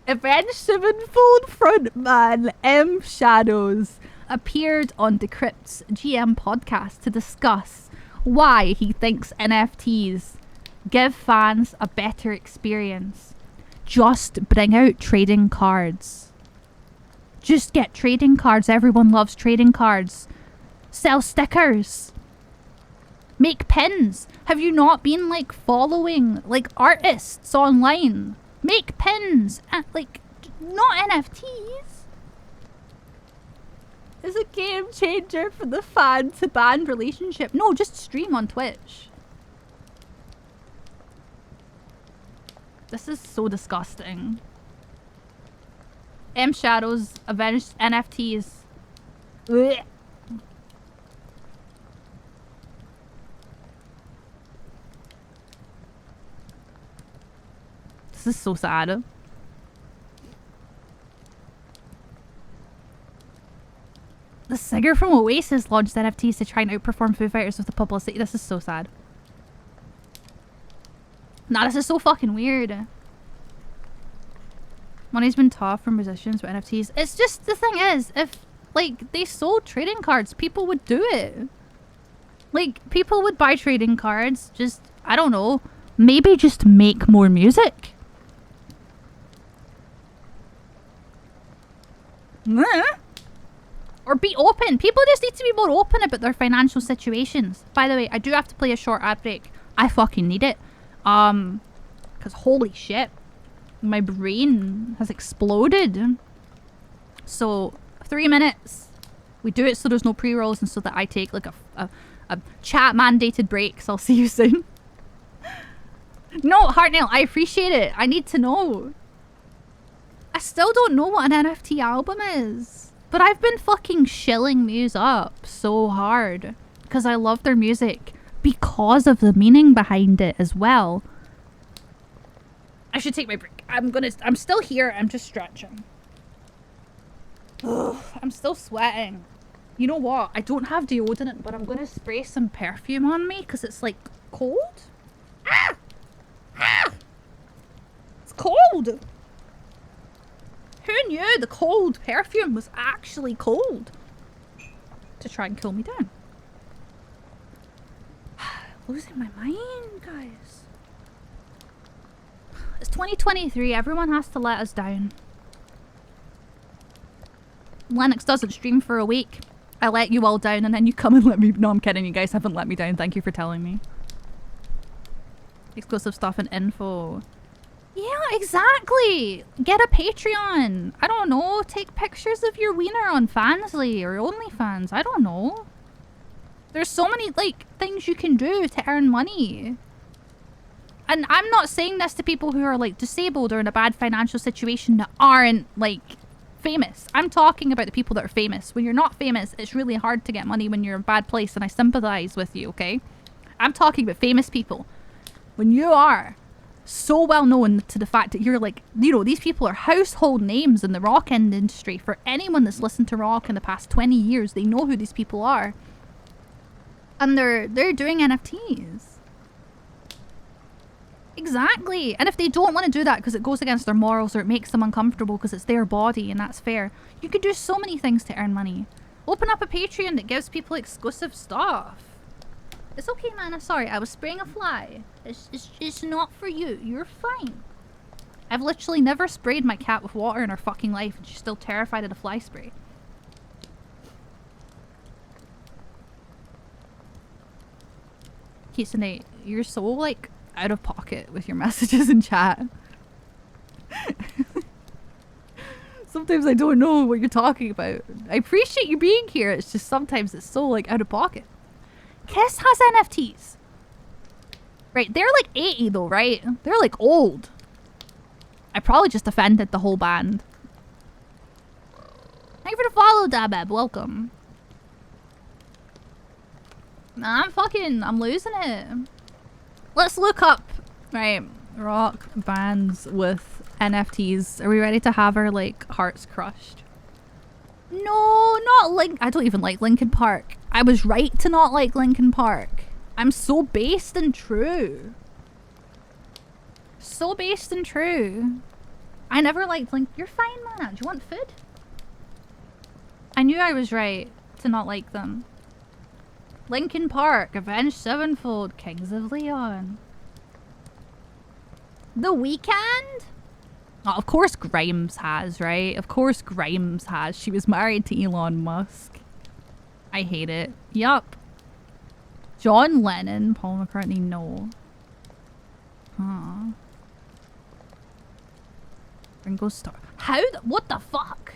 Avenged Sevenfold frontman M. Shadows appeared on Decrypt's GM podcast to discuss why he thinks NFTs give fans a better experience. Just bring out trading cards. Just get trading cards. Everyone loves trading cards. Sell stickers. Make pins. Have you not been like following like artists online? Make pins and like not NFTs. It's a game changer for the fan to band relationship. No, just stream on Twitch. This is so disgusting. M Shadows Avenged NFTs Ugh. This is so sad. The singer from Oasis launched NFTs to try and outperform Foo Fighters with the publicity. This is so sad. Nah, this is so fucking weird. Money's been tough for musicians with NFTs. It's just, the thing is, if, like, they sold trading cards, people would do it. Like, people would buy trading cards, just, I don't know, maybe just make more music. Or be open. People just need to be more open about their financial situations. By the way, I do have to play a short ad break. I fucking need it. Because holy shit. My brain has exploded. So, 3 minutes. We do it so there's no pre-rolls and so that I take like a chat mandated break. So I'll see you soon. No, Heartnail, I appreciate it. I need to know. I still don't know what an NFT album is. But I've been fucking shilling Muse up so hard. Because I love their music. Because of the meaning behind it as well. I should take my break. I'm still here. I'm just stretching. Ugh, I'm still sweating. You know what? I don't have deodorant, but I'm gonna spray some perfume on me because it's like cold. Ah! Ah! It's cold! Who knew the cold perfume was actually cold? To try and cool me down. Losing my mind, guys. It's 2023. Everyone has to let us down. Lennox doesn't stream for a week. I let you all down and then you come and let me... No, I'm kidding. You guys haven't let me down. Thank you for telling me. Exclusive stuff and info. Yeah, exactly. Get a Patreon. I don't know. Take pictures of your wiener on Fansly or OnlyFans. I don't know. There's so many, like, things you can do to earn money. And I'm not saying this to people who are, like, disabled or in a bad financial situation that aren't, like, famous. I'm talking about the people that are famous. When you're not famous, it's really hard to get money when you're in a bad place, and I sympathize with you, okay? I'm talking about famous people. When you are so well known to the fact that you're, like, you know, these people are household names in the rock industry. For anyone that's listened to rock in the past 20 years, they know who these people are. And they're doing NFTs. Exactly. And if they don't want to do that because it goes against their morals or it makes them uncomfortable because it's their body and that's fair, you could do so many things to earn money. Open up a Patreon that gives people exclusive stuff. It's okay, man. Sorry, I was spraying a fly. It's not for you. You're fine. I've literally never sprayed my cat with water in her fucking life and she's still terrified of the fly spray. Kisane, you're so, like, out of pocket with your messages in chat. Sometimes I don't know what you're talking about. I appreciate you being here. It's just sometimes it's so, like, out of pocket. Kiss has NFTs. Right, they're like 80 though, right? They're like old. I probably just offended the whole band. Thank you for the follow, Dabeb. Welcome. I'm losing it. Let's look up, right, rock bands with NFTs. Are we ready to have our, like, hearts crushed? No, not Link. I don't even like Linkin Park. I was right to not like Linkin Park. I'm so based and true. So based and true. I never liked Link. You're fine, man. Do you want food? I knew I was right to not like them. Linkin Park, Avenged Sevenfold, Kings of Leon. The Weeknd? Oh, of course Grimes has, right? Of course Grimes has. She was married to Elon Musk. I hate it. Yup. John Lennon, Paul McCartney, no. Huh. Ringo Starr. How? What the fuck?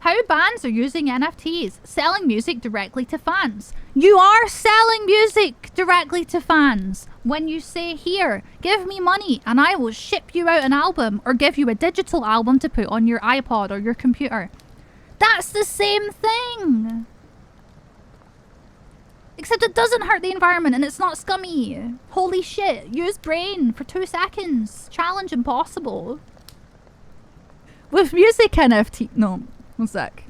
How bands are using NFTs, selling music directly to fans. You are selling music directly to fans when you say, here, give me money and I will ship you out an album or give you a digital album to put on your iPod or your computer. That's the same thing. Except it doesn't hurt the environment and it's not scummy. Holy shit, use brain for 2 seconds. Challenge impossible. With music NFT... No, one sec.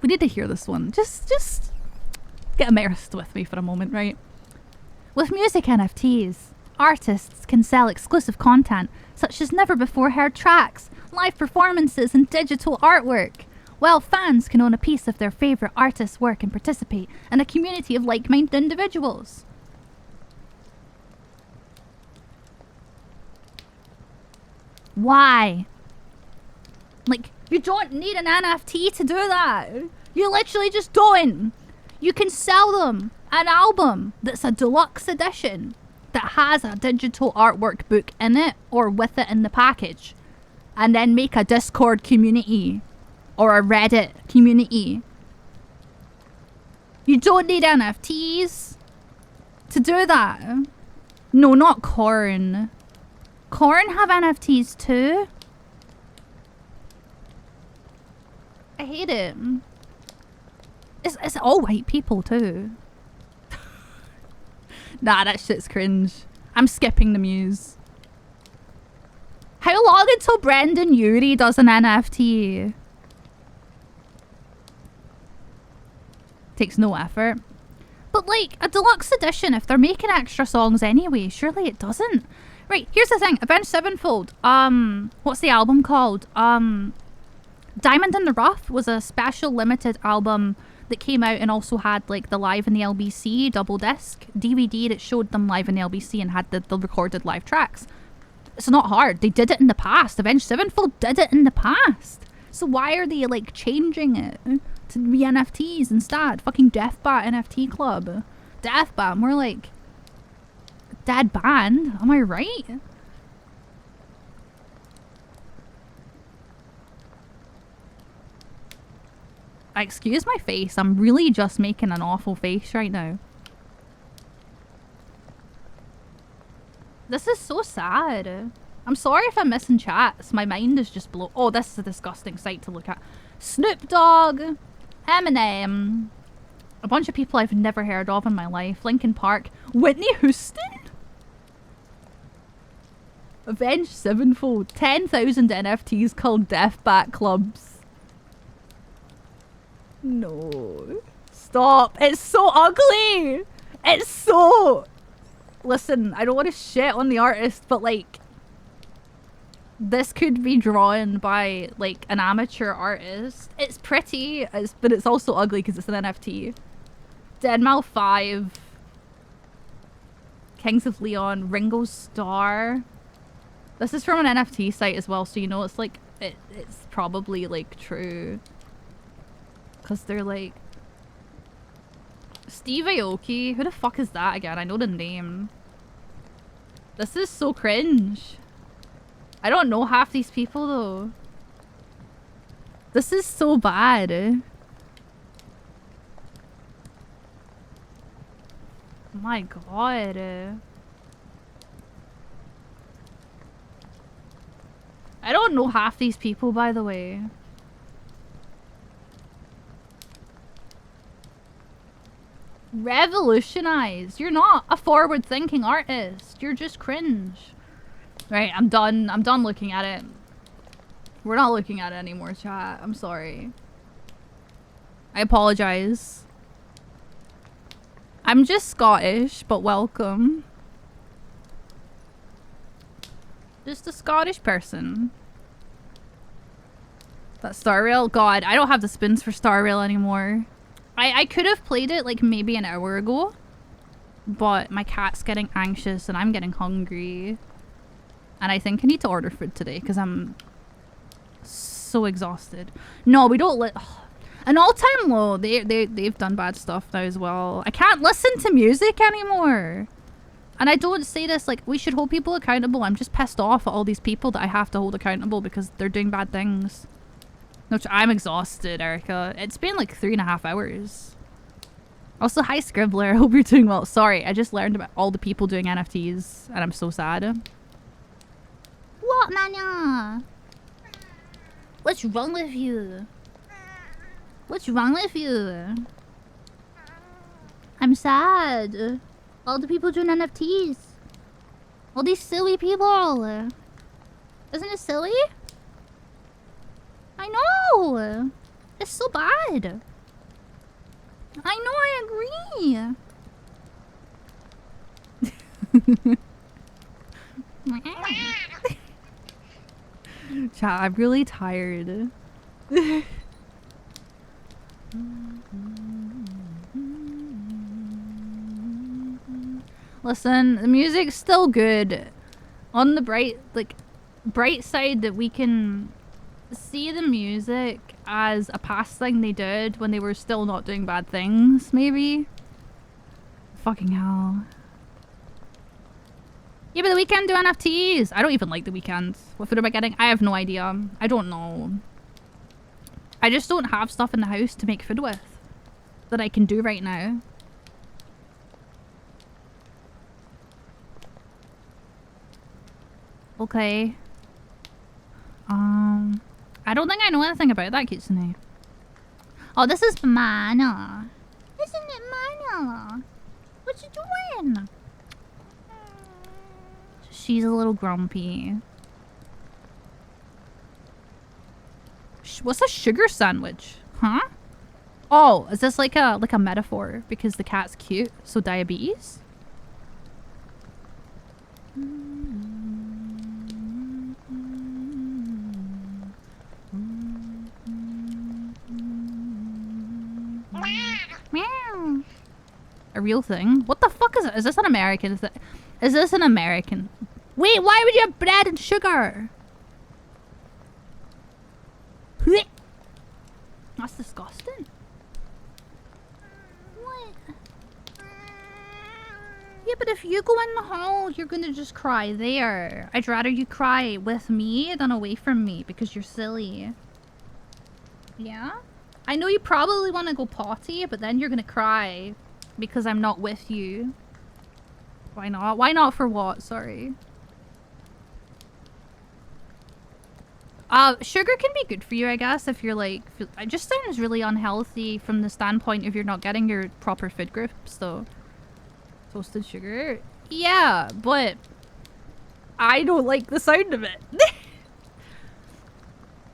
We need to hear this one. Just get immersed with me for a moment, right? With music NFTs, artists can sell exclusive content such as never-before-heard tracks, live performances and digital artwork, while fans can own a piece of their favourite artist's work and participate in a community of like-minded individuals. Why? Like, you don't need an NFT to do that. You literally just don't. You can sell them an album that's a deluxe edition that has a digital artwork book in it or with it in the package, and then make a Discord community or a Reddit community. You don't need NFTs to do that. No, not Korn. Korn have NFTs too. I hate it. It's all white people too. Nah, that shit's cringe. I'm skipping the muse. How long until Brendan Urie does an NFT? Takes no effort. But like, a deluxe edition, if they're making extra songs anyway, surely it doesn't. Right, here's the thing. Avenged Sevenfold. What's the album called? Diamond in the Rough was a special limited album that came out and also had like the Live in the LBC double disc DVD that showed them live in the LBC and had the recorded live tracks. It's not hard. They did it in the past. Avenged Sevenfold did it in the past. So why are they like changing it to be NFTs instead? Fucking Deathbat NFT Club. Deathbat, more like dead band. Am I right? Excuse my face. I'm really just making an awful face right now. This is so sad. I'm sorry if I'm missing chats. My mind is just blown. Oh, this is a disgusting sight to look at. Snoop Dogg, Eminem, a bunch of people I've never heard of in my life. Linkin Park, Whitney Houston, Avenged Sevenfold, 10,000 NFTs called Deathbat Clubs. No. Stop. It's so ugly. It's so... Listen, I don't want to shit on the artist, but like... This could be drawn by like an amateur artist. It's pretty, but it's also ugly because it's an NFT. Deadmau 5. Kings of Leon. Ringo Starr. This is from an NFT site as well, so you know it's like... It's probably like true. Because they're like... Steve Aoki? Who the fuck is that again? I know the name. This is so cringe. I don't know half these people though. This is so bad. My god. I don't know half these people, by the way. Revolutionize. You're not a forward-thinking artist. You're just cringe. Right, I'm done. I'm done looking at it. We're not looking at it anymore, chat. I'm sorry. I apologize. I'm just Scottish, but welcome. Just a Scottish person. That Star Rail? God, I don't have the spins for Star Rail anymore. I could have played it like maybe an hour ago, but my cat's getting anxious and I'm getting hungry. And I think I need to order food today because I'm so exhausted. No, we don't let... An all-time low. They've done bad stuff now as well. I can't listen to music anymore. And I don't say this like we should hold people accountable. I'm just pissed off at all these people that I have to hold accountable because they're doing bad things. Which I'm exhausted, Erica. It's been like 3.5 hours. Also, hi Scribbler. I hope you're doing well. Sorry, I just learned about all the people doing NFTs and I'm so sad. What, Nanya? What's wrong with you? What's wrong with you? I'm sad. All the people doing NFTs. All these silly people. Isn't it silly? I know. It's so bad. I know, I agree. Chat, I'm really tired. Listen, the music's still good. On the bright side that we can see the music as a past thing they did when they were still not doing bad things, maybe? Fucking hell. Yeah, but the weekend do NFTs. I don't even like the weekend. What food am I getting? I have no idea. I don't know. I just don't have stuff in the house to make food with that I can do right now. Okay. I don't think I know anything about that kitsune. Oh, this is Mana. Isn't it Mana? What you doing? She's a little grumpy. What's a sugar sandwich? Huh? Oh, is this like a metaphor because the cat's cute? So diabetes? Meow. A real thing? What the fuck is it? Is this an American? Is this an American? Wait, why would you have bread and sugar? That's disgusting. What? Yeah, but if you go in the hall, you're gonna just cry there. I'd rather you cry with me than away from me because you're silly. Yeah? I know you probably want to go potty, but then you're gonna cry because I'm not with you. Why not? Why not for what? Sorry. Sugar can be good for you, I guess, if you're like... It just sounds really unhealthy from the standpoint of you're not getting your proper food groups, though. Toasted sugar? Yeah, but... I don't like the sound of it.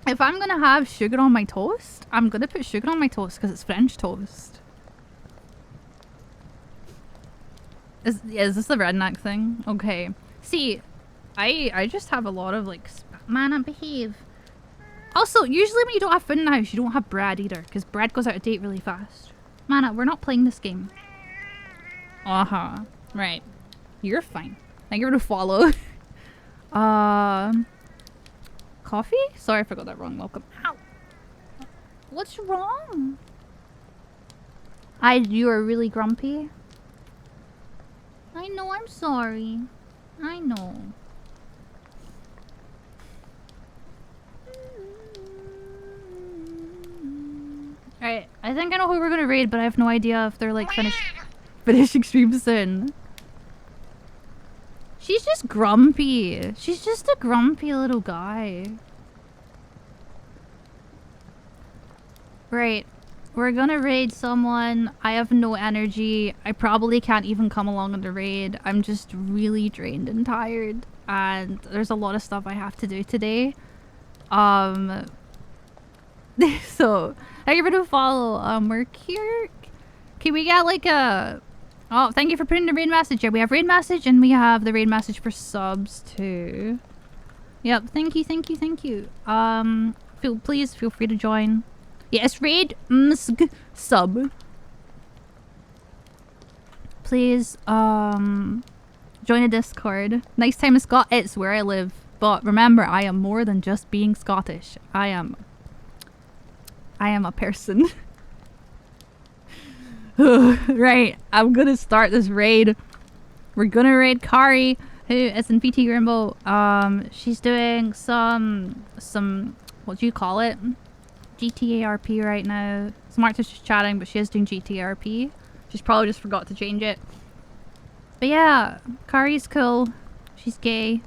If I'm gonna have sugar on my toast, I'm gonna put sugar on my toast because it's French toast. Is this the redneck thing? Okay. See, I just have a lot of like... Man, behave. Also, usually when you don't have food in the house, you don't have bread either, because bread goes out of date really fast. Mana, we're not playing this game. Uh-huh. Right. You're fine. Thank you for the follow. Coffee? Sorry, I forgot that wrong. Welcome. Ow. What's wrong? You are really grumpy. I know, I'm sorry. I know. Alright, I think I know who we're gonna raid, but I have no idea if they're like finishing stream soon. She's just grumpy. She's just a grumpy little guy. Right. We're gonna raid someone. I have no energy. I probably can't even come along on the raid. I'm just really drained and tired. And there's a lot of stuff I have to do today. So, thank you for the follow. We're here. Can we get like a... Oh, thank you for putting the raid message. Yeah, we have raid message and we have the raid message for subs too. Yep, thank you, thank you, thank you. Please feel free to join. Yes, raid sub. Please, join a Discord. Next time in Scott, it's where I live. But remember, I am more than just being Scottish. I am a person. Right, I'm gonna start this raid. We're gonna raid Kari, who is in VT Rainbow. She's doing some what do you call it? GTARP right now. Smart's just chatting, but she is doing GTARP. She's probably just forgot to change it. But yeah, Kari's cool. She's gay.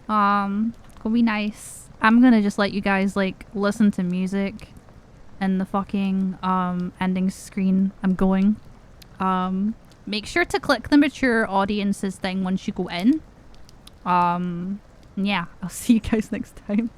Gonna be nice. I'm gonna just let you guys like listen to music and the fucking ending screen. I'm going. Make sure to click the mature audiences thing once you go in. Yeah, I'll see you guys next time.